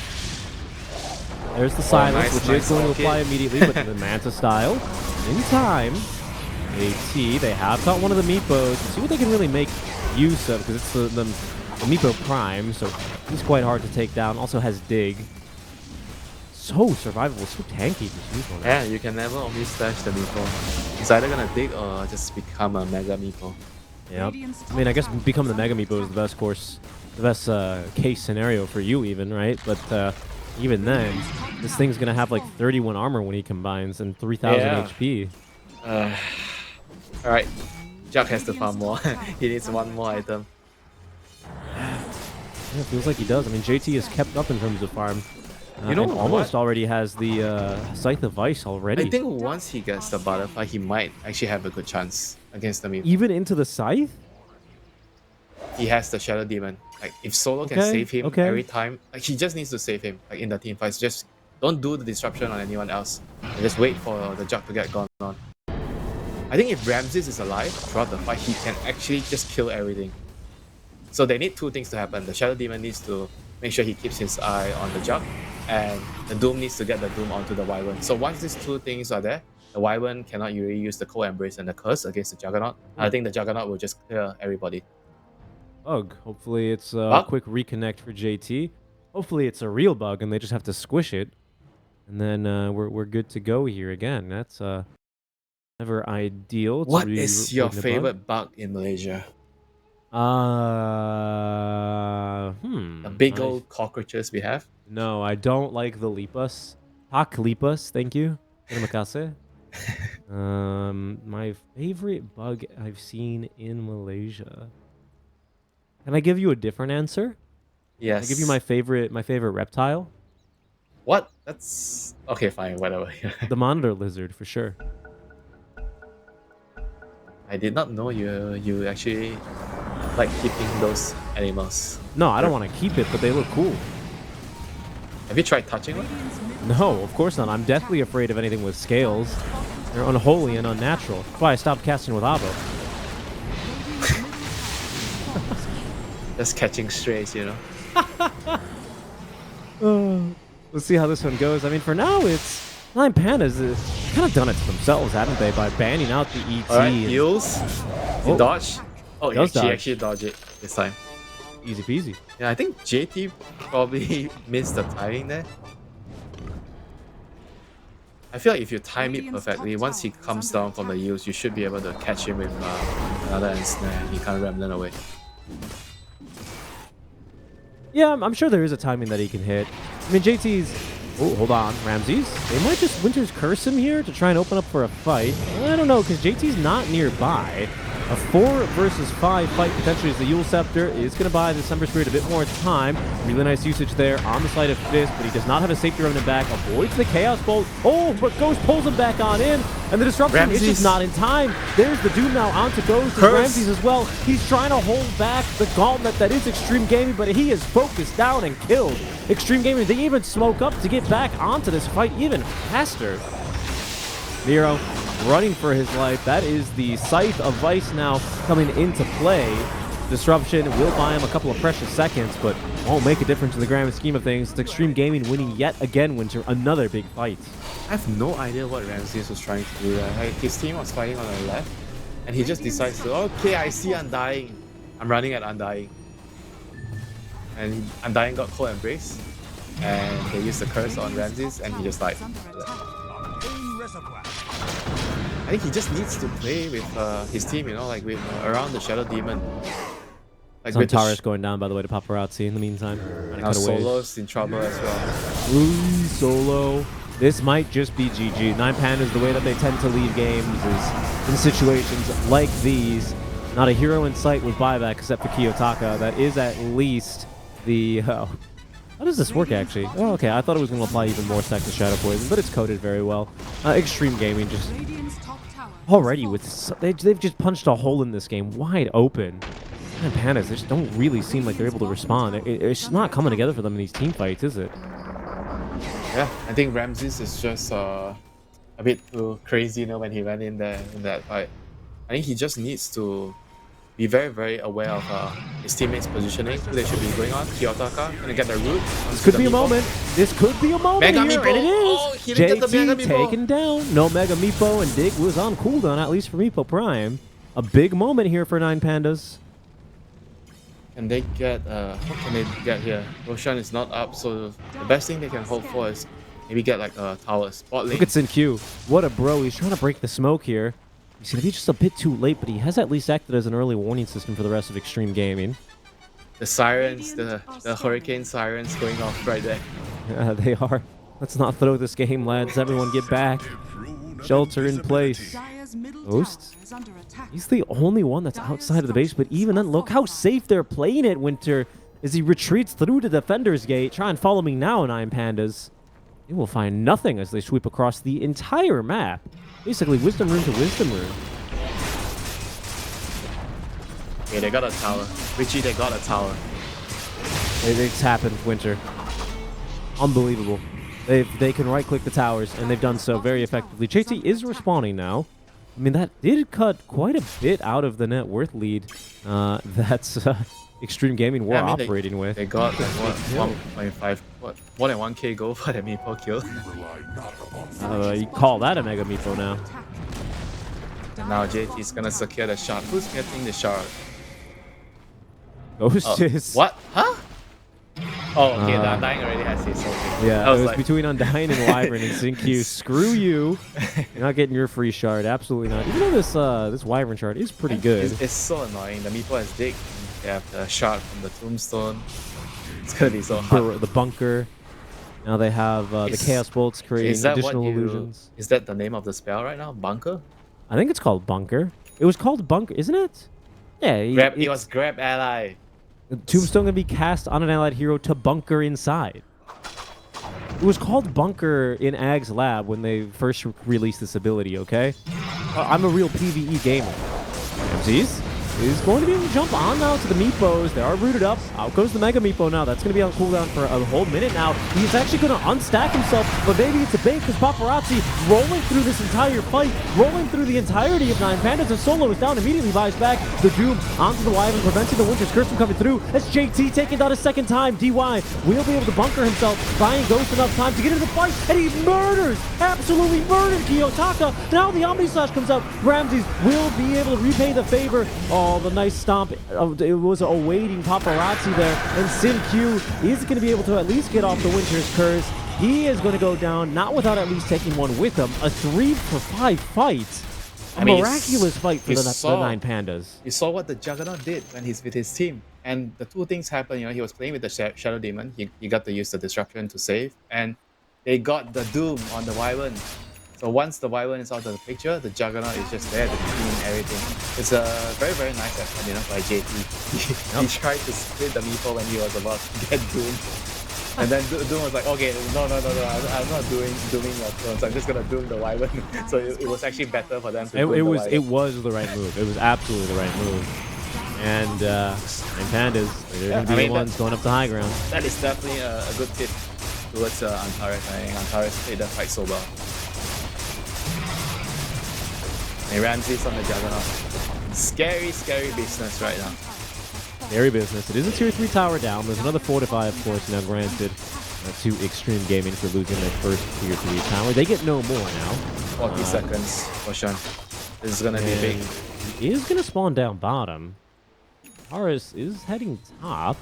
There's the silence, nice, which is going to Orchid. apply immediately, but the Manta style. In time. AT, they have caught one of the Meatbows. See what they can really make use of, because it's the Meepo Prime, so he's quite hard to take down. Also has Dig. So survivable, so tanky. This Meepo. Yeah, you can never only stash the Meepo. It's either gonna dig or just become a Mega Meepo. Yep. I mean, I guess become the Mega Meepo is the best course, the best case scenario for you even, right? But even then, this thing's gonna have like 31 armor when he combines and 3,000 Yeah. HP. Alright, Jack has to farm more. He needs one more item. Yeah, it feels like he does. I mean, JT has kept up in terms of farm. You know and what? almost already has the Scythe of Vice already. I think once he gets the butterfly, he might actually have a good chance against the Meepo. Even into the Scythe? He has the Shadow Demon. Like, if Solo can Okay, save him okay. every time, like, he just needs to save him, like, in the team fights. Just don't do the disruption on anyone else. And just wait for the Jug to get gone on. I think if Ramses is alive throughout the fight, he can actually just kill everything. So they need two things to happen. The Shadow Demon needs to make sure he keeps his eye on the Jug, and the Doom needs to get the Doom onto the Wyvern. So once these two things are there, the Wyvern cannot really use the Cold Embrace and the Curse against the Juggernaut. I think the Juggernaut will just clear everybody. Bug. Hopefully it's a Bug? quick reconnect for JT. Hopefully it's a real bug and they just have to squish it. And then we're good to go here again. That's never ideal. to What be is your reporting a favorite bug in Malaysia? The The big old cockroaches we have? No, I don't like the Lipas. Hak Lipas, thank you. Terima kasih. My favorite bug I've seen in Malaysia. Can I give you a different answer? Yes. Can I give you my favorite reptile? What? That's okay. Fine. Whatever. The monitor lizard for sure. I did not know you actually like keeping those animals. No, I don't want to keep it, but they look cool. Have you tried touching one? No, of course not. I'm deathly afraid of anything with scales. They're unholy and unnatural. That's why I stopped casting with Avo. Just catching strays, you know. Let's see how this one goes. I mean, for now, it's 9Pandas. Kind of done it to themselves, haven't they, by banning out the ET. Alright, heals. He Oh. dodge. Oh, he Does dodge. actually dodged it this time. Easy peasy. Yeah, I think JT probably missed the timing there. I feel like if you time it perfectly, once he comes down from the heals, you should be able to catch him with another end snare. He can't remnant away. Yeah, I'm sure there is a timing that he can hit. I mean, JT's... Oh, hold on. Ramses? They might just Winter's Curse him here to try and open up for a fight. I don't know, because JT's not nearby. A 4 versus 5 fight potentially as the Yule Scepter is going to buy the December Spirit a bit more time. Really nice usage there on the side of Fist, but he does not have a safety remnant back. Avoids the Chaos Bolt. Oh, but Ghost pulls him back on in. And the Disruption is just not in time. There's the Doom now onto Ghost and Ramses as well. He's trying to hold back the gauntlet that is Xtreme Gaming, but he is focused down and killed. Xtreme Gaming, they even smoke up to get back onto this fight even faster. Miro running for his life. That is the Scythe of Vice now coming into play. Disruption will buy him a couple of precious seconds, but won't make a difference in the grand scheme of things. It's Xtreme Gaming winning yet again, Winter. Another big fight. I have no idea what Ramses was trying to do there. Like, his team was fighting on the left, and he just decides to, okay, I see Undying. I'm running at Undying. And Undying got Cold Embrace, and they used the curse on Ramses, and he just like... I think he just needs to play with his team, you know, like with around the Shadow Demon. Like with Suntaris going down, by the way, to Paparazzi in the meantime. now Solo's in trouble as well. Ooh, Solo. This might just be GG. 9Pandas, the way that they tend to leave games is in situations like these. Not a hero in sight with buyback except for Kiyotaka. That is at least the... how does this work, actually? Oh, okay. I thought it was going to apply even more stacks of Shadow Poison, but it's coded very well. Xtreme Gaming just... already with... They've just punched a hole in this game wide open. 9Pandas, they just don't really seem like they're able to respond. It's not coming together for them in these team fights, is it? Yeah, I think Ramses is just a bit too crazy, you know, when he went in there in that fight. I think he just needs to be very, very aware of his teammates' positioning. Who they should be going on. Kiyotaka gonna get the root. This could be a moment. This could be a moment Mega here, Meepo. and it is. Oh, he didn't get the Mega JT Meepo. taken down. No Mega Meepo, and Dig was on cooldown, at least for Meepo Prime. A big moment here for 9Pandas. Can they get what can they get here? Roshan is not up, so the best thing they can hope for is maybe get like a tower spot lane. Look at Sin Q. What a bro. He's trying to break the smoke here. He's going to be just a bit too late, but he has at least acted as an early warning system for the rest of Xtreme Gaming. The sirens, the hurricane sirens going off right there. Yeah, they are. Let's not throw this game, lads. Everyone get back. Shelter in place. Ghosts? He's the only one that's outside of the base, but even then, look how safe they're playing it, Winter, as he retreats through the Defender's Gate. Try and follow me now, 9Pandas. They will find nothing as they sweep across the entire map. Basically, wisdom room to wisdom room. Okay, they got a tower. Richie, they got a tower. It's happened, Winter. Unbelievable. They can right-click the towers, and they've done so very effectively. JT is respawning now. I mean, that did cut quite a bit out of the net worth lead that's Xtreme Gaming were operating with. They got like what, 1.5, what, more than 1k gold for the meeple kill. You call that a Mega Meepo now. And now JT's gonna secure the shard. Who's getting the shard? Ghost is... What? Huh? Oh, okay, the Undying already has his something. Yeah, I it was like, between Undying and Wyvern and Sync. Screw you. You're not getting your free shard. Absolutely not. Even though this Wyvern shard is pretty good. It's so annoying. The meeple has dig. They have the shard from the tombstone. It's gonna be so hard. The bunker. Now they have the Chaos Bolts creating additional illusions. Is that the name of the spell right now? Bunker? I think it's called Bunker. It was called Bunker, isn't it? Yeah. It was Grab Ally. Tombstone gonna be cast on an allied hero to bunker inside. It was called Bunker in Ag's lab when they first released this ability, okay? I'm a real PvE gamer. Ramses is going to be able to jump on now to the Meepos. They are rooted up. Out goes the Mega Meepo now. That's going to be on cooldown for a whole minute now. He's actually going to unstack himself, but maybe it's a bait because Paparazzi rolling through this entire fight, rolling through the entirety of 9Pandas. As Solo is down, immediately buys back the Doom onto the Wyvern, preventing the Winter's Curse from coming through. As JT taking down a second time, DY will be able to bunker himself, buying Ghost enough time to get into the fight, and he murders, absolutely murders Kiyotaka. Now the Omni Slash comes out. Ramses will be able to repay the favor. Oh, the nice stomp. It was awaiting Paparazzi there. And Sin Q is going to be able to at least get off the Winter's Curse. He is going to go down, not without at least taking one with him. A 3-for-5 fight. A miraculous fight for the 9Pandas. You saw what the Juggernaut did when he's with his team. And the two things happened, he was playing with the Shadow Demon. He got to use the Disruption to save. And they got the Doom on the Wyvern. So once the Wyvern is out of the picture, the Juggernaut is just there to clean everything. It's a very, very nice effort, by JT. He tried to split the meeple when he was about to get Doom. And then Doom was like, okay, no, I'm not dooming your clones. I'm just gonna doom the Wyvern. So it was actually better for them to doom it was the right move. It was absolutely the right move. And Pandas, they're gonna be the ones going up the high ground. That is definitely a good tip towards Antares. I think Antares played that fight so well. And Ramses on the Juggernaut. Scary, scary business right now. Scary business. It is a tier 3 tower down. There's another fortify, of course, now granted to Xtreme Gaming for losing their first tier 3 tower. They get no more now. 40 seconds for Sean. This is gonna be big. He is gonna spawn down bottom. Horus is heading top.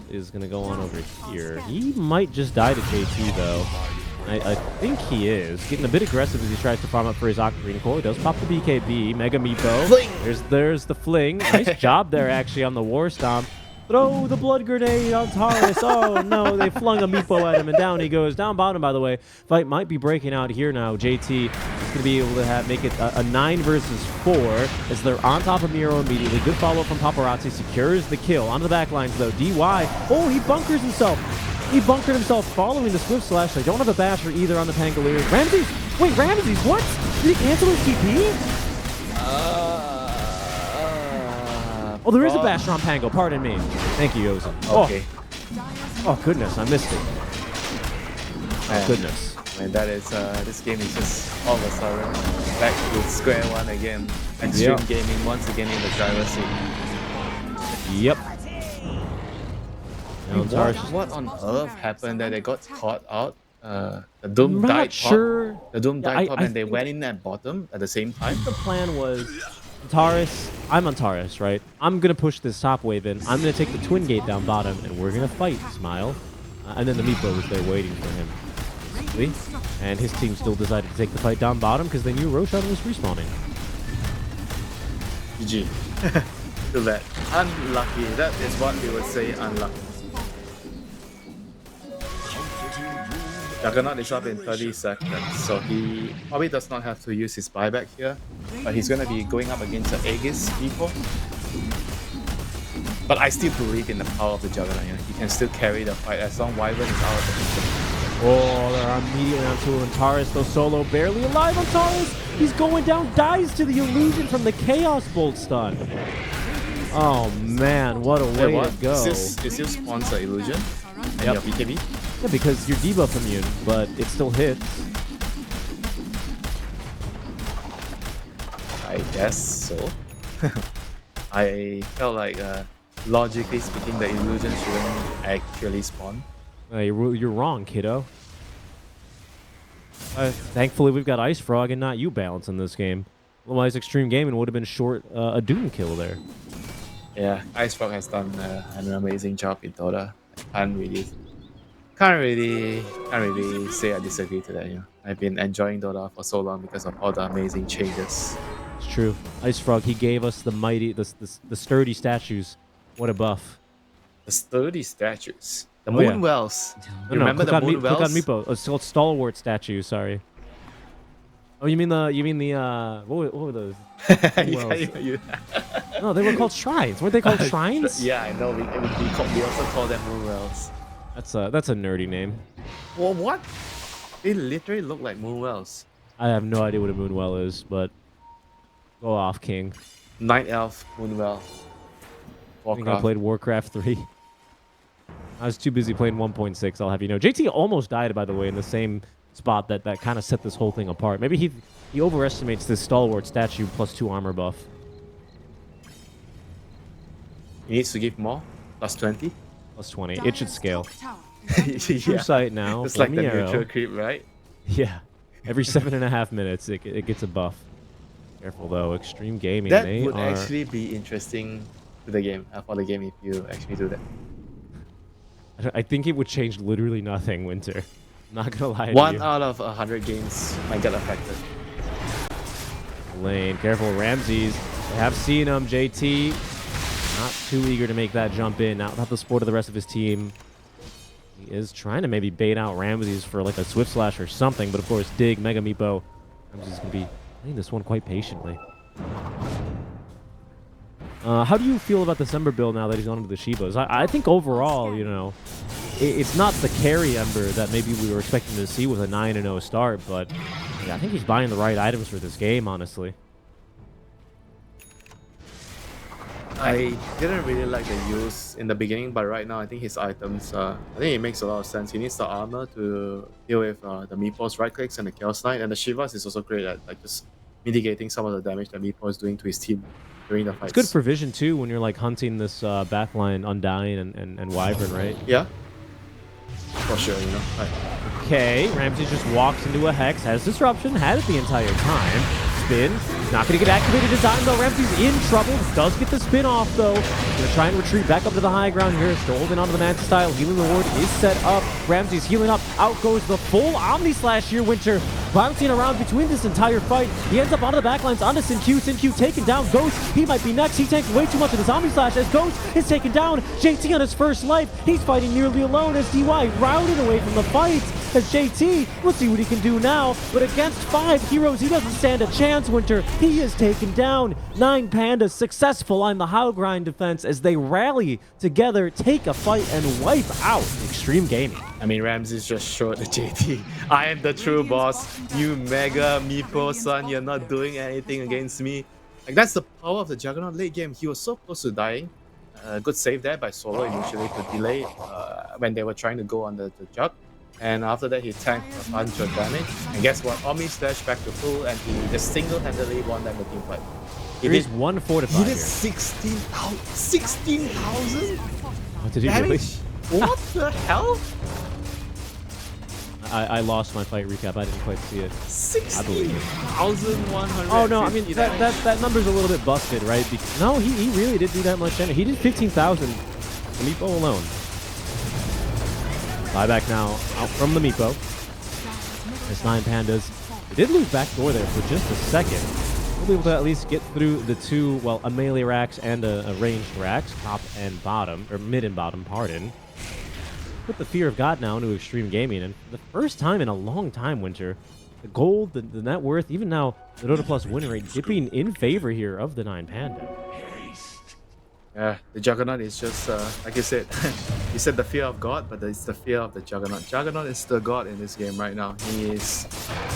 Is gonna go on over here. He might just die to JT though. I think he is. Getting a bit aggressive as he tries to farm up for his Ocarina Core. He does pop the BKB. Mega Meepo. Fling! There's the fling. Nice job there, actually, on the War Stomp. Throw the blood grenade on Taurus. Oh, no. They flung a Meepo at him, and down he goes. Down bottom, by the way. Fight might be breaking out here now. JT is going to be able to make it a 9 versus 4 as they're on top of Miro immediately. Good follow-up from Paparazzi. Secures the kill. On the back lines, though. DY. Oh, he bunkers himself. He bunkered himself following the Swift Slash. They don't have a basher either on the Pangolier. Ramses! Wait, Ramses, what? Did he cancel his TP? Oh, there is a basher on Pango. Pardon me. Thank you, Yoza. Okay. Oh, goodness. I missed it. Oh, goodness. Man, that is, this game is just all of a sudden back to square one again. Xtreme Gaming once again in the driver's seat. Yep. What on earth happened that they got caught out? The Doom I'm died not sure. top. The Doom died top and they went in at bottom at the same time. The plan was Antares, I'm Antares, right? I'm gonna push this top wave in. I'm gonna take the twin gate down bottom, and we're gonna fight, Smile. And then the Meepo was there waiting for him, basically. And his team still decided to take the fight down bottom because they knew Roshan was respawning. GG. Too bad. Unlucky. That is what we would say, unlucky. Juggernaut is up in 30 seconds, so he probably does not have to use his buyback here, but he's going to be going up against the Aegis people. But I still believe in the power of the Juggernaut. You know? He can still carry the fight as long as Wyvern is out of the picture. Oh, they're immediately onto Antares, though Solo barely alive. Antares, he's going down, dies to the illusion from the Chaos Bolt stun. Oh man, what a way to go. Is this sponsor illusion? And Yep. your BKB? Yeah, because you're debuff immune, but it still hits. I guess so. I felt like, logically speaking, the illusion shouldn't actually spawn. You're wrong, kiddo. Thankfully, we've got Ice Frog and not you balance in this game. Otherwise, Extreme Gaming would have been short a Doom kill there. Yeah, Ice Frog has done an amazing job in Dota. I can't really say I disagree to that. You know, I've been enjoying Dota for so long because of all the amazing changes. It's true. Ice Frog, he gave us the mighty, the sturdy statues. What a buff. The sturdy statues, the Oh, yeah. Moonwells. No, You remember click the on Moonwells? Click on Meepo. It's called Stalwart statues. Sorry. Oh, you mean the what were those? You- No, they were called shrines. Weren't they called shrines? yeah, I know. We also call them Moonwells. That's a nerdy name. Well, what? They literally look like Moonwells. I have no idea what a moonwell is, but go off, King. Night Elf Moonwell. I think I played Warcraft 3. I was too busy playing 1.6, I'll have you know. JT almost died, by the way, in the same spot that kind of set this whole thing apart. Maybe he overestimates this Stalwart statue plus 2 armor buff. He needs to give more. Plus 20. Plus 20. It should scale. True yeah. sight now. It's like the Flaming neutral arrow. creep, right? Yeah. Every 7.5 minutes, it gets a buff. Careful, though. Extreme Gaming, That they would are... actually be interesting to the game, for the game if you actually do that. I think it would change literally nothing, Winter. I'm not gonna lie to One you. out of 100 games might get affected. Lane, careful, Ramses. They have seen him, JT. Not too eager to make that jump in. Not the support of the rest of his team. He is trying to maybe bait out Ramses for like a Swift Slash or something, but of course, Dig, Mega Meepo. Ramses is gonna be playing this one quite patiently. How do you feel about the December build now that he's on to the Shibas? I think overall, you know, it's not the carry Ember that maybe we were expecting to see with a 9-0 start, but yeah, I think he's buying the right items for this game, honestly. I didn't really like the use in the beginning, but right now I think his items, I think it makes a lot of sense. He needs the armor to deal with the Meepo's right clicks and the Chaos Knight, and the Shivas is also great at like just mitigating some of the damage that Meepo is doing to his team during the fights. It's good for vision too when you're like hunting this backline Undying and Wyvern, right? Yeah, for sure, you know. Okay, Ramses just walks into a Hex, has Disruption, had it the entire time. Spin, he's not going to get activated in time though. Ramses in trouble, does get the spin off though. Going to try and retreat back up to the high ground here. Still holding onto the Manta style. Healing Ward is set up. Ramses healing up. Out goes the full Omni Slash here, Winter. Bouncing around between this entire fight. He ends up onto the backlines, onto Sin-Q. Sin-Q taking down Ghost. He might be next. He tanks way too much of this Omni Slash as Ghost is taken down. JT on his first life. He's fighting nearly alone as DY routed away from the fight. As JT, we'll see what he can do now. But against 5 heroes, he doesn't stand a chance, Winter. He is taken down. 9Pandas successful on the How Grind defense as they rally together, take a fight, and wipe out Extreme Gaming. I mean, Ramses just showed the JT. I am the true boss. You mega Meepo son, you're not doing anything against me. Like, that's the power of the Juggernaut late game. He was so close to dying. Good save there by Solo initially to delay when they were trying to go on the jug. And after that, he tanked a bunch of damage. And guess what? Omni Slash back to full, and he just single-handedly won them the team fight. He's 145 He here. did 16,000 Oh, did he really? damage? What the hell? I lost my fight recap. I didn't quite see it. I believe it. 16,100. Oh no, I mean that number's a little bit busted, right? No, he really did do that much damage. He did 15,000. The Meepo alone. Buyback now out from the Meepo. There's 9Pandas. They did lose backdoor there for just a second. We'll be able to at least get through the two, well, a melee Rax and a ranged Rax, top and bottom, or mid and bottom, pardon. Put the Fear of God now into Extreme Gaming, and for the first time in a long time, Winter, the gold, the net worth, even now the Dota Plus win rate dipping in favor here of the 9Panda. Yeah, the Juggernaut is just, like you said, you said the fear of God, but it's the fear of the Juggernaut. Juggernaut is the God in this game right now. He is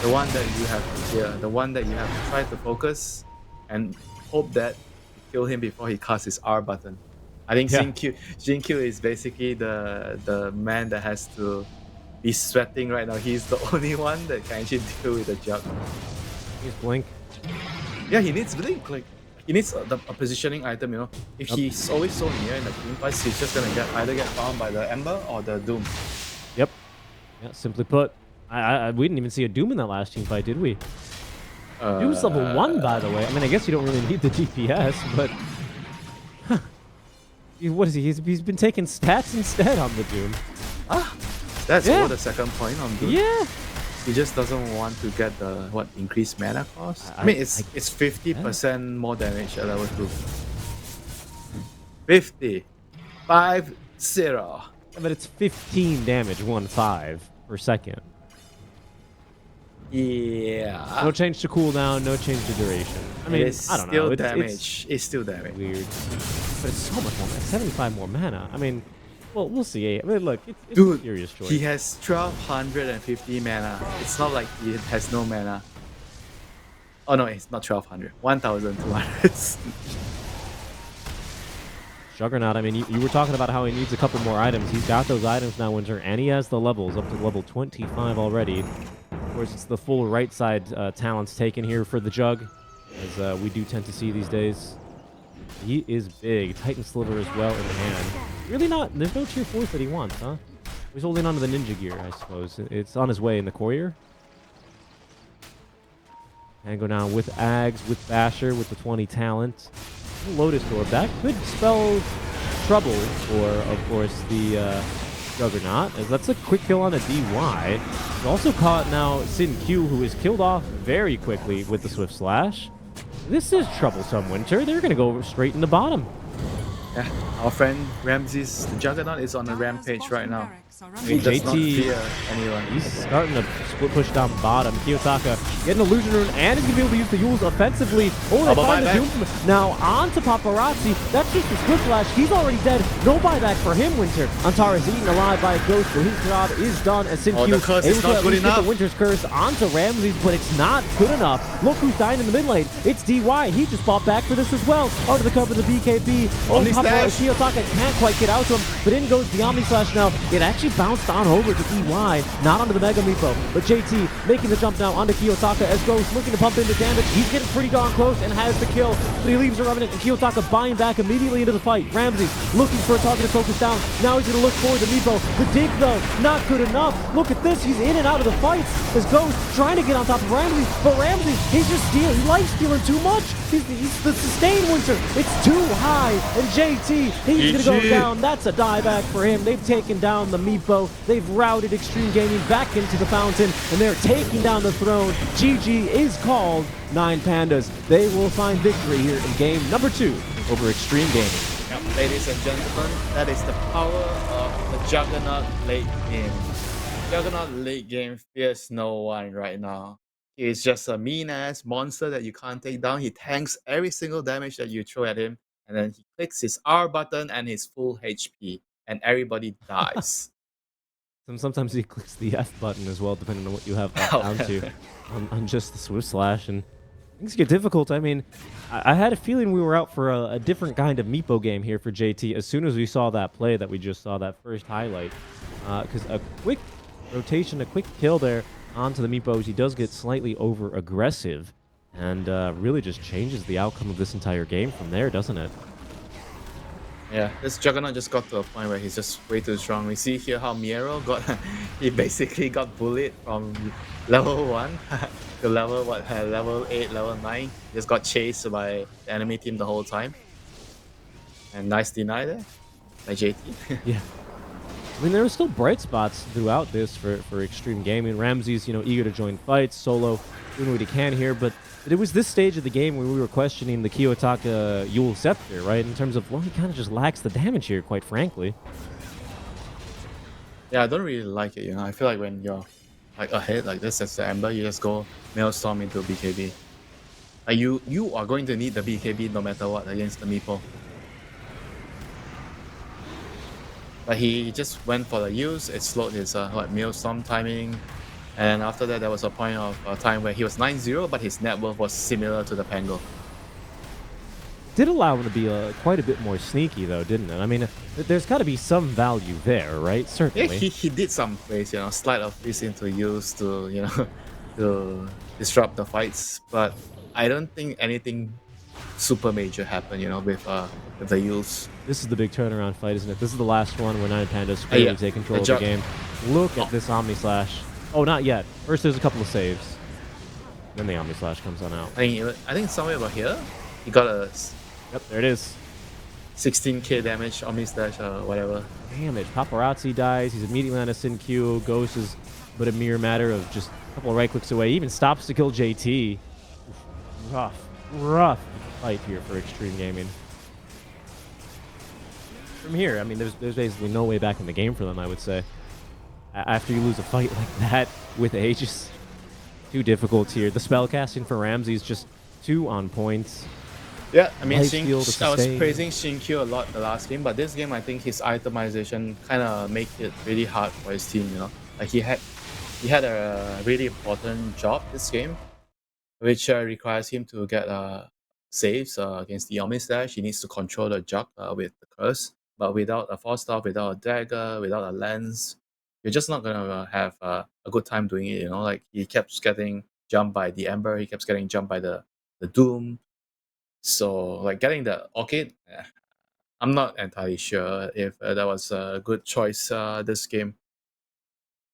the one that you have to fear, the one that you have to try to focus and hope that you kill him before he casts his R button. I think Jin-Q is basically the man that has to be sweating right now. He's the only one that can actually deal with the Jug. He's Blink. Yeah, he needs Blink. Like, he needs a positioning item, you know. If he's always so near in the team fights, he's just gonna either get found by the Ember or the Doom. Yep. Yeah, simply put, we didn't even see a Doom in that last team fight, did we? Doom's level 1, by the way. I mean, I guess you don't really need the DPS, but... What is he? He's been taking stats instead on the Doom. That's over the second point on Doom. Yeah. He just doesn't want to get the increased mana cost. I mean, it's 50% more damage at level 2. 50. 5-0. Yeah, but it's 15 damage, 1-5 per second. Yeah. No change to cooldown, no change to duration. I mean, I don't know. It's still damage. Weird. But it's so much more mana. 75 more mana. I mean, well, we'll see. I mean, look, it's Dude, a serious choice. he has 1,250 mana. It's not like he has no mana. Oh no, it's not 1,200. 1,200. Juggernaut, I mean, you were talking about how he needs a couple more items. He's got those items now, Winter, and he has the levels up to level 25 already. Of course, it's the full right side talents taken here for the Jug, as we do tend to see these days. He is big. Titan Sliver as well in hand. Really not, there's no tier 4s that he wants, huh? He's holding on to the ninja gear, I suppose. It's on his way in the courier. And go now with Ags, with Basher, with the 20 talent. Lotus Orb. That could spell trouble for, of course, the Juggernaut, as that's a quick kill on a DY. He's also caught now Sin Q, who is killed off very quickly with the Swift Slash. This is troublesome, Winter. They're going to go straight in the bottom. Yeah, our friend Ramses, the Juggernaut, is on a rampage right now. He does not fear anyone. He's starting to split push down bottom. Kiyotaka getting an illusion rune, and he's going to be able to use the Yules offensively. Oh, they find the Doom. Now on to Paparazzi. That's just a Swift Flash. He's already dead. No buyback for him, Winter. Antara's eaten alive by a ghost, so his job is done. As Sin Q the curse is not good enough. Get the Winter's Curse onto Ramses, but it's not good enough. Look who's dying in the mid lane. It's DY. He just fought back for this as well. Under the cover of the BKB. Oh, Kiyotaka can't quite get out to him, but in goes the Omni Slash now. It actually bounced on over to DY, not onto the Mega Meepo, but JT making the jump now onto Kiyotaka as Ghost looking to pump into damage. He's getting pretty darn close and has the kill, but he leaves a Revenant, and Kiyotaka buying back immediately into the fight. Ramsey looking for a target to focus down. Now he's going to look forward to Meepo. The dig, though, not good enough. Look at this. He's in and out of the fights as Ghost trying to get on top of Ramsey, but Ramsey, he's just stealing. He's life stealing too much. He's the sustained Winter. It's too high, and JT, he's going to go down. That's a dieback for him. They've taken down the Meepo. They've routed Extreme Gaming back into the fountain, and they're taking down the throne. GG is called. 9Pandas, they will find victory here in game number 2 over Extreme Gaming. Yep, ladies and gentlemen, that is the power of the Juggernaut late game. Juggernaut late game fears no one right now. He is just a mean-ass monster that you can't take down. He tanks every single damage that you throw at him, and then he clicks his R button and his full HP, and everybody dies. Sometimes he clicks the F button as well, depending on what you have down to on just the Swift Slash, and things get difficult. I mean, I had a feeling we were out for a different kind of Meepo game here for JT as soon as we saw that play that we just saw, that first highlight. Because a quick rotation, a quick kill there onto the Meepos, he does get slightly over-aggressive, and really just changes the outcome of this entire game from there, doesn't it? Yeah, this Juggernaut just got to a point where he's just way too strong. We see here how Miero got, he basically got bullied from level 1 to level, what, level 8, level 9. Just got chased by the enemy team the whole time. And nice deny there by JT. Yeah. I mean, there were still bright spots throughout this for Extreme Gaming. Ramsey's, eager to join fights, solo, doing what he can here, but it was this stage of the game where we were questioning the Kiyotaka Yule Scepter, right? In terms of, well, he kind of just lacks the damage here, quite frankly. Yeah, I don't really like it, I feel like when you're like ahead like this as the Ember, you just go Maelstrom into BKB. Like you are going to need the BKB no matter what against the Meeple. But he just went for the use, it slowed his Maelstrom timing. And after that, there was a point of time where he was 9-0, but his net worth was similar to the Pango. Did allow him to be quite a bit more sneaky, though, didn't it? I mean, there's got to be some value there, right? Yeah, Certainly. he did some plays, slide of this into use to, to disrupt the fights. But I don't think anything super major happened, with the use. This is the big turnaround fight, isn't it? This is the last one where 9Pandas really Yeah, take control of the game. Look at this Omni Slash. Oh, not yet. First, there's a couple of saves. Then the Omni Slash comes on out. I think somewhere about here, he got a Yep, there it is. 16k damage Omni Slash or whatever. Damage. Paparazzi dies. He's immediately on a Sin Q. Ghost is but a mere matter of just a couple of right clicks away. He even stops to kill JT. Rough fight here for Extreme Gaming. From here, I mean, there's basically no way back in the game for them, I would say. After you lose a fight like that with Aegis, too difficult here. The spell casting for Ramsey is just too on point. Yeah, I mean, Lifesteal to I was sustain. praising Shinkyu a lot the last game, but this game I think his itemization kind of make it really hard for his team. Like he had a really important job this game, which requires him to get saves against the Omni Slash. He needs to control the jug with the curse, but without a force staff, without a dagger, without a lens, you're just not gonna have a good time doing it. Like he kept getting jumped by the Ember, he kept getting jumped by the Doom. So, like getting the Orchid, I'm not entirely sure if that was a good choice this game.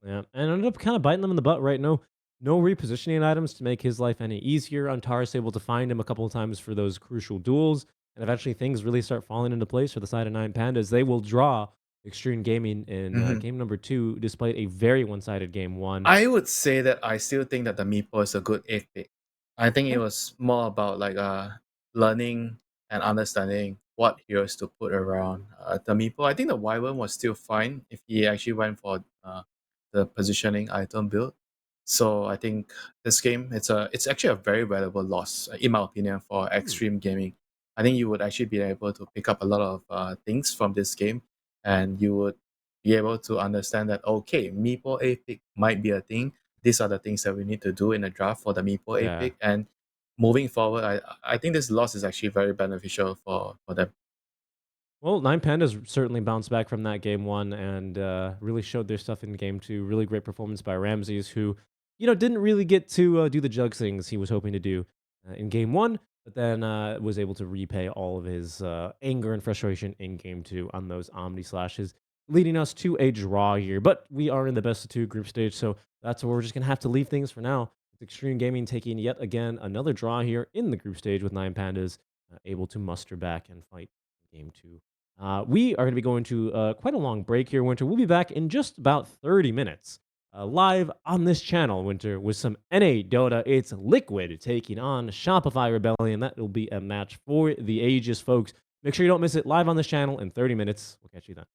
Yeah, and ended up kind of biting them in the butt, right? No repositioning items to make his life any easier. Antares able to find him a couple of times for those crucial duels, and eventually things really start falling into place for the side of 9Pandas. They will draw Extreme Gaming in Mhm. game number 2, despite a very one-sided game 1. I would say that I still think that the Meepo is a good 8 pick. I think it Okay. was more about like learning and understanding what heroes to put around the Meepo. I think the Wyvern was still fine if he actually went for the positioning item build. So I think this game it's actually a very valuable loss in my opinion for Extreme Gaming. I think you would actually be able to pick up a lot of things from this game, and you would be able to understand that okay, Meepo A pick might be a thing. These are the things that we need to do in a draft for the Meepo A Yeah. pick, and moving forward, I think this loss is actually very beneficial for them. Well, 9Pandas certainly bounced back from that game 1 and really showed their stuff in game 2. Really great performance by Ramses, who, didn't really get to do the jug things he was hoping to do in game 1, but then was able to repay all of his anger and frustration in game 2 on those Omni Slashes, leading us to a draw here. But we are in the best of 2 group stage, so that's where we're just going to have to leave things for now. With Extreme Gaming taking yet again another draw here in the group stage with 9Pandas able to muster back and fight game 2. We are going to be going to quite a long break here, Winter. We'll be back in just about 30 minutes, live on this channel, Winter, with some NA Dota. It's Liquid taking on Shopify Rebellion. That will be a match for the ages, folks. Make sure you don't miss it live on this channel in 30 minutes. We'll catch you then.